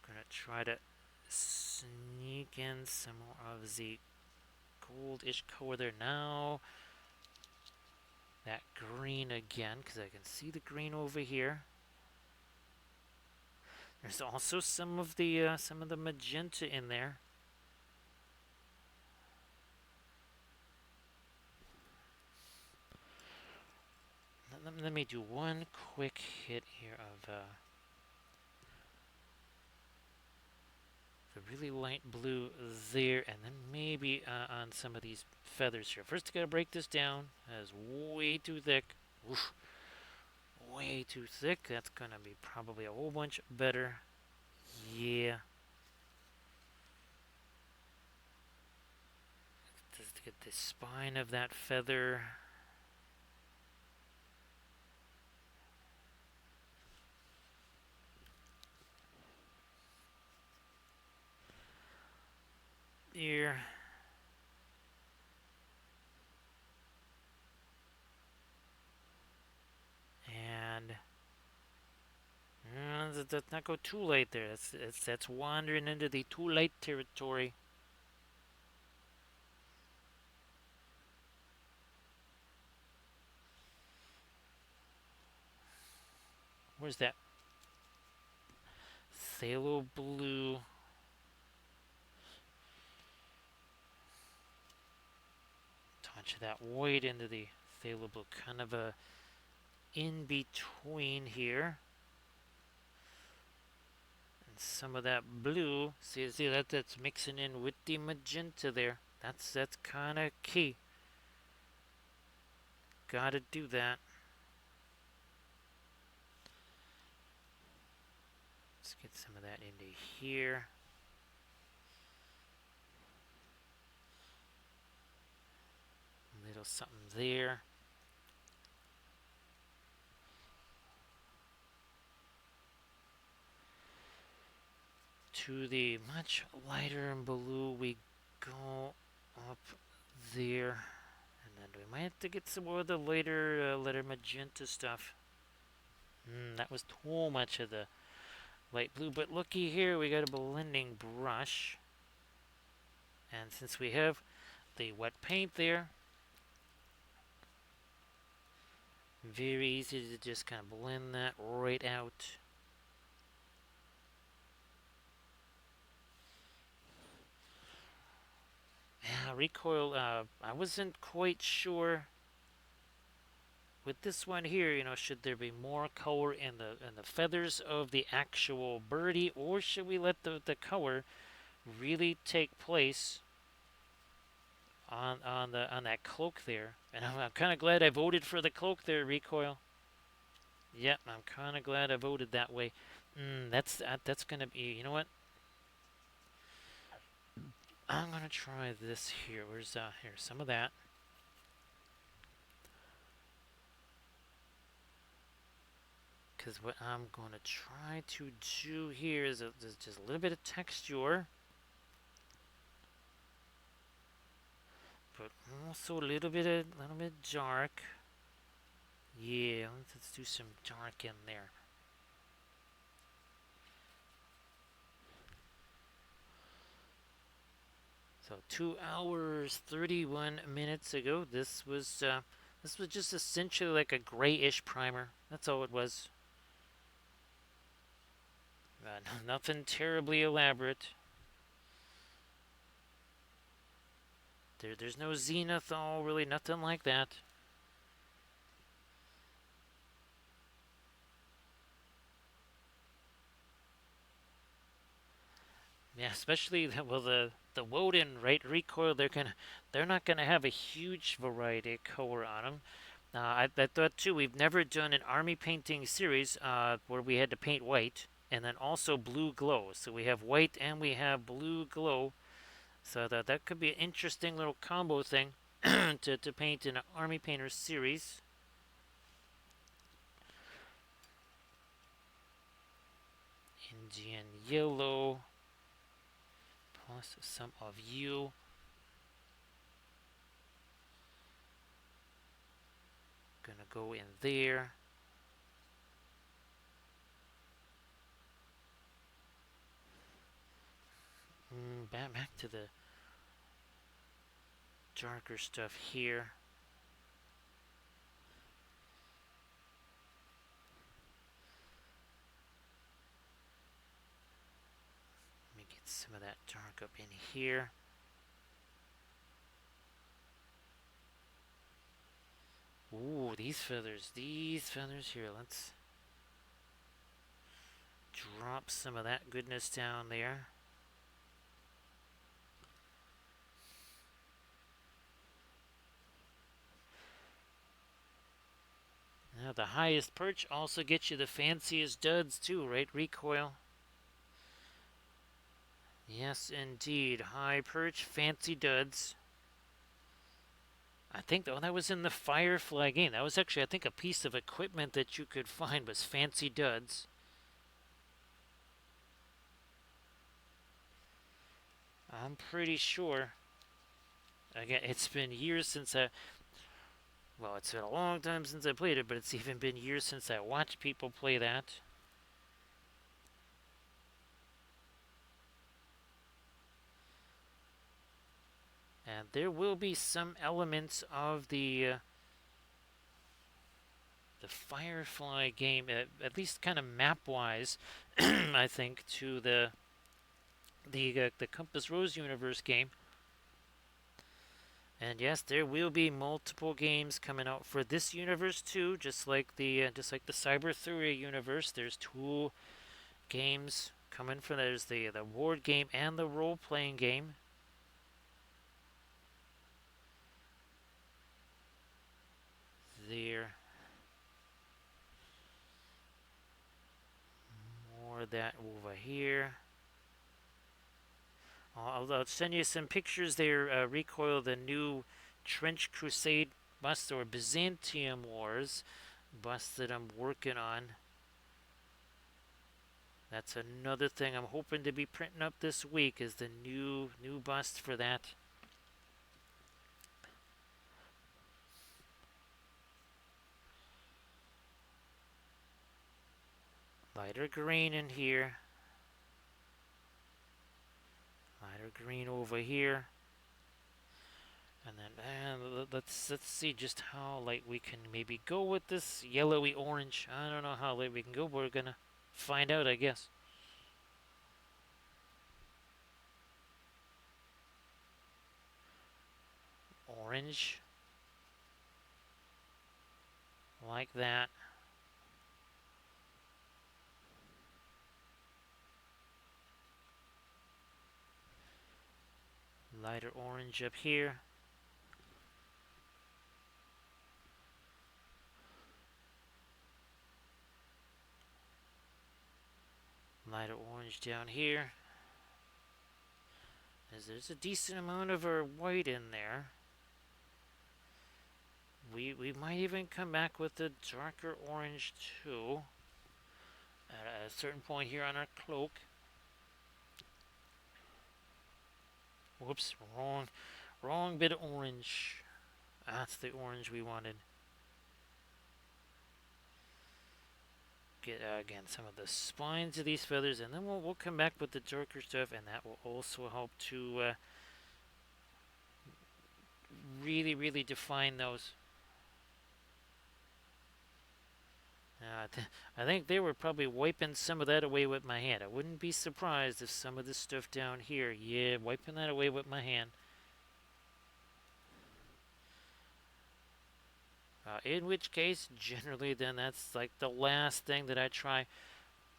Gonna try to sneak in some more of the goldish color there now. That green again, because I can see the green over here. There's also some of the magenta in there. Let me do one quick hit here of the really light blue there, and then maybe on some of these feathers here. First, I gotta break this down. That is way too thick. Oof. way too thick. That's gonna be probably a whole bunch better. Yeah. Just to get the spine of that feather. Here. And let's not go too late there. That's wandering into the too late territory. Where's that? Phthalo blue. Touch that white into the phthalo blue. Kind of a in between here. And some of that blue. See that's mixing in with the magenta there. That's kind of key. Gotta do that. Let's get some of that into here. A little something there. To the much lighter blue we go up there. And then we might have to get some more of the later magenta stuff. That was too much of the light blue. But looky here, we got a blending brush. And since we have the wet paint there, very easy to just kind of blend that right out. Yeah, recoil, I wasn't quite sure with this one here, should there be more color in the feathers of the actual birdie, or should we let the color really take place on that cloak there? And I'm kind of glad I voted for the cloak there, recoil. Yep, I'm kind of glad I voted that way. That's gonna be, you know what? I'm gonna try this here. Where's here? Some of that. Because what I'm going to try to do here is just a little bit of texture, but also a little bit dark. Yeah, let's do some dark in there. So 2 hours 31 minutes ago, this was just essentially like a grayish primer. That's all it was. Nothing terribly elaborate. There's no zenithal, really nothing like that. Yeah, especially the Woden, right? Recoil, they're not gonna have a huge variety of color on them. I thought too. We've never done an army painting series where we had to paint white and then also blue glow. So we have white and we have blue glow. So that could be an interesting little combo thing to paint in an army painter series. Indian yellow plus some of you. Gonna go in there. Back to the darker stuff here. Let me get some of that dark up in here. Ooh, these feathers here. Let's drop some of that goodness down there. Now the highest perch also gets you the fanciest duds too, right? Recoil. Yes, indeed. High perch, fancy duds. I think that was in the Firefly game. That was actually, I think, a piece of equipment that you could find was fancy duds. I'm pretty sure. Again, it's been years since well, it's been a long time since I played it, but it's even been years since I watched people play that. And there will be some elements of the Firefly game, at least kind of map-wise, I think, to the Compass Rose Universe game. And yes, there will be multiple games coming out for this universe too, just like the Cybertheria universe. There's two games coming from there's the board game and the role-playing game. There, more of that over here. I'll send you some pictures there, Recoil, the new Trench Crusade bust or Byzantium Wars bust that I'm working on. That's another thing I'm hoping to be printing up this week is the new bust for that. Lighter green in here. Lighter green over here. And then let's see just how light we can maybe go with this yellowy orange. I don't know how light we can go, but we're gonna find out, I guess. Orange. Like that. Lighter orange up here. Lighter orange down here. There's a decent amount of our white in there. We might even come back with a darker orange too. At a certain point here on our cloak. Whoops, wrong bit of orange. That's the orange we wanted. Get again some of the spines of these feathers, and then we'll come back with the darker stuff, and that will also help to really define those. I think they were probably wiping some of that away with my hand. I wouldn't be surprised if some of this stuff down here, yeah, wiping that away with my hand. In which case, generally then that's like the last thing that I try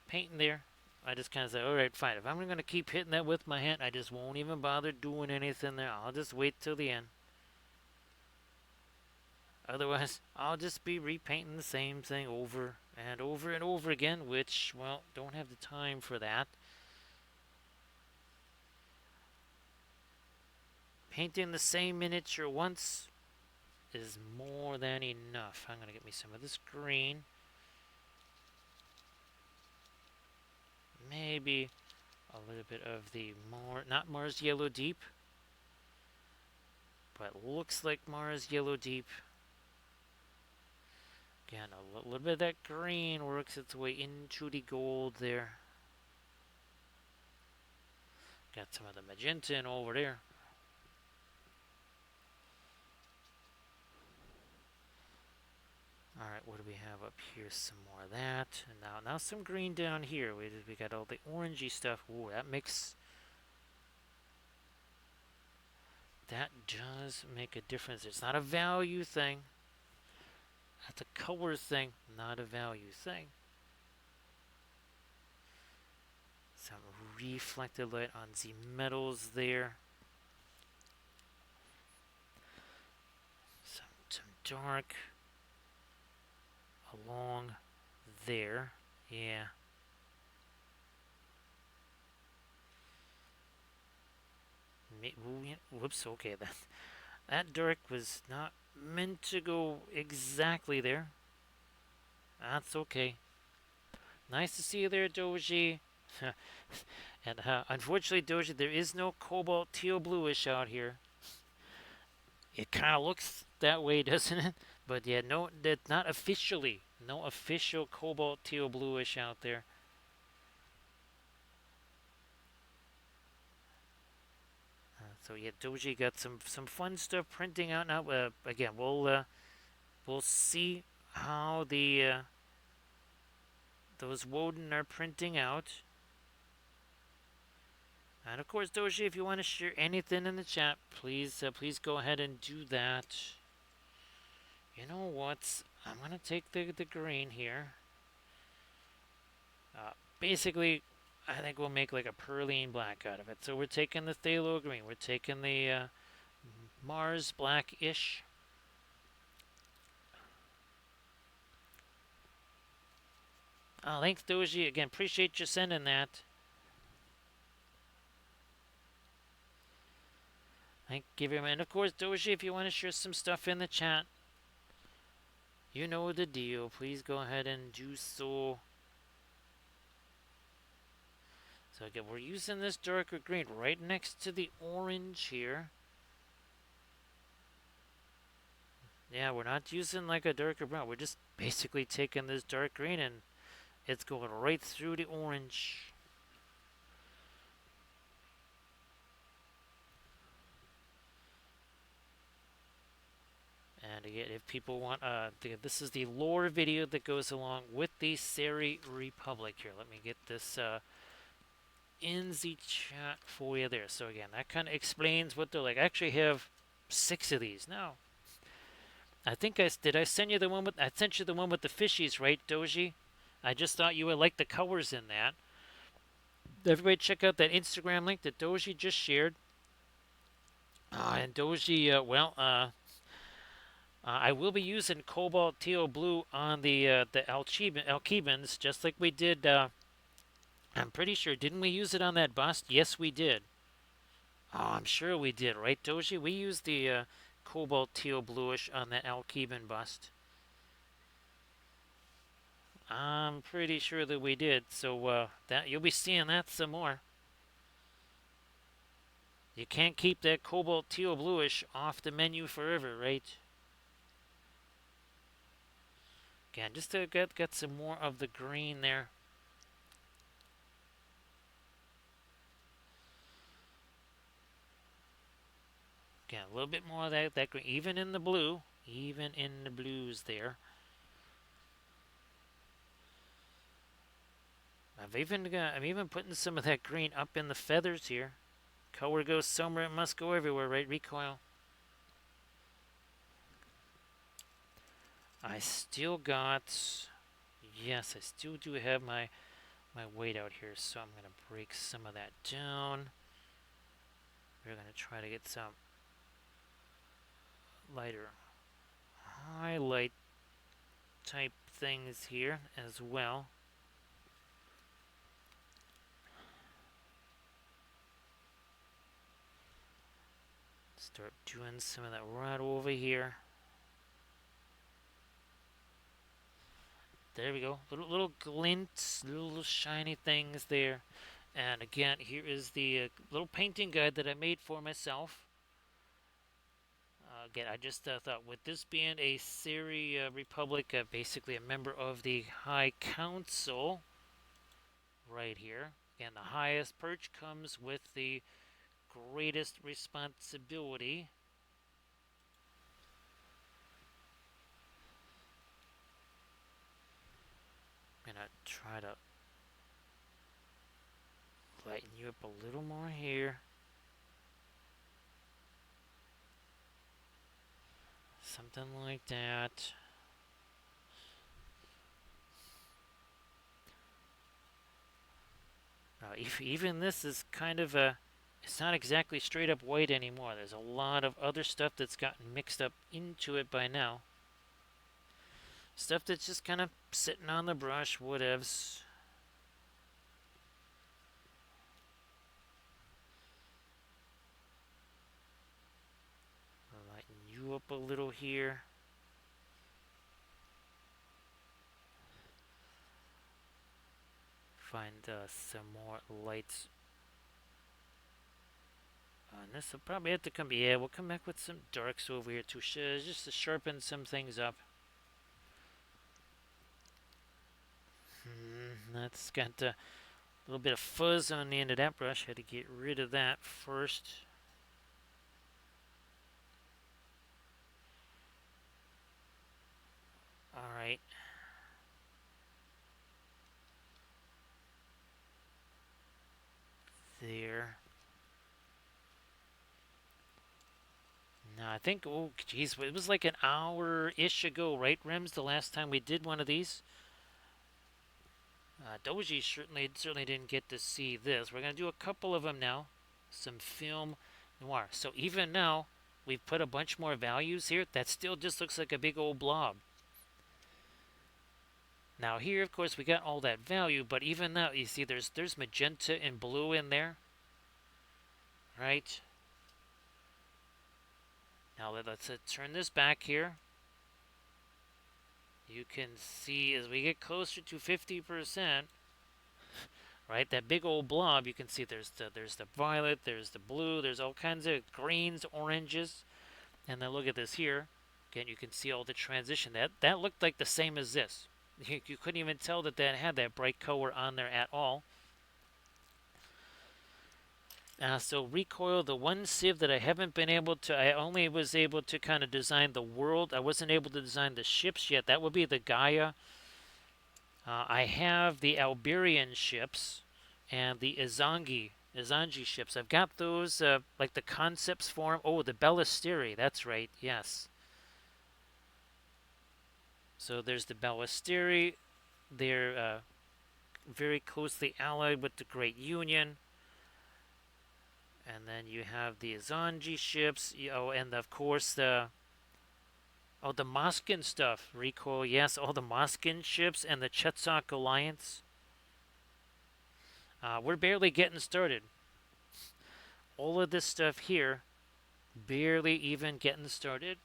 painting there. I just kind of say, alright, fine. If I'm going to keep hitting that with my hand, I just won't even bother doing anything there. I'll just wait till the end. Otherwise, I'll just be repainting the same thing over and over and over again, which, well, don't have the time for that. Painting the same miniature once is more than enough. I'm going to get me some of this green. Maybe a little bit of the not Mars Yellow Deep, but looks like Mars Yellow Deep. Again, a little bit of that green works its way into the gold there. Got some of the magenta in over there. Alright, what do we have up here? Some more of that. And now some green down here. We got all the orangey stuff. Ooh, that makes... That does make a difference. It's not a value thing. That's a color thing, not a value thing. Some reflected light on the metals there. Some dark. along there. Yeah. Whoops, okay, that dirt was not meant to go exactly there. That's okay. Nice to see you there, Doji. And unfortunately, Doji, there is no cobalt teal bluish out here. It kind of looks that way, doesn't it? But yeah, no, that not officially. No official cobalt teal bluish out there. So yeah, Doji got some fun stuff printing out now. Again, we'll see how the those Woden are printing out. And of course, Doji, if you want to share anything in the chat, please go ahead and do that. You know what? I'm gonna take the green here. Basically, I think we'll make like a perline black out of it. So we're taking the phthalo green. We're taking the Mars black-ish. Oh, thanks, Doji. Again, appreciate you sending that. Thank you very much. And of course, Doji, if you want to share some stuff in the chat, you know the deal. Please go ahead and do so. So again, we're using this darker green right next to the orange here. Yeah, we're not using like a darker brown. We're just basically taking this dark green and it's going right through the orange. And again, if people want, this is the lore video that goes along with the Seri Republic here. Let me get this in the chat for you there. So again, that kind of explains what they're like. I actually have 6 of these now. I think I send you the one with, I sent you the one with the fishies, right, Doji? I just thought you would like the colors in that. Everybody check out that Instagram link that Doji just shared. And Doji, I will be using cobalt teal blue on the Alkebans, just like we did. I'm pretty sure, didn't we use it on that bust? Yes, we did. Oh, I'm sure we did, right, Doji? We used the cobalt teal bluish on that Alkeban bust. I'm pretty sure that we did. So that you'll be seeing that some more. You can't keep that cobalt teal bluish off the menu forever, right? Again, just to get some more of the green there. Again, a little bit more of that green, even in the blue, even in the blues there. I'm even putting some of that green up in the feathers here. Color goes somewhere, it must go everywhere, right? Recoil. I still got, yes, I still do have my weight out here, so I'm going to break some of that down. We're going to try to get some lighter highlight type things here as well. Start doing some of that right over here. There we go. Little glints, little shiny things there. And again, here is the little painting guide that I made for myself. Again, I just thought with this being a Seri Republic, basically a member of the High Council right here. Again, the highest perch comes with the greatest responsibility. I'm going to try to lighten you up a little more here. Something like that. Even this is kind of a, it's not exactly straight up white anymore. There's a lot of other stuff that's gotten mixed up into it by now. Stuff that's just kind of sitting on the brush, whatevs. Lighten you up a little here. Find some more lights on this. Will probably have to come. Yeah, we'll come back with some darks over here too, just to sharpen some things up. That's got a little bit of fuzz on the end of that brush. Had to get rid of that first. All right. There. Now I think, oh geez, it was like an hour-ish ago, right, Rems, the last time we did one of these? Doji certainly didn't get to see this. We're going to do a couple of them now. Some film noir. So even now, we've put a bunch more values here. That still just looks like a big old blob. Now here, of course, we got all that value, but even now, you see there's magenta and blue in there. Right? Now let's turn this back here. You can see as we get closer to 50%, right? That big old blob, you can see there's the violet, there's the blue, there's all kinds of greens, oranges. And then look at this here. Again, you can see all the transition. That looked like the same as this. You couldn't even tell that had that bright color on there at all. So recoil, the one sieve that I haven't been able to, I only was able to kind of design the world. I wasn't able to design the ships yet. That would be the Gaia. I have the Alberian ships and the Izangi ships. I've got those, like the concepts for them. Oh, the Ballisteri, that's right, yes. So there's the Ballisteri. They're very closely allied with the Great Union. And then you have the Izangi ships, and of course the Moskin stuff. Recoil, yes, all the Moskin ships and the Chetzok Alliance. We're barely getting started. All of this stuff here, barely even getting started.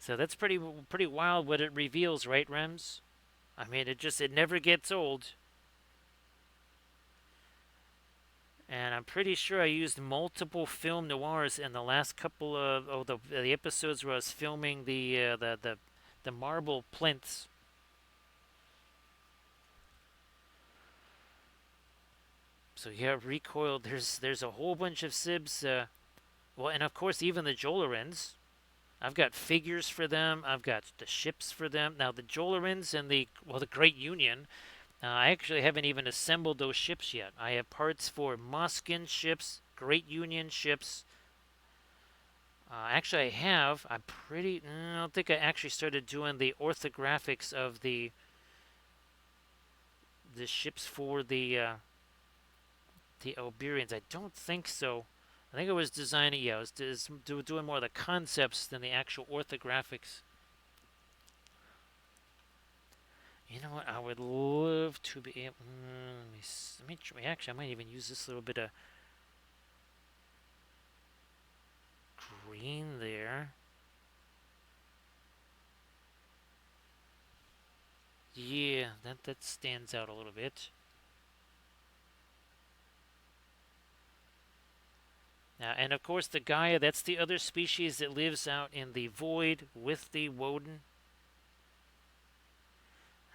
So that's pretty wild what it reveals, right, Rems? I mean, it never gets old. And I'm pretty sure I used multiple film noirs in the last couple of the episodes where I was filming the marble plinths. So yeah, recoil. There's a whole bunch of sibs. Well, and of course even the Jolerins. I've got figures for them. I've got the ships for them. Now the Jolerins and the Great Union. I actually haven't even assembled those ships yet. I have parts for Moskin ships, Great Union ships. Actually, I have. I don't think I actually started doing the orthographics of the ships for the Alberians. I don't think so. I think I was designing. Yeah, I was doing more of the concepts than the actual orthographics. You know what? I would love to be able. Let me try. Actually, I might even use this little bit of green there. Yeah, that stands out a little bit. And of course, the Gaia. That's the other species that lives out in the void with the Woden.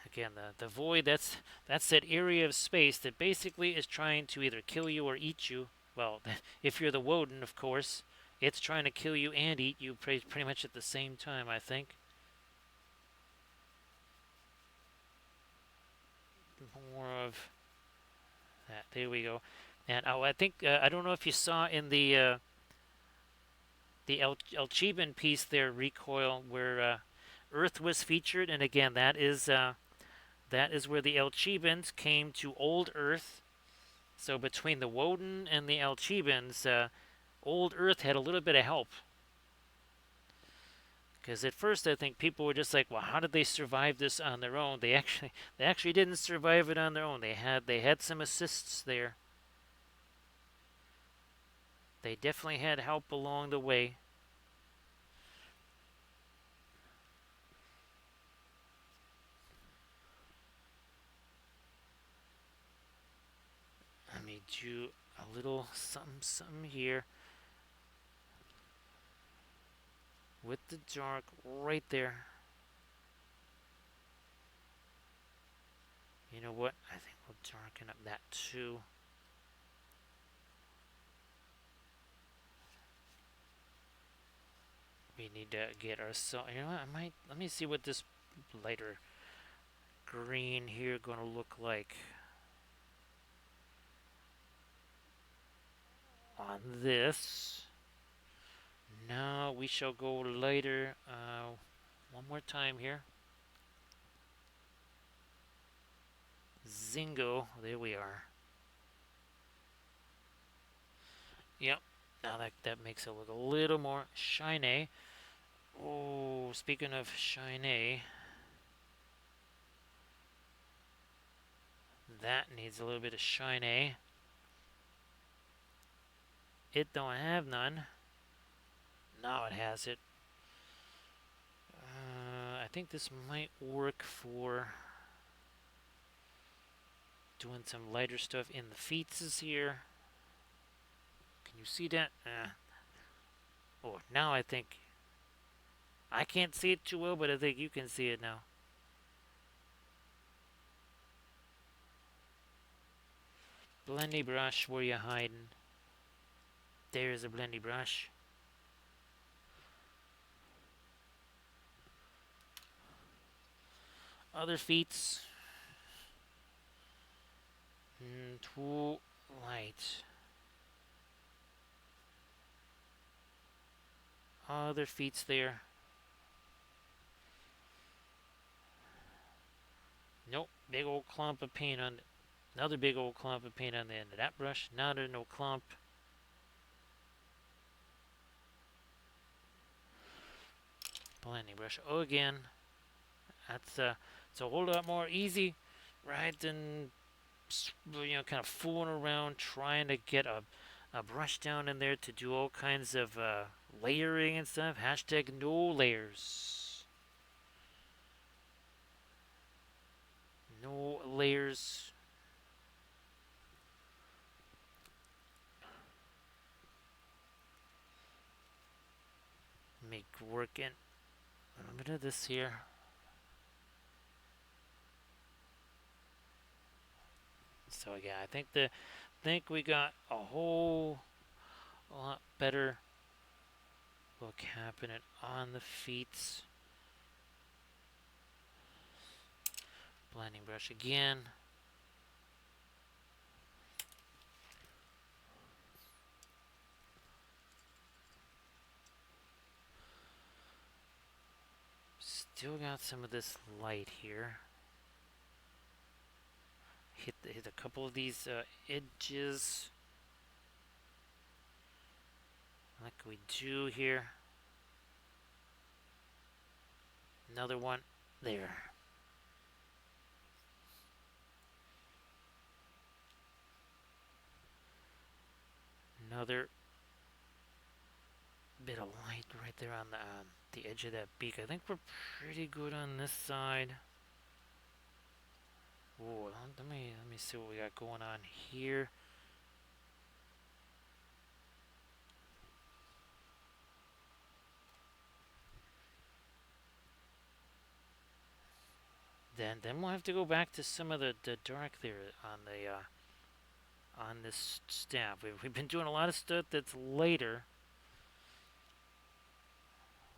Again, the void, that's that area of space that basically is trying to either kill you or eat you. Well, if you're the Woden, of course, it's trying to kill you and eat you pretty much at the same time, I think. More of that. There we go. And I think, I don't know if you saw in the El Chiban piece there, Recoil, where Earth was featured, and again, that is where the El Chibans came to Old Earth. So between the Woden and the El Chibans, Old Earth had a little bit of help. Because at first I think people were just like, well, how did they survive this on their own? They actually didn't survive it on their own. They had some assists there. They definitely had help along the way. Let me do a little something here with the dark right there. You know what? I think we'll darken up that too. We need to get ourselves. You know what? Let me see what this lighter green here gonna look like on this. Now we shall go lighter. One more time here. Zingo. There we are. Yep. Now that makes it look a little more shiny. Oh, speaking of shiny, that needs a little bit of shiny. It don't have none. Now it has it. I think this might work for doing some lighter stuff in the feetses here. Can you see that? Oh, now I think I can't see it too well, but I think you can see it now. Blendy brush, where you hiding? There's a blendy brush. Other feets. Too light. Other feets there. Nope, big old clump of paint on another big old clump of paint on the end of that brush. Now there's no clump. Blending brush again. That's it's a whole lot more easy, right, than kind of fooling around trying to get a brush down in there to do all kinds of layering and stuff. Hashtag no layers. No layers. Make work in a little bit of this here. So yeah, I think we got a whole lot better look happening on the feet. Blending brush again. Still got some of this light here. Hit a couple of these edges, like we do here. Another one there. Another bit of light right there on the edge of that beak. I think we're pretty good on this side. Ooh, let me see what we got going on here. Then we'll have to go back to some of the dark there on this staff. We've been doing a lot of stuff that's later.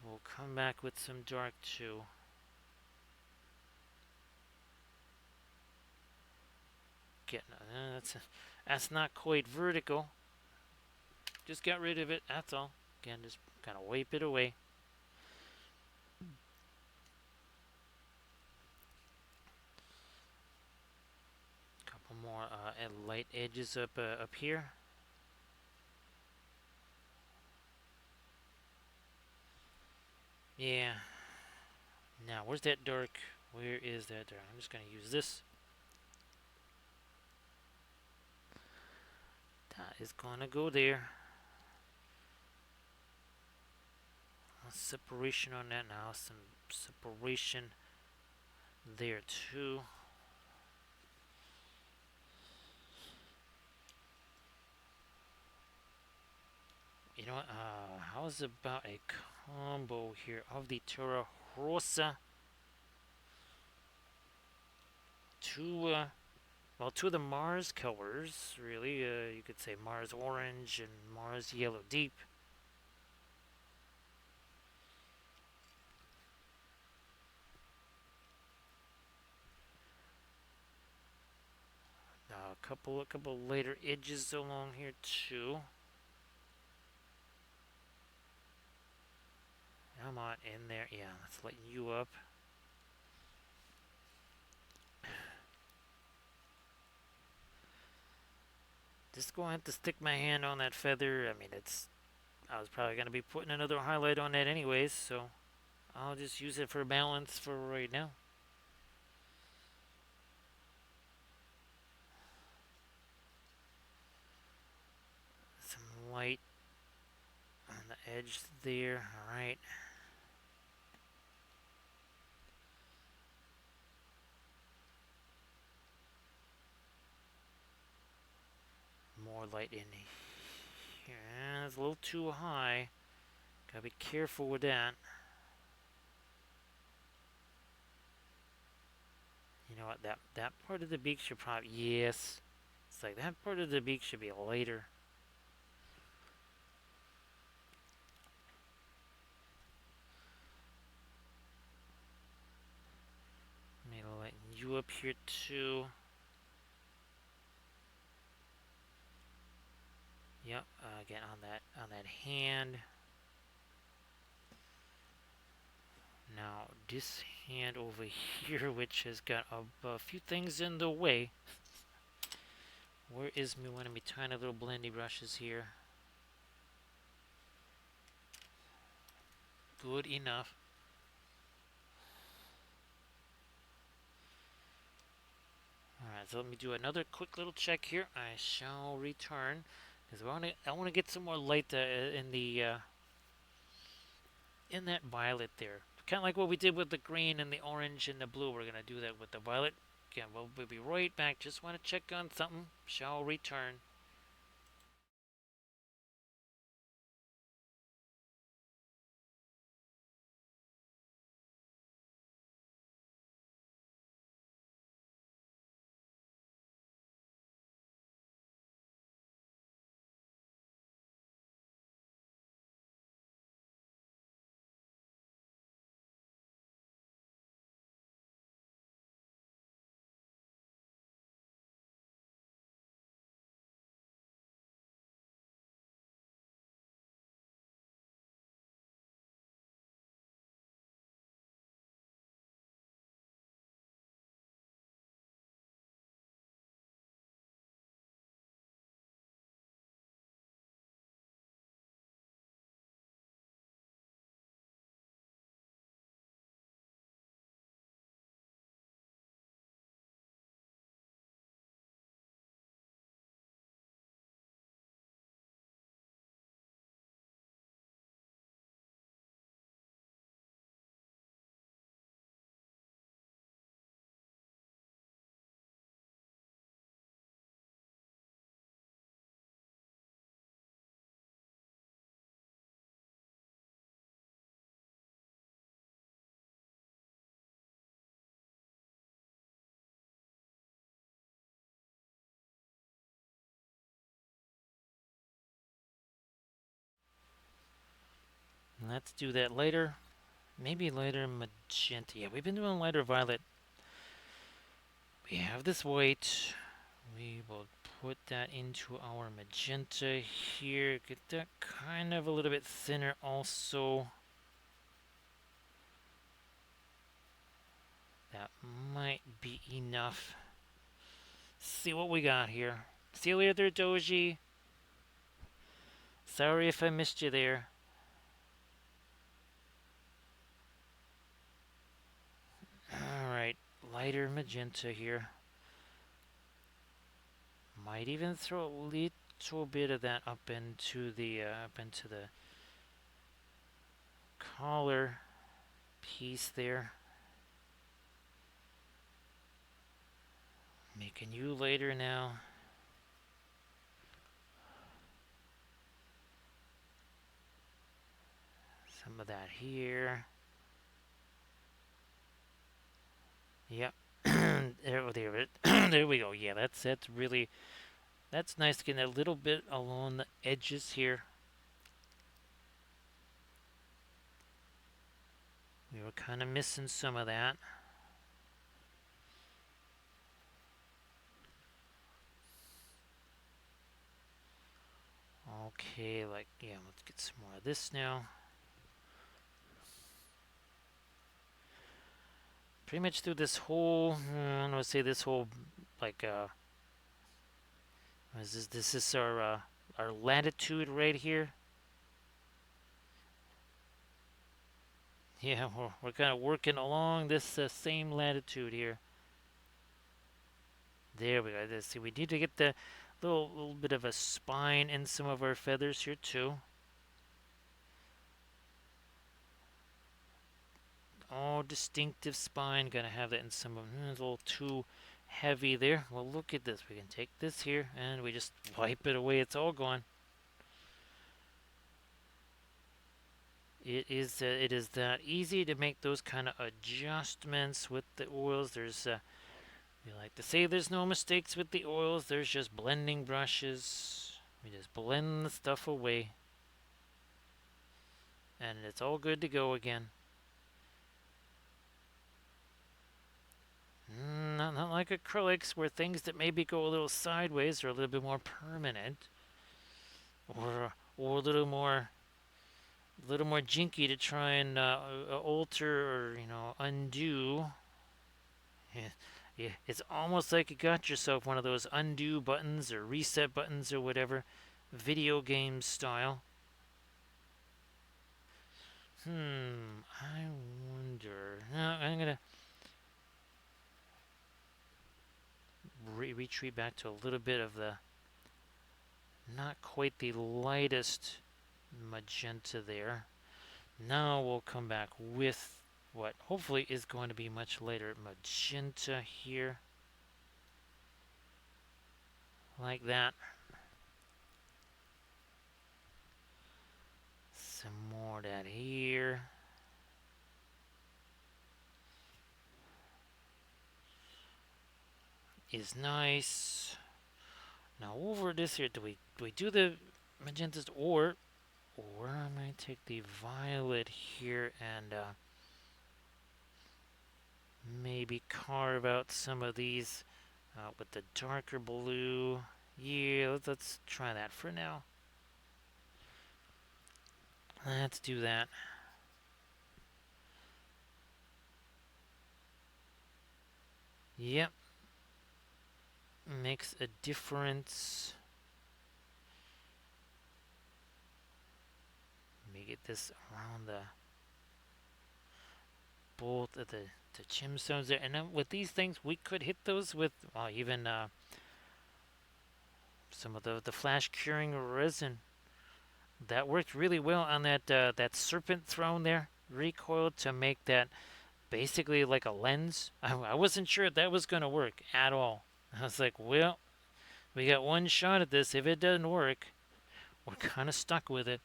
We'll come back with some dark too. That's not quite vertical. Just got rid of it, that's all. Again, just kind of wipe it away. Couple more light edges up here. Yeah. Now, where's that dark? Where is that dark? I'm just going to use this. That is going to go there. Separation on that now. Some separation there too. You know what? How's about a combo here of the Terra Rosa? Two, well, two of the Mars colors, really. You could say Mars Orange and Mars Yellow Deep. A couple later edges along here too. Come on in there. Yeah, let's lighten you up. Just going to have to stick my hand on that feather. I mean, I was probably going to be putting another highlight on that anyways, so I'll just use it for balance for right now. Some light on the edge there. Alright. More light in here. It's a little too high. Gotta be careful with that. You know what? That part of the beak should probably... Yes. It's like that part of the beak should be lighter. Maybe lighten you up here too. Yep. Again on that hand. Now this hand over here, which has got a few things in the way. Where is me one of me tiny little blendy brushes here? Good enough. Alright, so let me do another quick little check here. I shall return. Because I want to get some more light in that violet there. Kind of like what we did with the green and the orange and the blue. We're going to do that with the violet. Again, we'll be right back. Just want to check on something. Shall return. Let's do that later. Maybe lighter magenta. Yeah, we've been doing lighter violet. We have this white. We will put that into our magenta here. Get that kind of a little bit thinner also. That might be enough. See what we got here. See you later, Doji. Sorry if I missed you there. lighter magenta here. Might even throw a little bit of that up into the collar piece there. Making you lighter now. Some of that here. Yep. There we go. Yeah, that's really, that's nice getting a little bit along the edges here. We were kind of missing some of that. Okay, like, yeah, let's get some more of this now. Pretty much through this whole, I'm gonna say this whole, like, this is our latitude right here. Yeah, we're kind of working along this same latitude here. There we go. Let's see, we need to get the little bit of a spine in some of our feathers here too. Oh, distinctive spine. Gonna have that in some of them. It's a little too heavy there. Well, look at this. We can take this here and we just wipe it away. It's all gone. It is that easy to make those kind of adjustments with the oils. There's we like to say there's no mistakes with the oils. There's just blending brushes. We just blend the stuff away, and it's all good to go again. Not like acrylics, where things that maybe go a little sideways are a little bit more permanent, or a little more jinky to try and alter or undo. Yeah, it's almost like you got yourself one of those undo buttons or reset buttons or whatever, video game style. I wonder. I'm gonna retreat back to a little bit of the not quite the lightest magenta there. Now we'll come back with what hopefully is going to be much lighter magenta here. Like that. Some more of that here. Is nice. Now over this here, do we do the magentas, or I might take the violet here and maybe carve out some of these with the darker blue. Yeah, let's try that for now. Let's do that. Yep. Makes a difference. Let me get this around the both of the chimstones there. And then with these things, we could hit those with even some of the flash curing resin. That worked really well on that serpent throne there. Recoiled to make that basically like a lens. I wasn't sure if that was going to work at all. I was like, well, we got one shot at this. If it doesn't work, we're kind of stuck with it.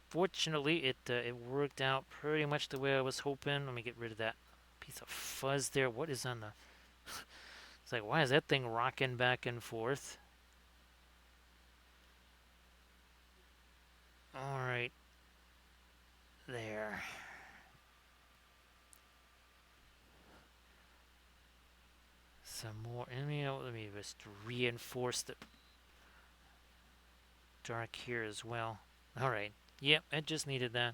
Fortunately, it worked out pretty much the way I was hoping. Let me get rid of that piece of fuzz there. What is on the... It's like, why is that thing rocking back and forth? Alright. There. Some more. Let me just reinforce the dark here as well. Alright. Yep, it just needed that.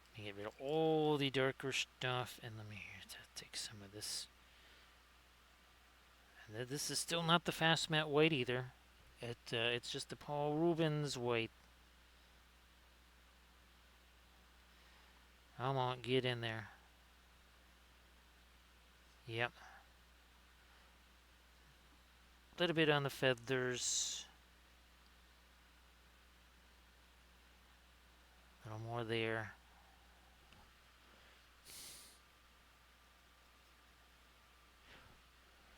Let me get rid of all the darker stuff, and let me take some of this. And this is still not the fast matte white either. It's just the Paul Rubens white. Come on, get in there. Yep. A little bit on the feathers. A little more there.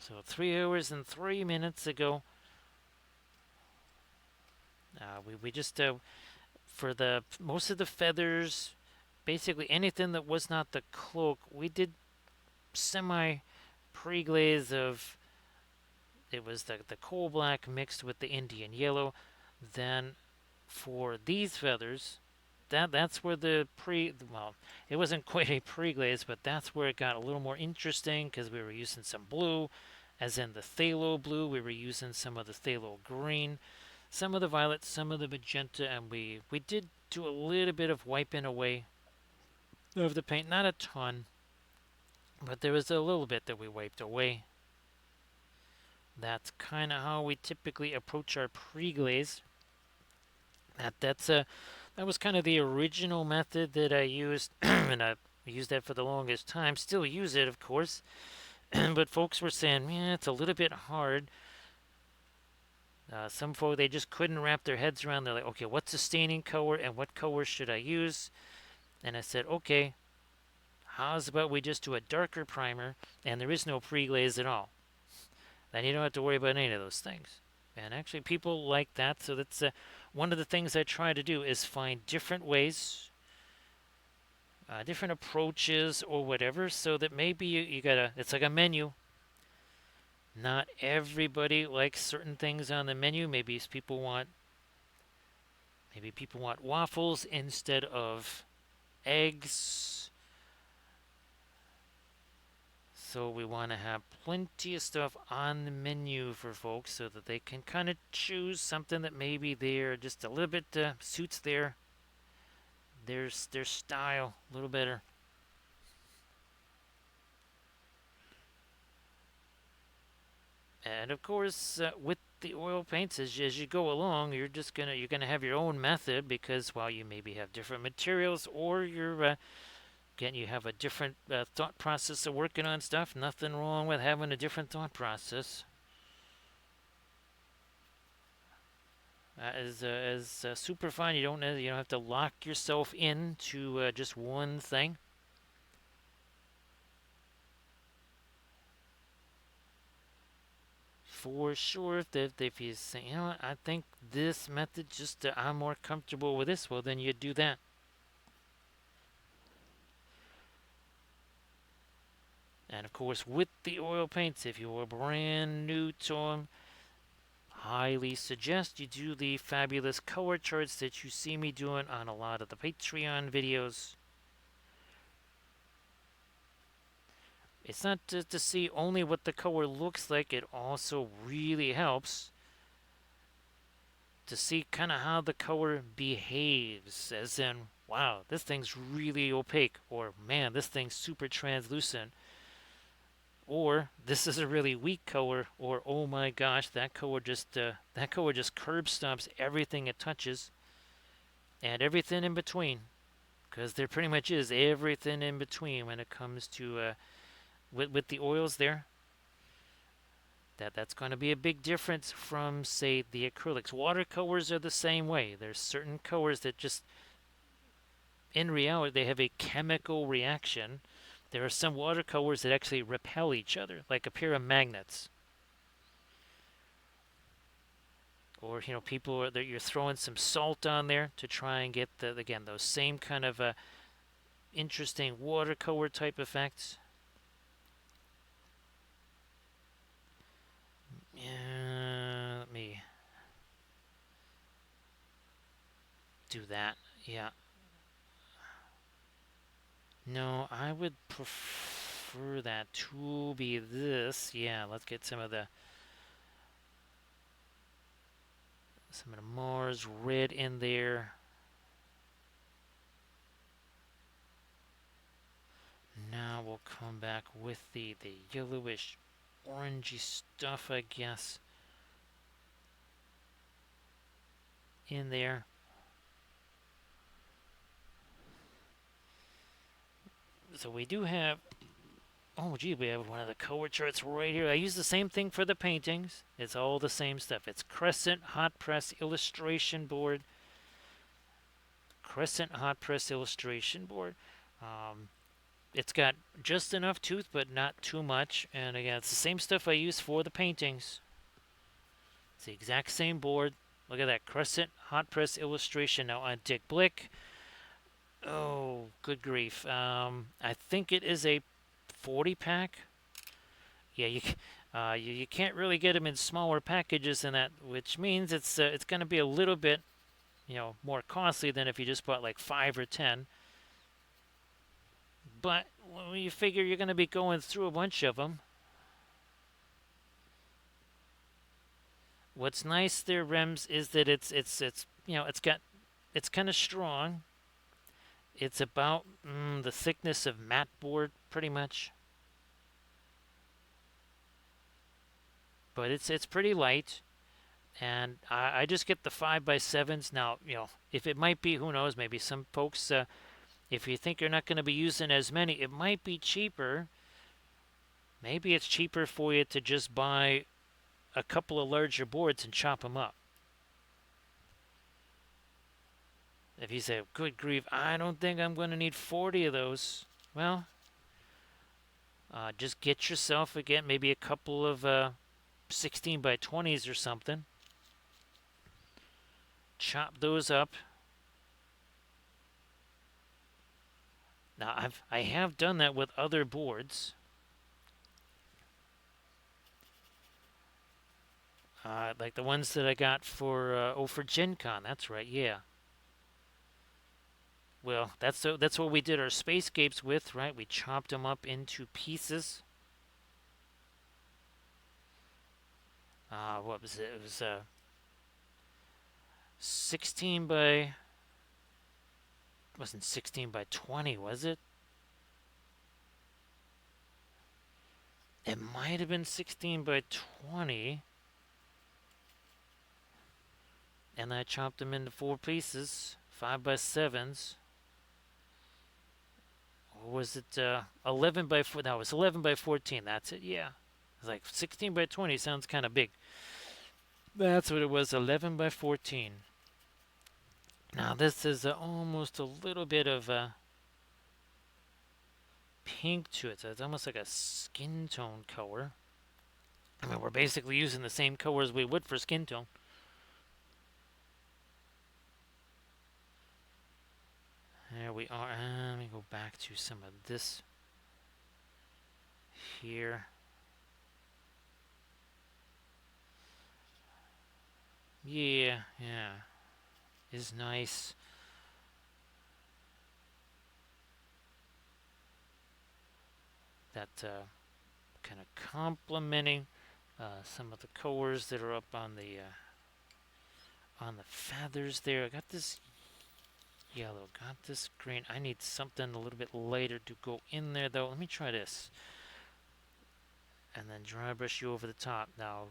So 3 hours and 3 minutes ago, we just for the most of the feathers, basically anything that was not the cloak, we did semi pre-glaze of, it was the coal black mixed with the Indian yellow. Then for these feathers, that's where the well, it wasn't quite a pre-glaze, but that's where it got a little more interesting because we were using some blue, as in the phthalo blue. We were using some of the phthalo green, some of the violet, some of the magenta, and we did do a little bit of wiping away of the paint, not a ton, but there was a little bit that we wiped away. That's kind of how we typically approach our pre-glaze. That was kind of the original method that I used, and I used that for the longest time. Still use it, of course, but folks were saying, "Man, it's a little bit hard." Some folk, they just couldn't wrap their heads around. They're like, "Okay, what's a staining color, and what color should I use?" And I said, "Okay, how's about we just do a darker primer, and there is no pre-glaze at all. Then you don't have to worry about any of those things." And actually, people like that. So that's one of the things I try to do is find different ways, different approaches, or whatever, so that maybe you gotta. It's like a menu. Not everybody likes certain things on the menu. Maybe people want waffles instead of eggs. So we want to have plenty of stuff on the menu for folks so that they can kind of choose something that maybe they're just a little bit suits their style a little better. And of course, with the oil paints, as you go along, you're gonna have your own method because while you maybe have different materials or you're again, you have a different thought process of working on stuff. Nothing wrong with having a different thought process. As super fun, you don't have to lock yourself into just one thing. For sure, if you say, you know what, I think this method just I'm more comfortable with this, well then you do that. And of course, with the oil paints, if you're brand new to them, highly suggest you do the fabulous color charts that you see me doing on a lot of the Patreon videos. It's not just to see only what the color looks like, it also really helps to see kind of how the color behaves, as in, wow, this thing's really opaque, or man, this thing's super translucent, or this is a really weak color, or oh my gosh, that color just curb stomps everything it touches, and everything in between, because there pretty much is everything in between when it comes to with the oils there. That's going to be a big difference from, say, the acrylics. Watercolors are the same way. There's certain colors that just, in reality, they have a chemical reaction. There are some watercolors that actually repel each other, like a pair of magnets. Or people that you're throwing some salt on there to try and get again those same kind of interesting watercolor type effects. Yeah, let me do that. Yeah. No, I would prefer that to be this. Yeah, let's get some of the Mars red in there. Now we'll come back with the yellowish orangey stuff, I guess, in there. So we do have Oh, gee, we have one of the color charts right here. I use the same thing for the paintings. It's all the same stuff. It's Crescent Hot Press Illustration Board. Crescent Hot Press Illustration Board. Um, it's got just enough tooth, but not too much. And again, it's the same stuff I use for the paintings. It's the exact same board. Look at that Crescent Hot Press Illustration. Now on Dick Blick. Oh, good grief. I think it is a 40 pack. Yeah, you can't really get them in smaller packages than that, which means it's going to be a little bit, more costly than if you just bought like 5 or 10. But when you figure you're going to be going through a bunch of them, what's nice there, Rems, is that it's kind of strong. It's about the thickness of mat board, pretty much. But it's pretty light, and I just get the 5x7s. Now, if it might be, who knows, maybe some folks, if you think you're not going to be using as many, it might be cheaper. Maybe it's cheaper for you to just buy a couple of larger boards and chop them up. If you say, good grief, I don't think I'm going to need 40 of those, well, just get yourself, again, maybe a couple of 16x20s or something. Chop those up. Now, I have done that with other boards. Like the ones that I got for Gen Con. That's right, yeah. Well, that's what we did our spacescapes with, right? We chopped them up into pieces. What was it? It was 16 by... wasn't 16 by 20, was it? It might have been 16 by 20. And I chopped them into 4 pieces, 5x7s. Or was it 11 by 4? No, it was 11 by 14. That's it, yeah. It's like 16 by 20 sounds kind of big. That's what it was, 11 by 14. Now this is almost a little bit of pink to it. So it's almost like a skin tone color. I mean, we're basically using the same colors we would for skin tone. There we are. Let me go back to some of this here. Yeah. Is nice. That kind of complementing some of the colors that are up on the feathers there. I got this yellow, got this green. I need something a little bit lighter to go in there, though. Let me try this. And then dry brush you over the top. Now,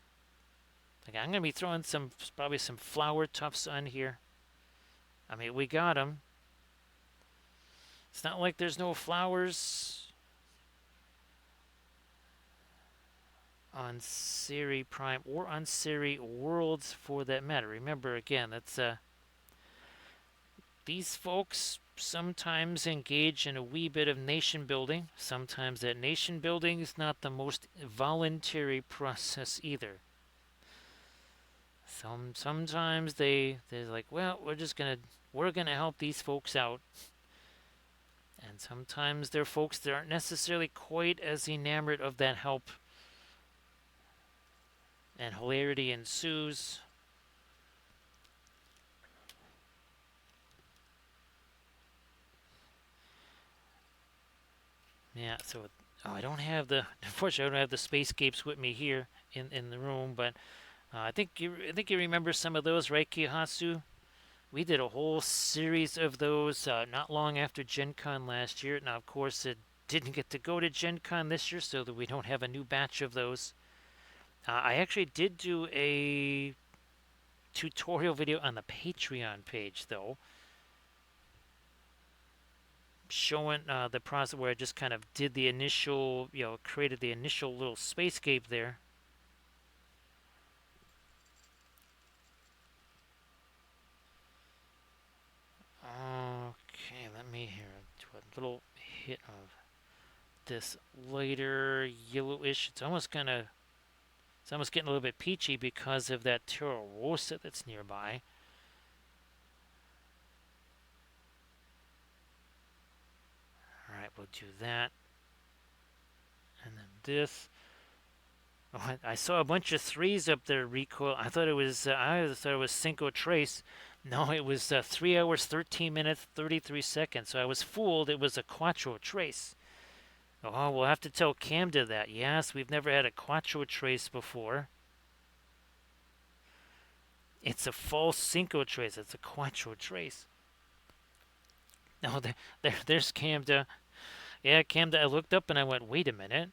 okay, I'm going to be throwing probably some flower tufts on here. I mean, we got them. It's not like there's no flowers on Seri Prime or on Seri Worlds for that matter. Remember, again, that's these folks sometimes engage in a wee bit of nation building. Sometimes that nation building is not the most voluntary process either. Sometimes they're like, well, we're gonna help these folks out. And sometimes they're folks that aren't necessarily quite as enamored of that help. And hilarity ensues. Yeah, so I don't have unfortunately I don't have the spacescapes with me here in the room, but I think you remember some of those, right, Kihasu? We did a whole series of those not long after Gen Con last year. Now, of course, it didn't get to go to Gen Con this year, so that we don't have a new batch of those. I actually did do a tutorial video on the Patreon page, though, showing the process where I just kind of did the initial, created the initial little spacescape there. Okay, let me here do a little hit of this lighter yellowish. It's almost getting a little bit peachy because of that Taro Rosa that's nearby. All right, we'll do that, and then this. Oh, I saw a bunch of threes up there. Recoil. I thought it was Cinco Trace. No, it was 3 hours, 13 minutes, 33 seconds. So I was fooled. It was a Quattro Trace. Oh, we'll have to tell Camden that. Yes, we've never had a Quattro Trace before. It's a false Cinco Trace. It's a Quattro Trace. No, there's Camden. Yeah, Camden. I looked up and I went, wait a minute.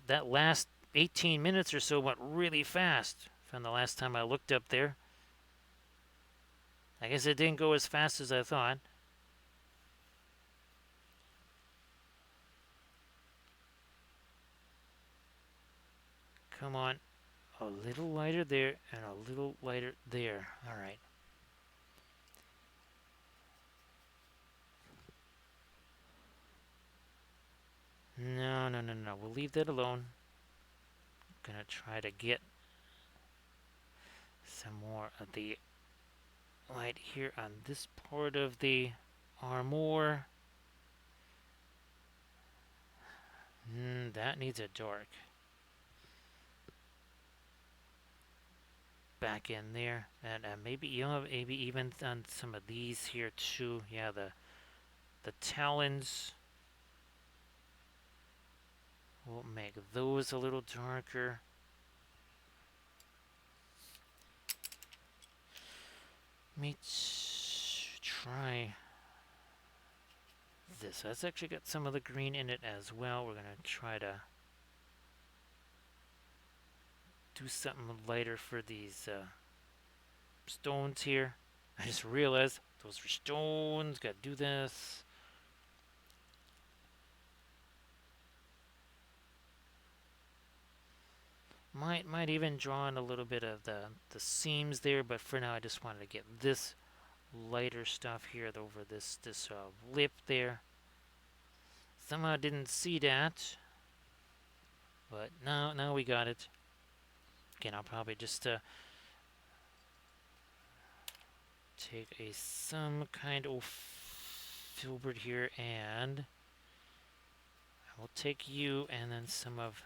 That last 18 minutes or so went really fast from the last time I looked up there. I guess it didn't go as fast as I thought. Come on. A little lighter there and a little lighter there. All right. No. We'll leave that alone. Gonna try to get some more of the light here on this part of the armor. That needs a dark. Back in there, and maybe maybe even on some of these here too. Yeah, the talons. We'll make those a little darker. Let's try this. That's actually got some of the green in it as well. We're gonna try to do something lighter for these stones here. I just realized those are stones. Gotta do this. Might even draw in a little bit of the seams there, but for now I just wanted to get this lighter stuff here over this lip there. Somehow didn't see that, but now we got it. Again, I'll probably just take some kind of filbert here, and I will take you and then some of.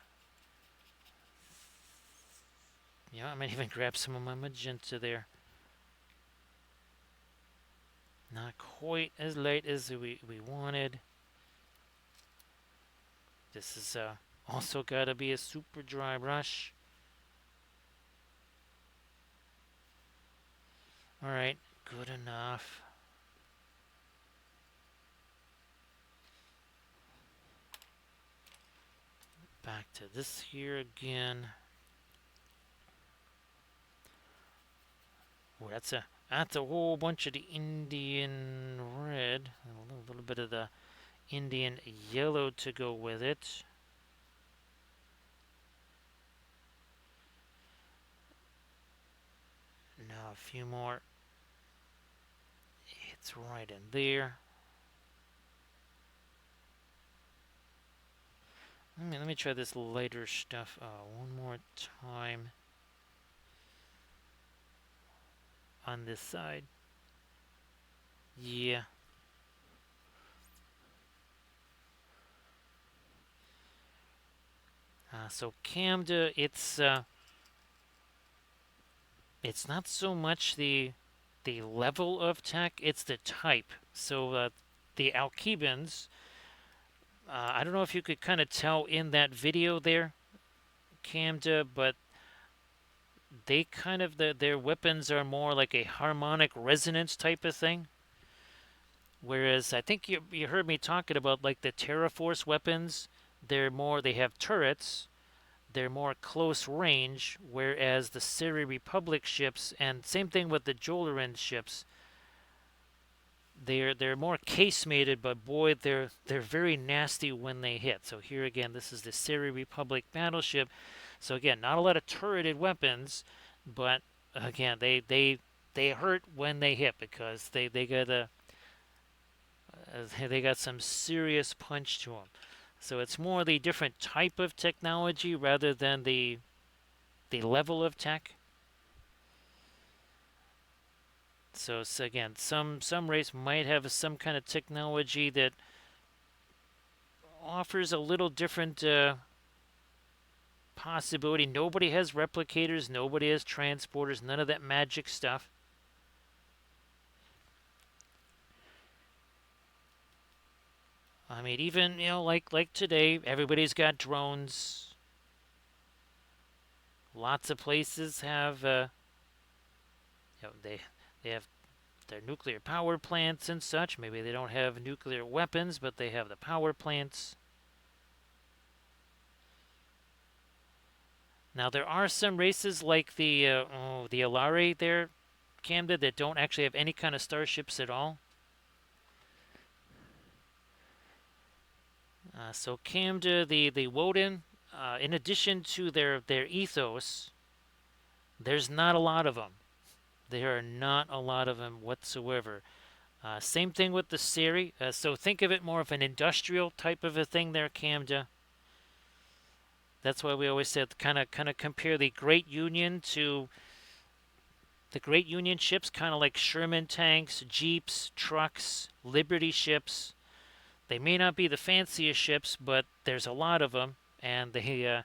Yeah, I might even grab some of my magenta there. Not quite as light as we wanted. This is also got to be a super dry brush. Alright, good enough. Back to this here again. Oh, that's a whole bunch of the Indian red. A little bit of the Indian yellow to go with it. Now a few more hits right in there. Let me try this lighter stuff one more time. On this side. Yeah. So Camda, it's not so much the level of tech, it's the type. So the Alkebans, I don't know if you could kind of tell in that video there, Camda, but they kind of, their weapons are more like a harmonic resonance type of thing. Whereas I think you heard me talking about like the Terraforce weapons, they have turrets, they're more close range, whereas the Seri Republic ships, and same thing with the Jolarin ships, they're more casemated, but boy, they're very nasty when they hit. So here again, this is the Seri Republic battleship. So again, not a lot of turreted weapons, but again, they hurt when they hit because they got some serious punch to them. So it's more the different type of technology rather than the level of tech. So again, some race might have some kind of technology that offers a little different possibility. Nobody has replicators, nobody has transporters, none of that magic stuff. I mean, even like today, everybody's got drones. Lots of places have they have their nuclear power plants and such. Maybe they don't have nuclear weapons, but they have the power plants. Now there are some races like the Alari there, Camden, that don't actually have any kind of starships at all. So Camden, the Woden, in addition to their ethos, there's not a lot of them. There are not a lot of them whatsoever. Same thing with the Seri. So think of it more of an industrial type of a thing there, Camden. That's why we always said kind of compare the Great Union to the Great Union ships, kind of like Sherman tanks, jeeps, trucks, Liberty ships. They may not be the fanciest ships, but there's a lot of them, and they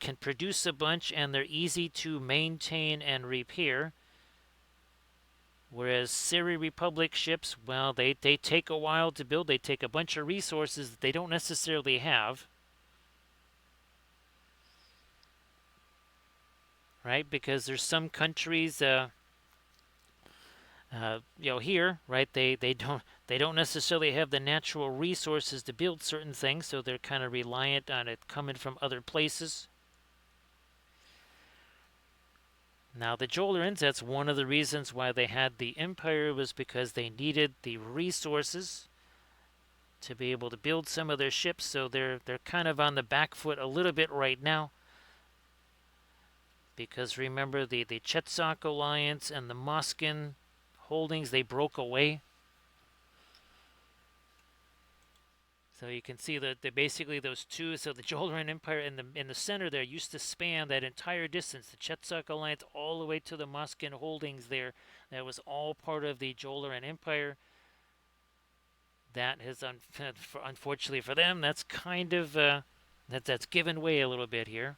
can produce a bunch, and they're easy to maintain and repair. Whereas Seri Republic ships, well, they take a while to build. They take a bunch of resources that they don't necessarily have. Right? Because there's some countries, here, right? They don't necessarily have the natural resources to build certain things, so they're kind of reliant on it coming from other places. Now the Jolorans, that's one of the reasons why they had the Empire, was because they needed the resources to be able to build some of their ships. So they're kind of on the back foot a little bit right now. Because remember, the Chetsak Alliance and the Moskin holdings, they broke away. So you can see that basically those two, so the Jolran Empire in the center there used to span that entire distance, the Chetsak Alliance all the way to the Moskin holdings there. That was all part of the Jolran Empire. That has, unfortunately for them, that's kind of, that's given way a little bit here.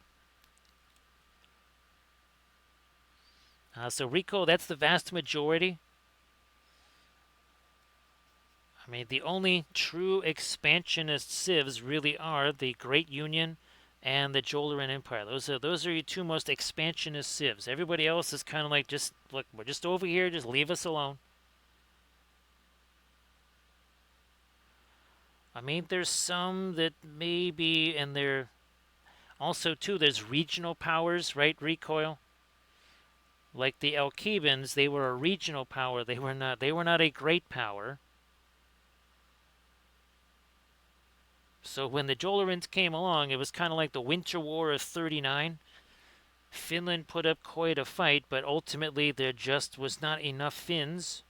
So Rico, that's the vast majority. I mean, the only true expansionist civs really are the Great Union and the Jolran Empire. Those are your two most expansionist civs. Everybody else is kind of like, just look, we're just over here, just leave us alone. I mean, there's some that maybe, and they're also too, there's regional powers, right? Recoil. Like the Alkebans, they were a regional power. They were not a great power. So when the Jolorans came along, it was kind of like the Winter War of 39. Finland put up quite a fight, but ultimately there just was not enough Finns.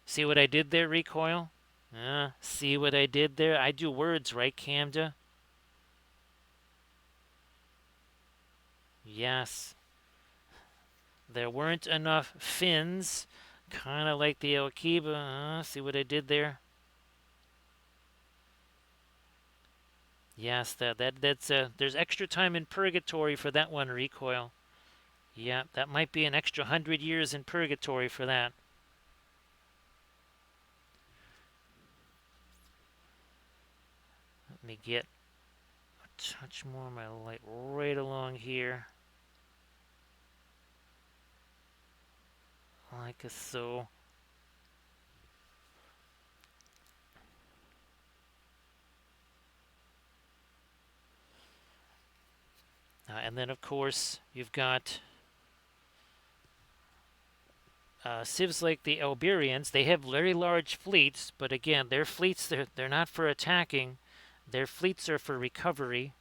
See what I did there, Recoil? See what I did there? I do words, right, Camda? Yes. There weren't enough Finns, kind of like the Alkeba. See what I did there? Yes, that's there's extra time in purgatory for that one, Recoil. Yeah, that might be an extra 100 years in purgatory for that. Let me get a touch more of my light right along here. Like so. And then, of course, you've got civs like the Iberians, they have very large fleets, but again, their fleets, they're not for attacking. Their fleets are for recovery.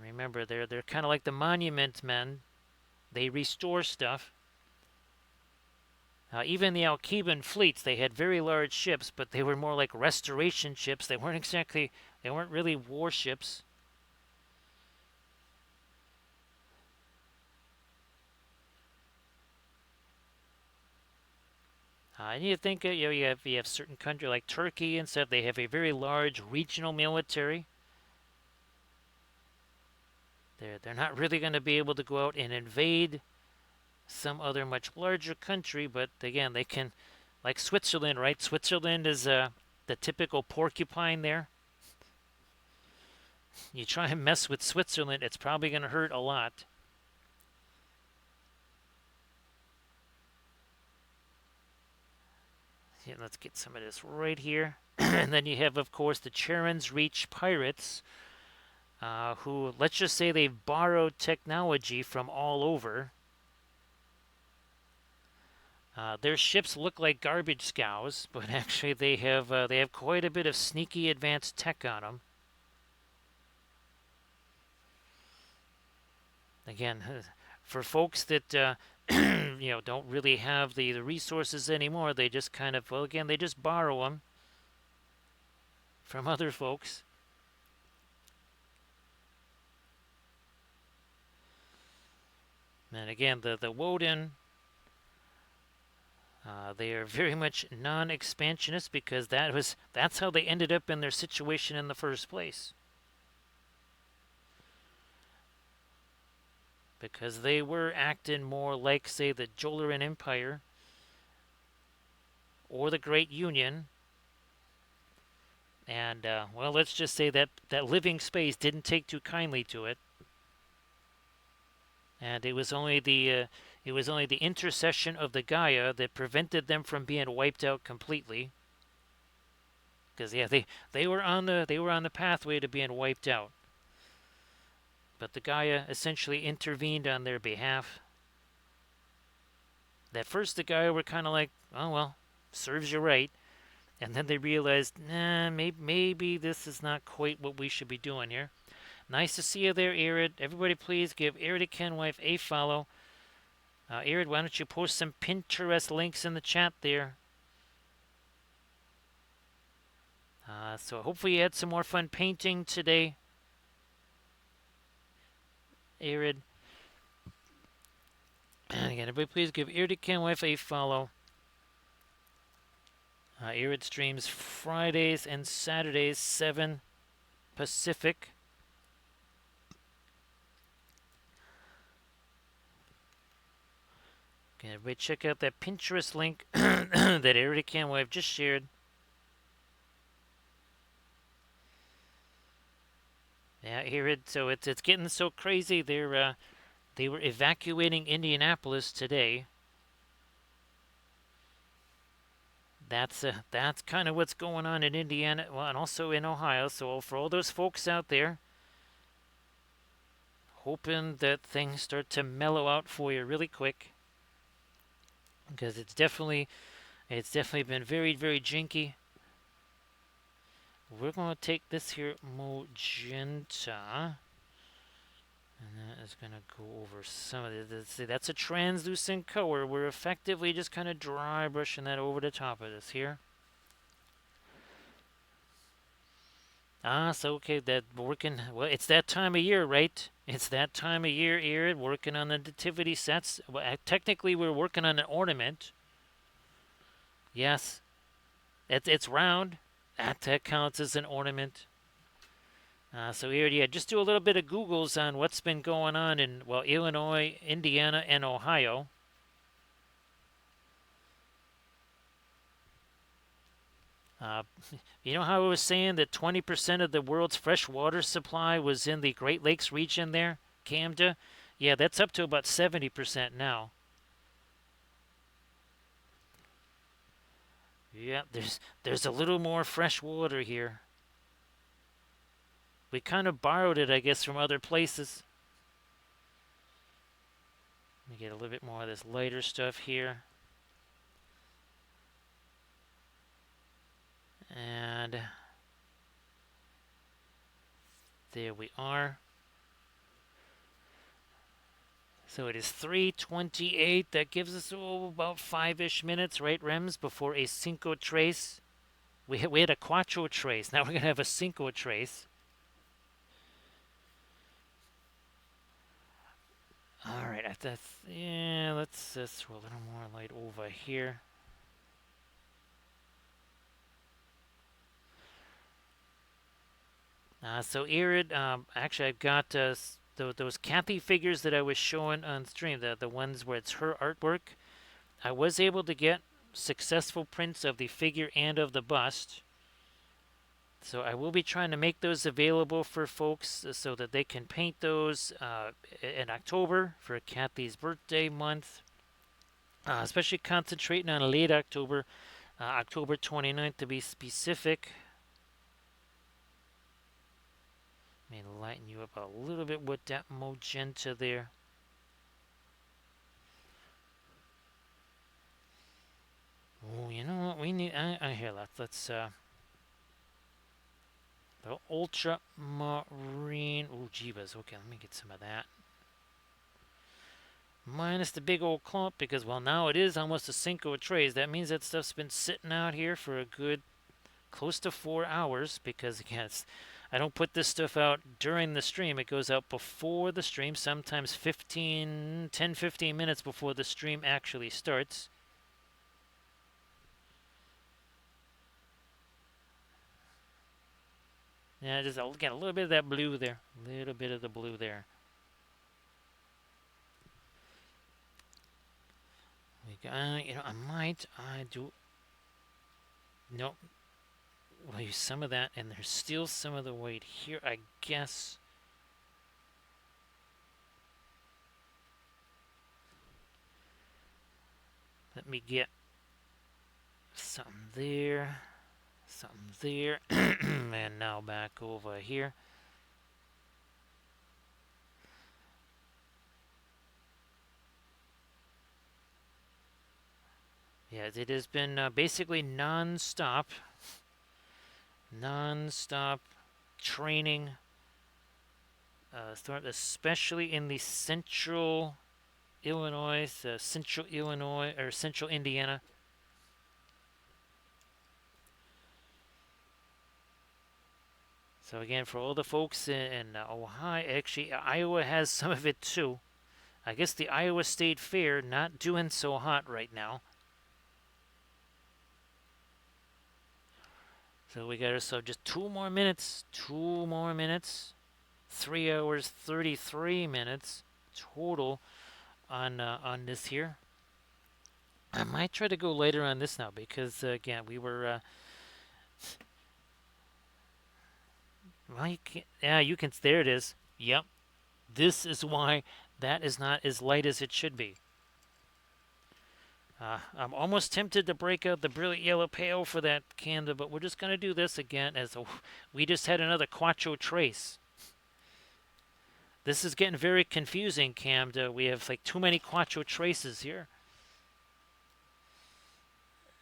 Remember, they're kind of like the monument men. They restore stuff. Even the Alkeban fleets, they had very large ships, but they were more like restoration ships. They weren't really warships. And you think you have certain countries like Turkey and stuff. They have a very large regional military. They're not really going to be able to go out and invade some other much larger country, but again, they can, like Switzerland, right? Switzerland is the typical porcupine there. You try and mess with Switzerland, it's probably going to hurt a lot. Yeah, let's get some of this right here. And then you have, of course, the Charon's Reach pirates, who, let's just say they've borrowed technology from all over. Their ships look like garbage scows, but actually they have quite a bit of sneaky advanced tech on them. Again, for folks that don't really have the resources anymore, they just kind of, well, again, they just borrow them from other folks. And again, the Woden, they are very much non-expansionist because that's how they ended up in their situation in the first place. Because they were acting more like, say, the Jolarian Empire or the Great Union. And, well, let's just say that living space didn't take too kindly to it. And it was only the intercession of the Gaia that prevented them from being wiped out completely. Because yeah, they were on the pathway to being wiped out. But the Gaia essentially intervened on their behalf. At first, the Gaia were kind of like, oh well, serves you right. And then they realized, nah, maybe this is not quite what we should be doing here. Nice to see you there, Arid. Everybody please give Arid Kenwife a follow. Arid, why don't you post some Pinterest links in the chat there? So hopefully you had some more fun painting today, Arid. And again, everybody please give Arid Kenwife a follow. Arid streams Fridays and Saturdays, 7 Pacific. Okay, everybody check out that Pinterest link that Arid Kenwife just shared. Yeah, Arid, so it's getting so crazy. They were evacuating Indianapolis today. That's kind of what's going on in Indiana, well, and also in Ohio. So for all those folks out there, hoping that things start to mellow out for you really quick, because it's definitely been very, very jinky. We're going to take this here magenta, and that is going to go over some of this. That's a translucent color. We're effectively just kind of dry brushing that over the top of this here. So okay, that working. Well, it's that time of year, right? It's that time of year, Arid, working on the nativity sets. Well, technically, we're working on an ornament. Yes, it's round. That counts as an ornament. So here, yeah, just do a little bit of Googles on what's been going on in, well, Illinois, Indiana, and Ohio. You know how I was saying that 20% of the world's fresh water supply was in the Great Lakes region there, Camden? Yeah, that's up to about 70% now. Yeah, there's a little more fresh water here. We kind of borrowed it, I guess, from other places. Let me get a little bit more of this lighter stuff here. And there we are. So it is 3:28. That gives us about 5-ish minutes, right, Rems, before a Cinco Trace. We had a Quattro Trace. Now we're going to have a Cinco Trace. All right, yeah, let's throw a little more light over here. So Irid, actually I've got those Kathy figures that I was showing on stream, the ones where it's her artwork. I was able to get successful prints of the figure and of the bust. So I will be trying to make those available for folks so that they can paint those in October for Kathy's birthday month. Especially concentrating on late October, October 29th to be specific. Let me lighten you up a little bit with that magenta there. Oh, you know what we need? Here, let's the ultramarine. Oh, jeebus. Okay, let me get some of that. Minus the big old clump because, well, now it is almost a Cinco Trace. That means that stuff's been sitting out here for a good close to 4 hours because, again, I don't put this stuff out during the stream. It goes out before the stream, sometimes 10, 15 minutes before the stream actually starts. Yeah, just get a little bit of that blue there. A little bit of the blue there. We got, you know, I do. Nope. We'll use some of that, and there's still some of the white here, I guess. Let me get something there, and now back over here. Yeah, it has been basically non-stop training, especially in the central Illinois, or central Indiana. So again, for all the folks in Ohio, actually Iowa has some of it too. I guess the Iowa State Fair not doing so hot right now. So we got ourselves just 2 more minutes. 2 more minutes. 3 hours 33 minutes total on this here. I might try to go later on this now because again we were. Well, you can. Yeah, you can. There it is. Yep. This is why that is not as light as it should be. I'm almost tempted to break out the brilliant yellow pale for that candle, but we're just going to do this again as we just had another Quattro Trace. This is getting very confusing, Camda. We have like too many Quattro Traces here.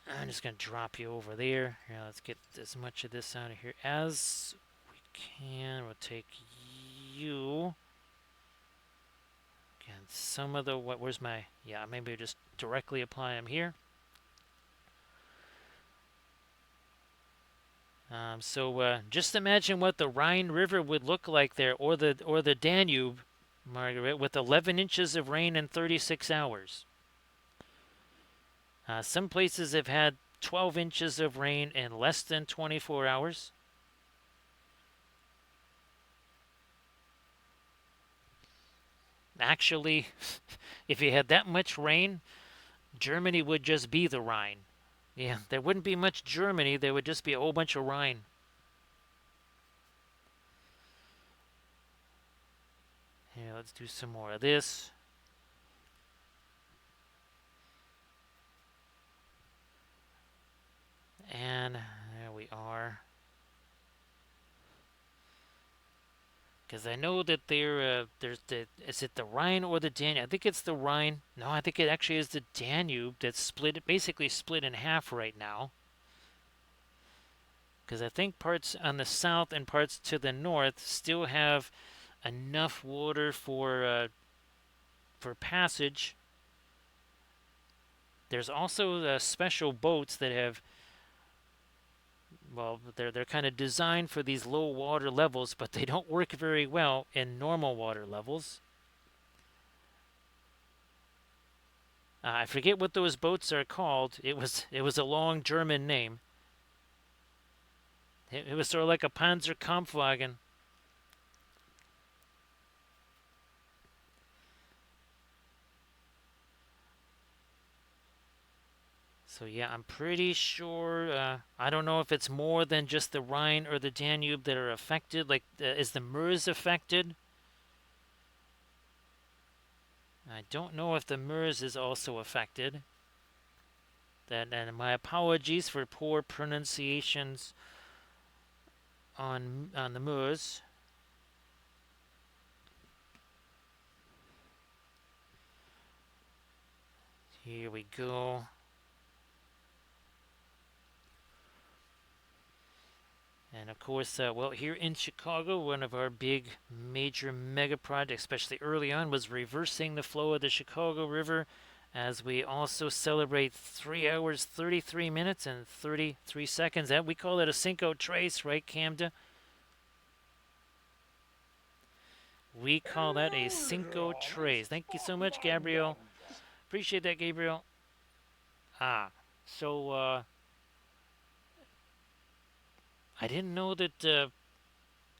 I'm just going to drop you over there. Here, let's get as much of this out of here as we can. We'll take you. Again, some of the, where's my, yeah, maybe just directly apply them here. So just imagine what the Rhine River would look like there, or the Danube, Margaret, with 11 inches of rain in 36 hours. Some places have had 12 inches of rain in less than 24 hours. Actually, if you had that much rain, Germany would just be the Rhine. Yeah, there wouldn't be much Germany. There would just be a whole bunch of Rhine. Here, let's do some more of this. And there we are. Because I know that there's is it the Rhine or the Danube? I think it's the Rhine. No, I think it actually is the Danube that's split, basically split in half right now. Because I think parts on the south and parts to the north still have enough water for passage. There's also special boats that have, well, they're kind of designed for these low water levels, but they don't work very well in normal water levels. I forget what those boats are called. It was a long German name. It was sort of like a Panzerkampfwagen. So yeah, I'm pretty sure. I don't know if it's more than just the Rhine or the Danube that are affected. Like, is the Meuse affected? I don't know if the Meuse is also affected. And my apologies for poor pronunciations on the Meuse. Here we go. And of course, well, here in Chicago, one of our big major mega projects, especially early on, was reversing the flow of the Chicago River, as we also celebrate 3 hours, 33 minutes, and 33 seconds. That we call it a Cinco Trace, right, Camden? We call that a Cinco Trace. Thank you so much, Gabriel. Appreciate that, Gabriel. So I didn't know that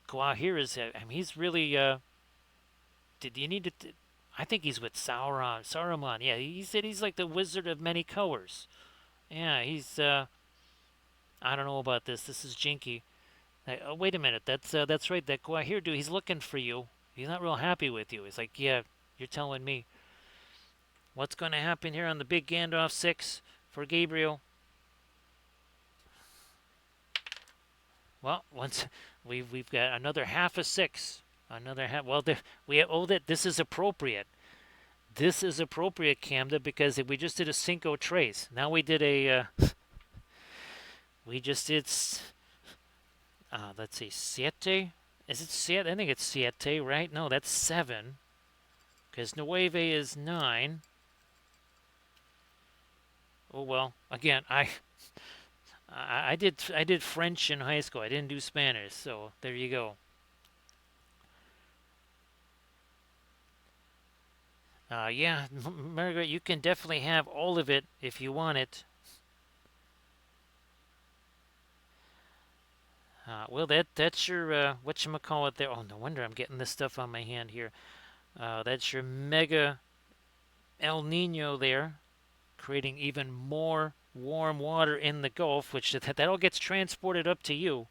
Guahir is. I mean, he's really. Did you need to? I think he's with Sauron. Saruman. Yeah, he said he's like the wizard of many colors. Yeah, he's. I don't know about this. This is jinky. Oh, wait a minute. That's right. That Guahir dude. He's looking for you. He's not real happy with you. He's like, yeah, you're telling me. What's going to happen here on the big Gandalf 6 for Gabriel? Well, once we've got another half a 6. Another half. Well, that this is appropriate. This is appropriate, Camda, because we just did a Cinco Trace. Now we did a. We just did. Let's see, siete. Is it siete? I think it's siete, right? No, that's 7. Because nueve is 9. Oh well. Again, I did French in high school. I didn't do Spanish, so there you go. Yeah, Margaret, you can definitely have all of it if you want it. Well, that's your whatchamacallit there. Oh, no wonder I'm getting this stuff on my hand here. That's your mega El Nino there, creating even more warm water in the Gulf, which that all gets transported up to you.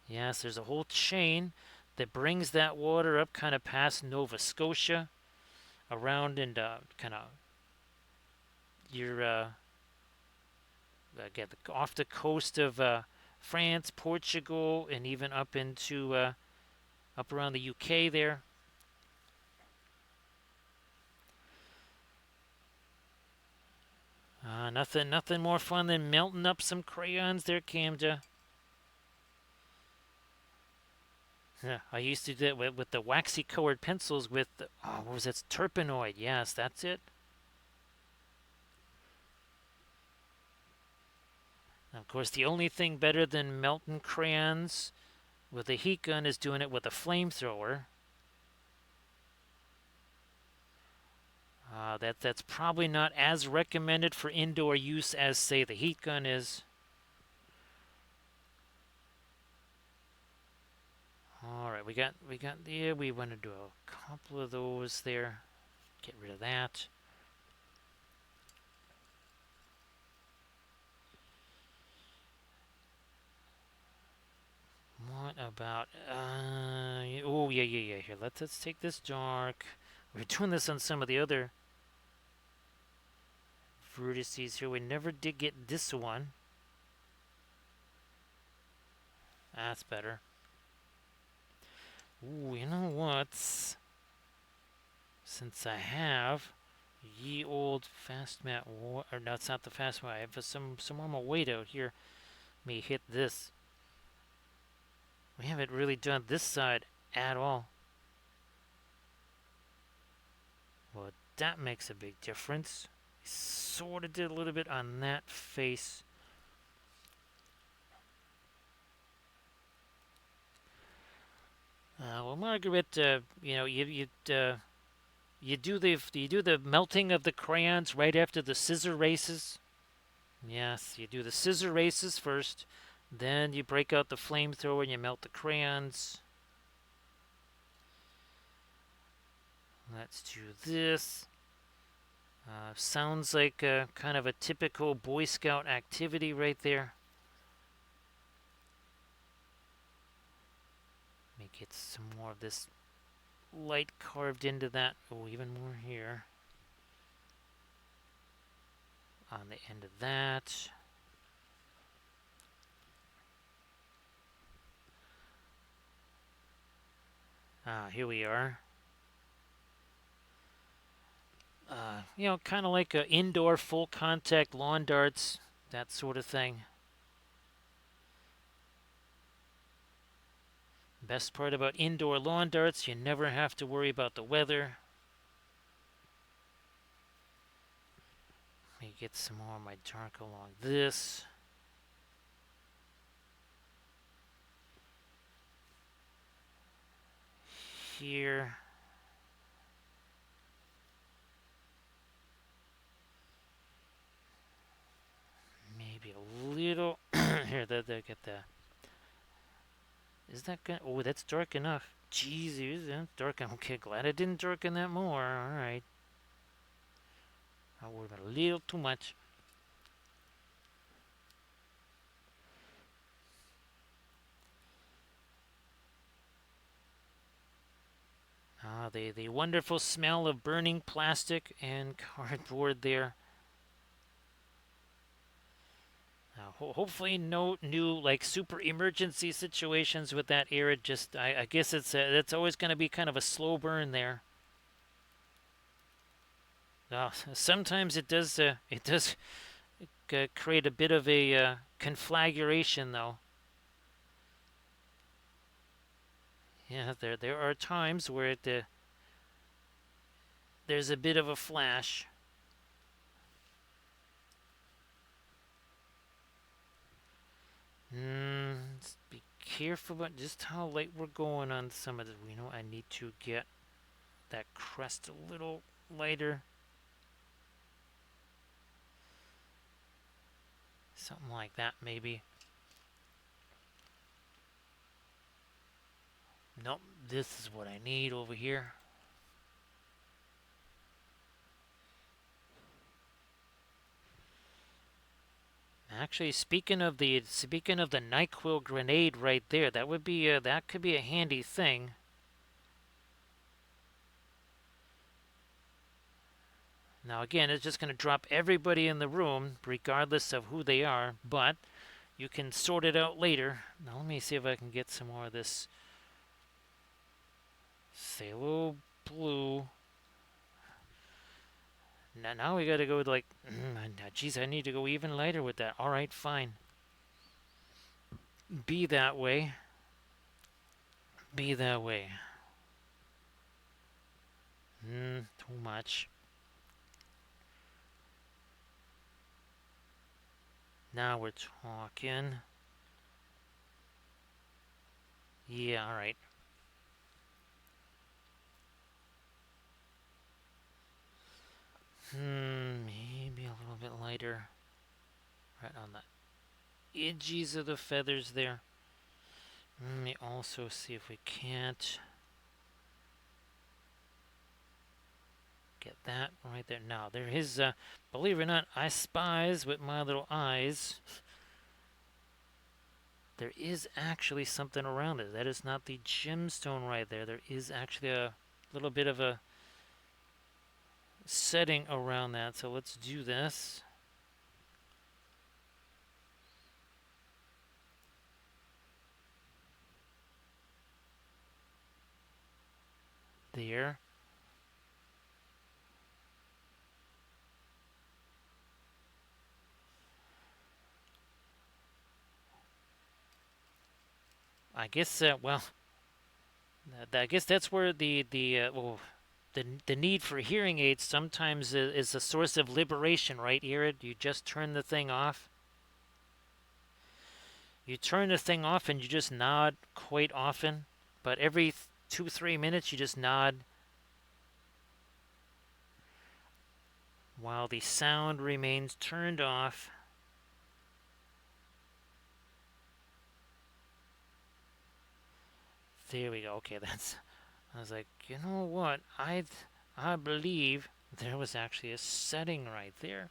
Yes, there's a whole chain that brings that water up kind of past Nova Scotia, around and kind of your get off the coast of France, Portugal, and even up into up around the UK there. Nothing more fun than melting up some crayons there, Camja. Yeah, I used to do that with the waxy colored pencils with, what was that? Turpenoid. Yes, that's it. Of course, the only thing better than melting crayons with a heat gun is doing it with a flamethrower. That's probably not as recommended for indoor use as, say, the heat gun is. All right, we got there. We want to do a couple of those there. Get rid of that. What about? Oh yeah. Here, let's take this dark. We're doing this on some of the other vertices here. We never did get this one. That's better. Ooh, you know what? Since I have ye old fast mat, or no, it's not the fast mat. I have some more of my weight out here. Let me hit this. We haven't really done this side at all. Well, that makes a big difference. Sort of did a little bit on that face. Well, Margaret, you know, you do the melting of the crayons right after the scissor races. Yes, you do the scissor races first, then you break out the flamethrower and you melt the crayons. Let's do this. Sounds like kind of a typical Boy Scout activity right there. Let me get some more of this light carved into that. Oh, even more here. On the end of that. Here we are. You know, kind of like indoor full contact lawn darts, that sort of thing. Best part about indoor lawn darts, you never have to worry about the weather. Let me get some more of my dark along this. Here. Maybe a little. Here, they'll get the. Is that good? Oh, that's dark enough. Jeez, that's dark. Okay, glad I didn't darken that more. All right. That would have been a little too much. The wonderful smell of burning plastic and cardboard there. Hopefully no new like super emergency situations with that era. Just I guess it's always going to be kind of a slow burn there. Sometimes it does create a bit of a conflagration though. Yeah, there are times where there's a bit of a flash. Let's be careful about just how light we're going on some of this. We know I need to get that crest a little lighter. Something like that, maybe. Nope, this is what I need over here. Actually, speaking of the NyQuil grenade right there, that would be that could be a handy thing. Now again, it's just going to drop everybody in the room, regardless of who they are, but you can sort it out later. Now let me see if I can get some more of this Phthalo blue. Now we got to go with like, geez, I need to go even lighter with that. All right, fine. Be that way. Be that way. Too much. Now we're talking. Yeah, all right. Maybe a little bit lighter. Right on the edges of the feathers there. Let me also see if we can't get that right there. Now, there is, believe it or not, I spies with my little eyes. There is actually something around it. That is not the gemstone right there. There is actually a little bit of a setting around that. So let's do this. there. I guess, well, I guess that's where the need for hearing aids sometimes is a source of liberation, right, Irid? You just turn the thing off. You turn the thing off and you just nod quite often, but every 2, 3 minutes you just nod while the sound remains turned off. There we go. Okay, that's. I was like, you know what? I believe there was actually a setting right there.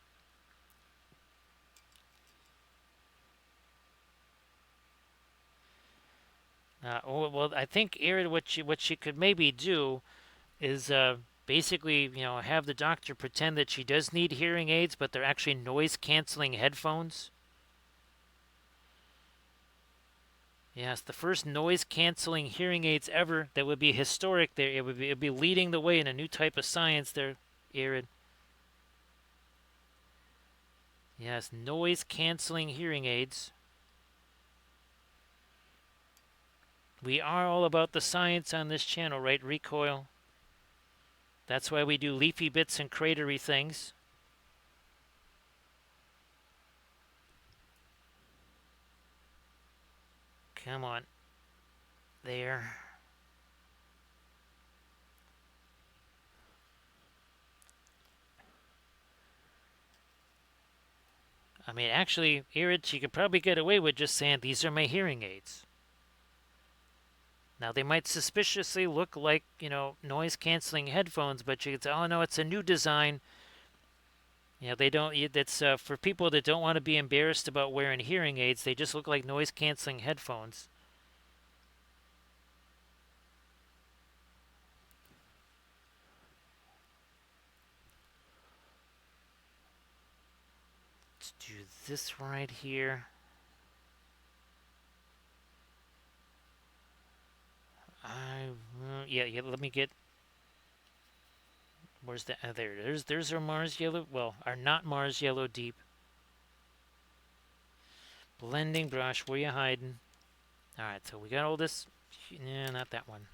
Oh well, I think Erin, what she could maybe do is basically, have the doctor pretend that she does need hearing aids, but they're actually noise canceling headphones. Yes, the first noise canceling hearing aids ever. That would be historic. There, it'd be leading the way in a new type of science. There, Erin. Yes, noise canceling hearing aids. We are all about the science on this channel, right, Recoil? That's why we do leafy bits and cratery things. Come on. There. I mean, actually, Irid, she could probably get away with just saying, these are my hearing aids. Now, they might suspiciously look like, noise-canceling headphones, but you could say, oh, no, it's a new design. They don't, it's for people that don't want to be embarrassed about wearing hearing aids, they just look like noise-canceling headphones. Let's do this right here. Yeah, let me get. Where's that? There's our Mars yellow. Well, our not Mars yellow deep. Blending brush. Where you hiding? All right, so we got all this. Yeah, not that one.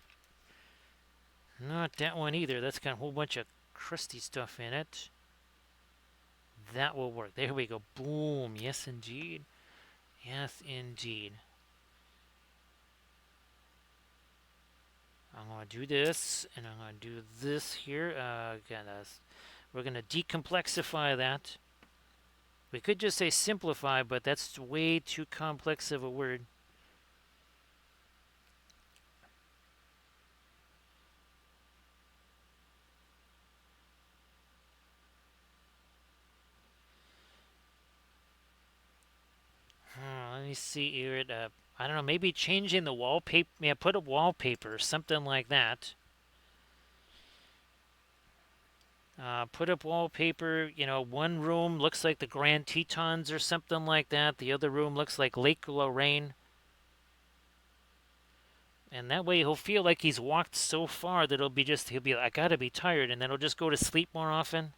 Not that one either. That's got a whole bunch of crusty stuff in it. That will work. There we go. Boom. Yes, indeed. Yes, indeed. I'm going to do this, and I'm going to do this here. We're going to decomplexify that. We could just say simplify, but that's way too complex of a word. Let me see here. I don't know, maybe changing the wallpaper. Yeah, put a wallpaper or something like that. Put up wallpaper. One room looks like the Grand Tetons or something like that. The other room looks like Lake Lorraine. And that way he'll feel like he's walked so far that he'll be like, I gotta be tired, and then he'll just go to sleep more often.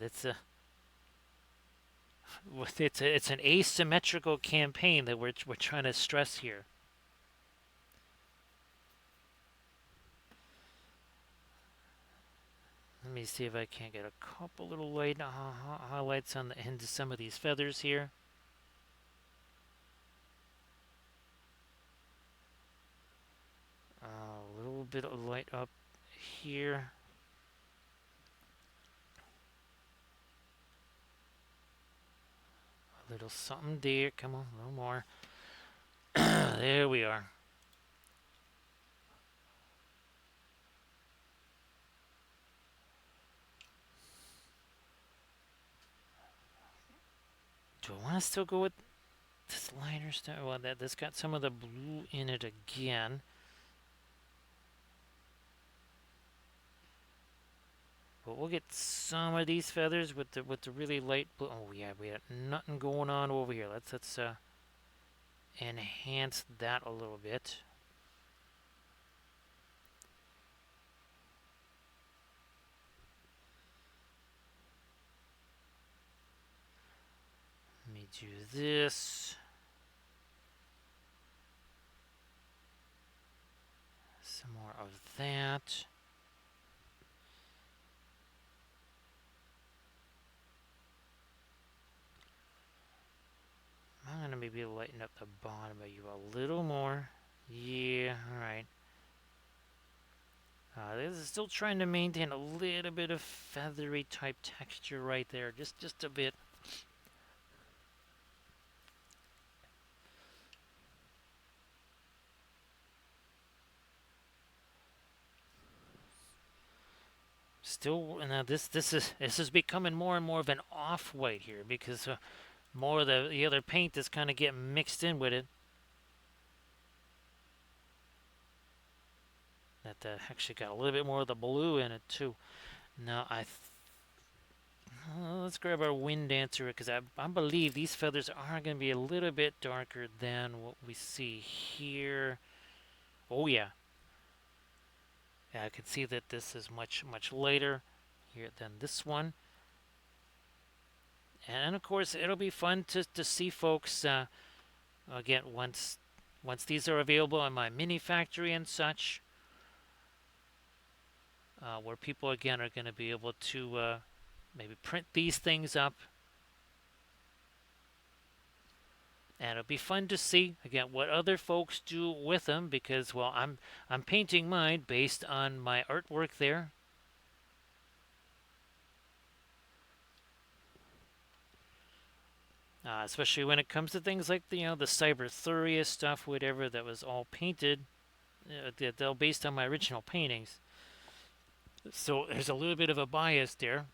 That's a it's an asymmetrical campaign that we're trying to stress here. Let me see if I can't get a couple little light highlights on the end of some of these feathers here. A little bit of light up here. A little something there. Come on, a little more. There we are. Do I want to still go with this lighter stuff? Well, that's got some of the blue in it again. But we'll get some of these feathers with the really light blue. Oh yeah, we got nothing going on over here. Let's enhance that a little bit. Let me do this. Some more of that. I'm going to maybe lighten up the bottom of you a little more. Yeah, alright. This is still trying to maintain a little bit of feathery type texture right there. Just a bit. Still, now this is becoming more and more of an off-white here because more of the other paint is kind of getting mixed in with it. That actually got a little bit more of the blue in it too. Now let's grab our wind dancer because I believe these feathers are going to be a little bit darker than what we see here. Oh yeah. Yeah, I can see that this is much lighter here than this one. And of course, it'll be fun to see folks again once these are available in my mini factory and such, where people again are going to be able to maybe print these things up. And it'll be fun to see again what other folks do with them because, well, I'm painting mine based on my artwork there. Especially when it comes to things like the Cyberthuria stuff, whatever that was all painted, they're all based on my original paintings. So there's a little bit of a bias there.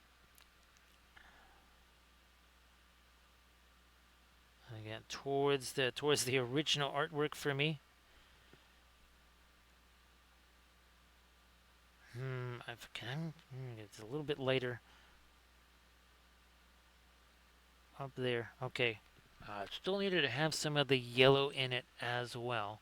Again, towards the original artwork for me. It's a little bit later. Up there. Okay. Still needed to have some of the yellow in it as well.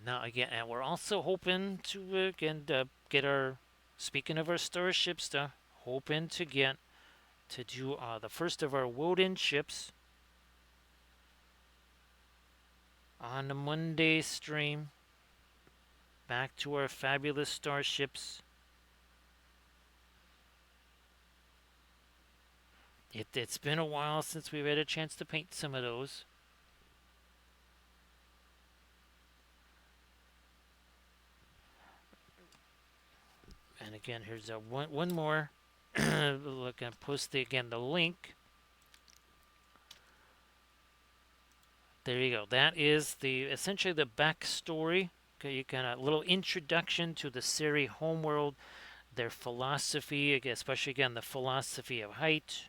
Now again, and we're also hoping to get our, speaking of our starship stuff, hoping to get to do the first of our Woden ships on the Monday stream. Back to our fabulous starships. It's been a while since we've had a chance to paint some of those. And again, here's one more. Look, and post the link. There you go. That is essentially the backstory. Okay, you got a little introduction to the Seri homeworld, their philosophy, especially again the philosophy of height,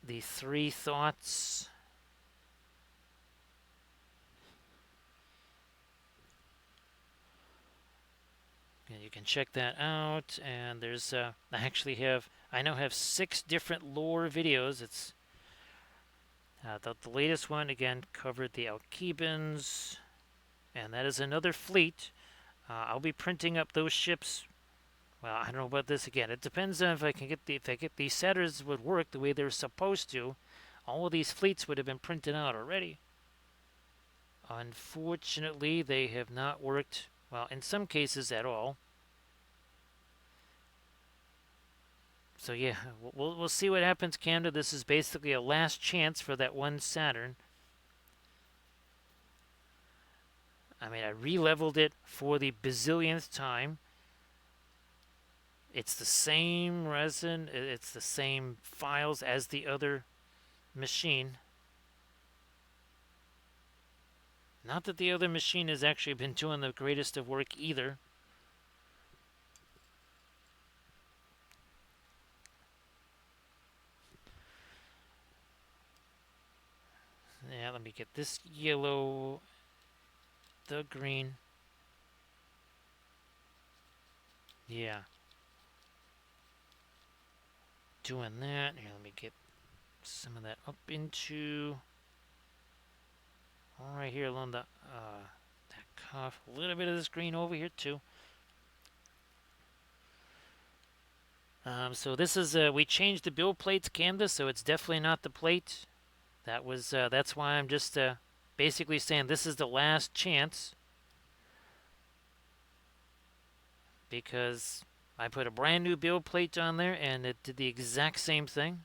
the 3 thoughts. And you can check that out. And there's I now have 6 different lore videos. It's the latest one again covered the Alkebans, and that is another fleet. I'll be printing up those ships. Well, I don't know about this again. It depends on if I get these setters would work the way they're supposed to. All of these fleets would have been printed out already. Unfortunately, they have not worked, well, in some cases at all. So yeah, we'll see what happens, Canada. This is basically a last chance for that one Saturn. I mean, I re-leveled it for the bazillionth time. It's the same resin, it's the same files as the other machine. Not that the other machine has actually been doing the greatest of work either. Yeah, let me get this yellow, the green. Yeah. Doing that. Here, let me get some of that up into right here along the that cuff. A little bit of this green over here too. So this is we changed the build plates canvas, so it's definitely not the plate. That's why I'm just basically saying this is the last chance because I put a brand new build plate on there and it did the exact same thing.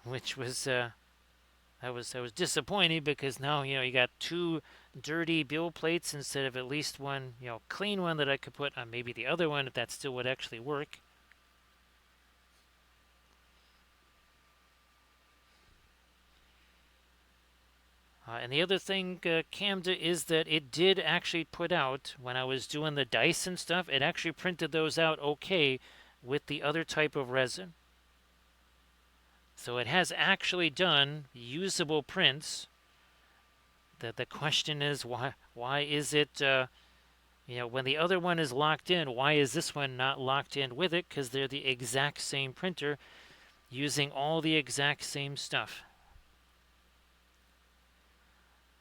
Which was I was disappointed because now you got two dirty build plates instead of at least one clean one that I could put on maybe the other one if that still would actually work. And the other thing, Camda, is that it did actually put out, when I was doing the dice and stuff, it actually printed those out okay with the other type of resin. So it has actually done usable prints. The question is, why is it, when the other one is locked in, why is this one not locked in with it? Because they're the exact same printer using all the exact same stuff.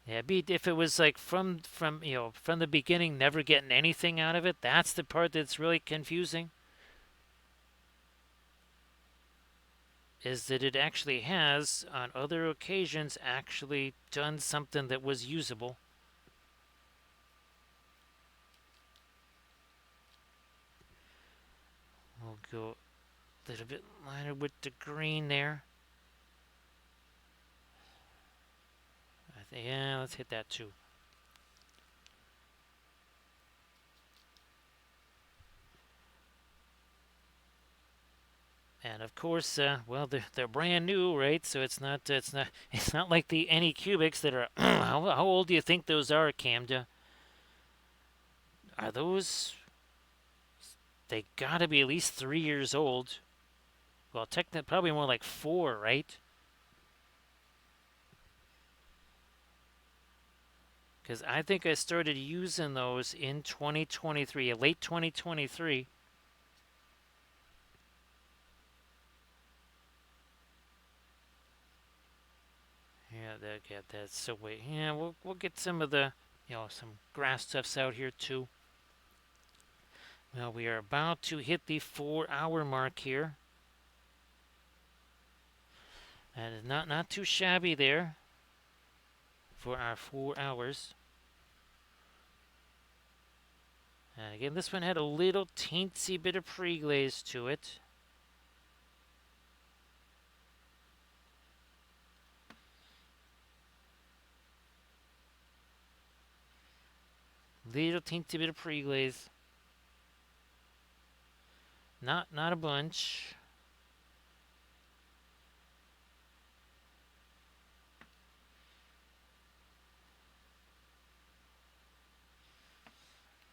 Yeah, if it was like from the beginning, never getting anything out of it. That's the part that's really confusing. Is that it actually has, on other occasions, actually done something that was usable. We'll go a little bit lighter with the green there. Yeah, let's hit that too. And of course, well, they're brand new, right? So it's not like the any cubics that are. how old do you think those are, Camda? Are those? They gotta be at least 3 years old. Well, technically, probably more like 4, right? Because I think I started using those in 2023, late 2023. Yeah, that's so wait. Yeah, we'll get some of the some grass stuffs out here too. Well, we are about to hit the 4-hour mark here. And not too shabby there for our 4 hours. And again, this one had a little teensy bit of pre-glaze to it. Little teensy bit of pre-glaze. Not a bunch.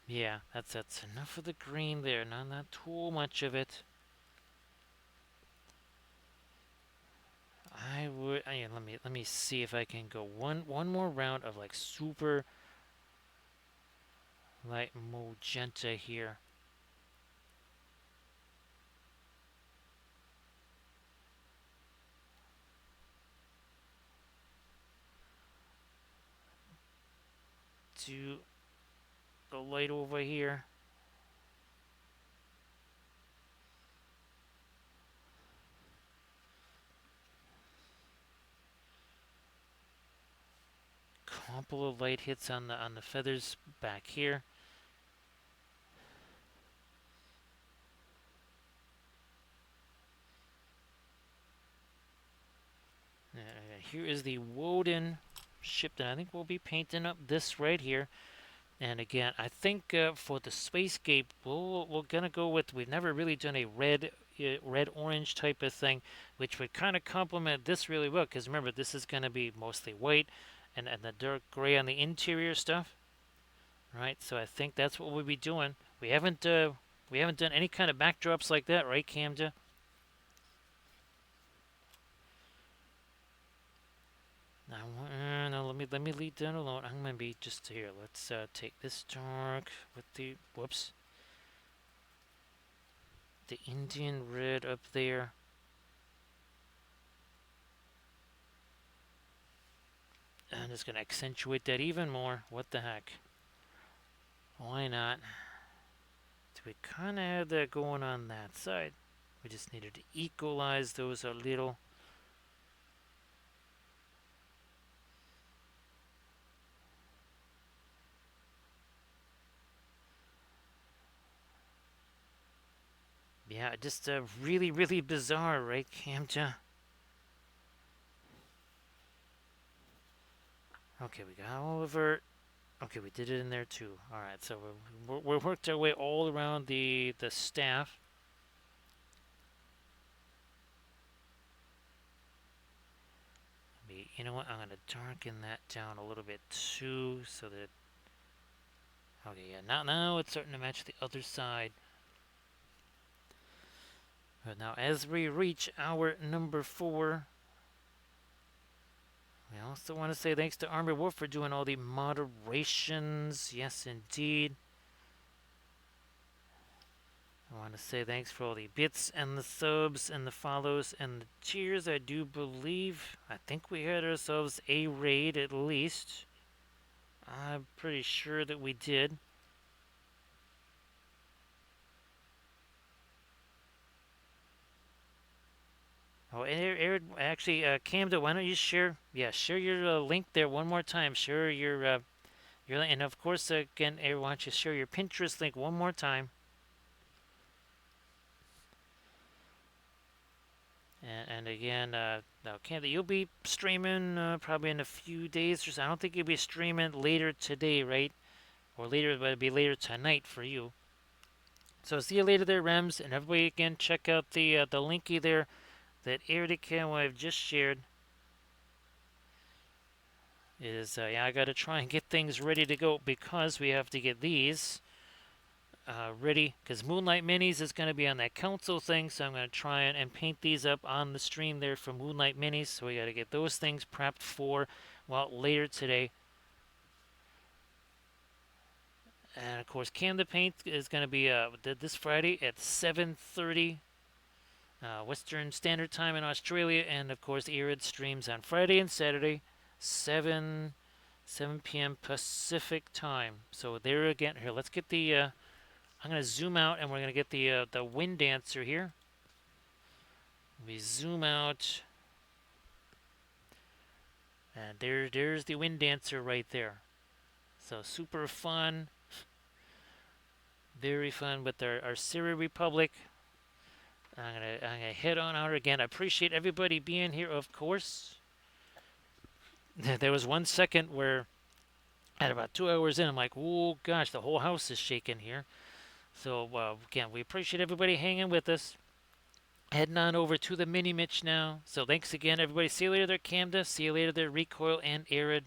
Yeah, that's enough of the green there. Not too much of it. I would. Let me see if I can go one more round of like super light magenta here. To the light over here. Couple of light hits on the feathers back here. Here is the Woden ship that I think we'll be painting up this right here. And again, I think for the Spacescape, we're gonna go with. We've never really done a red orange type of thing, which would kind of complement this really well. Because remember, this is gonna be mostly white, and the dark gray on the interior stuff, right? So I think that's what we'll be doing. We haven't done any kind of backdrops like that, right, Camda? Now, let let me lead down alone. I'm gonna be just here. Let's take this dark with the whoops. The Indian red up there. I'm just gonna accentuate that even more. What the heck? Why not? So we kind of had that going on that side. We just needed to equalize those a little. Yeah, just really, really bizarre, right, Camja? Okay, we got over. Okay, we did it in there too. All right, so we worked our way all around the staff. You know what? I'm gonna darken that down a little bit too, so that. Okay, yeah. Now it's starting to match the other side. But now, as we reach our number 4, we also want to say thanks to Army Wolf for doing all the moderations. Yes, indeed. I want to say thanks for all the bits and the subs and the follows and the cheers. I think we had ourselves a raid at least. I'm pretty sure that we did. Oh, Aaron, actually, Camden, why don't you share? Yeah, share your link there one more time. Share your link, and of course, again, Aaron, why don't you share your Pinterest link one more time? And again, now Camden, you'll be streaming probably in a few days or so. I don't think you'll be streaming later today, right? Or later, but it'll be later tonight for you. So see you later there, Rems, and everybody again check out the linky there that Aaron I've just shared. Yeah, I gotta try and get things ready to go because we have to get these ready, because Moonlight Minis is going to be on that council thing, so I'm going to try and paint these up on the stream there for Moonlight Minis, so we got to get those things prepped for, well, later today. And of course, Camden Paint is going to be this Friday at 7:30 Western Standard Time in Australia, and of course, Irid streams on Friday and Saturday, 7 p.m. Pacific Time. So there again, here, let's get the. I'm going to zoom out, and we're going to get the Wind Dancer here. We zoom out, and there's the Wind Dancer right there. So super fun, very fun with our Seri Republic. I'm gonna head on out again. I appreciate everybody being here, of course. There was 1 second where, at about 2 hours in, I'm like, oh gosh, the whole house is shaking here. So again, we appreciate everybody hanging with us. Heading on over to the Mini Mitch now. So thanks again, everybody. See you later there, Camda. See you later there, Recoil and Arid.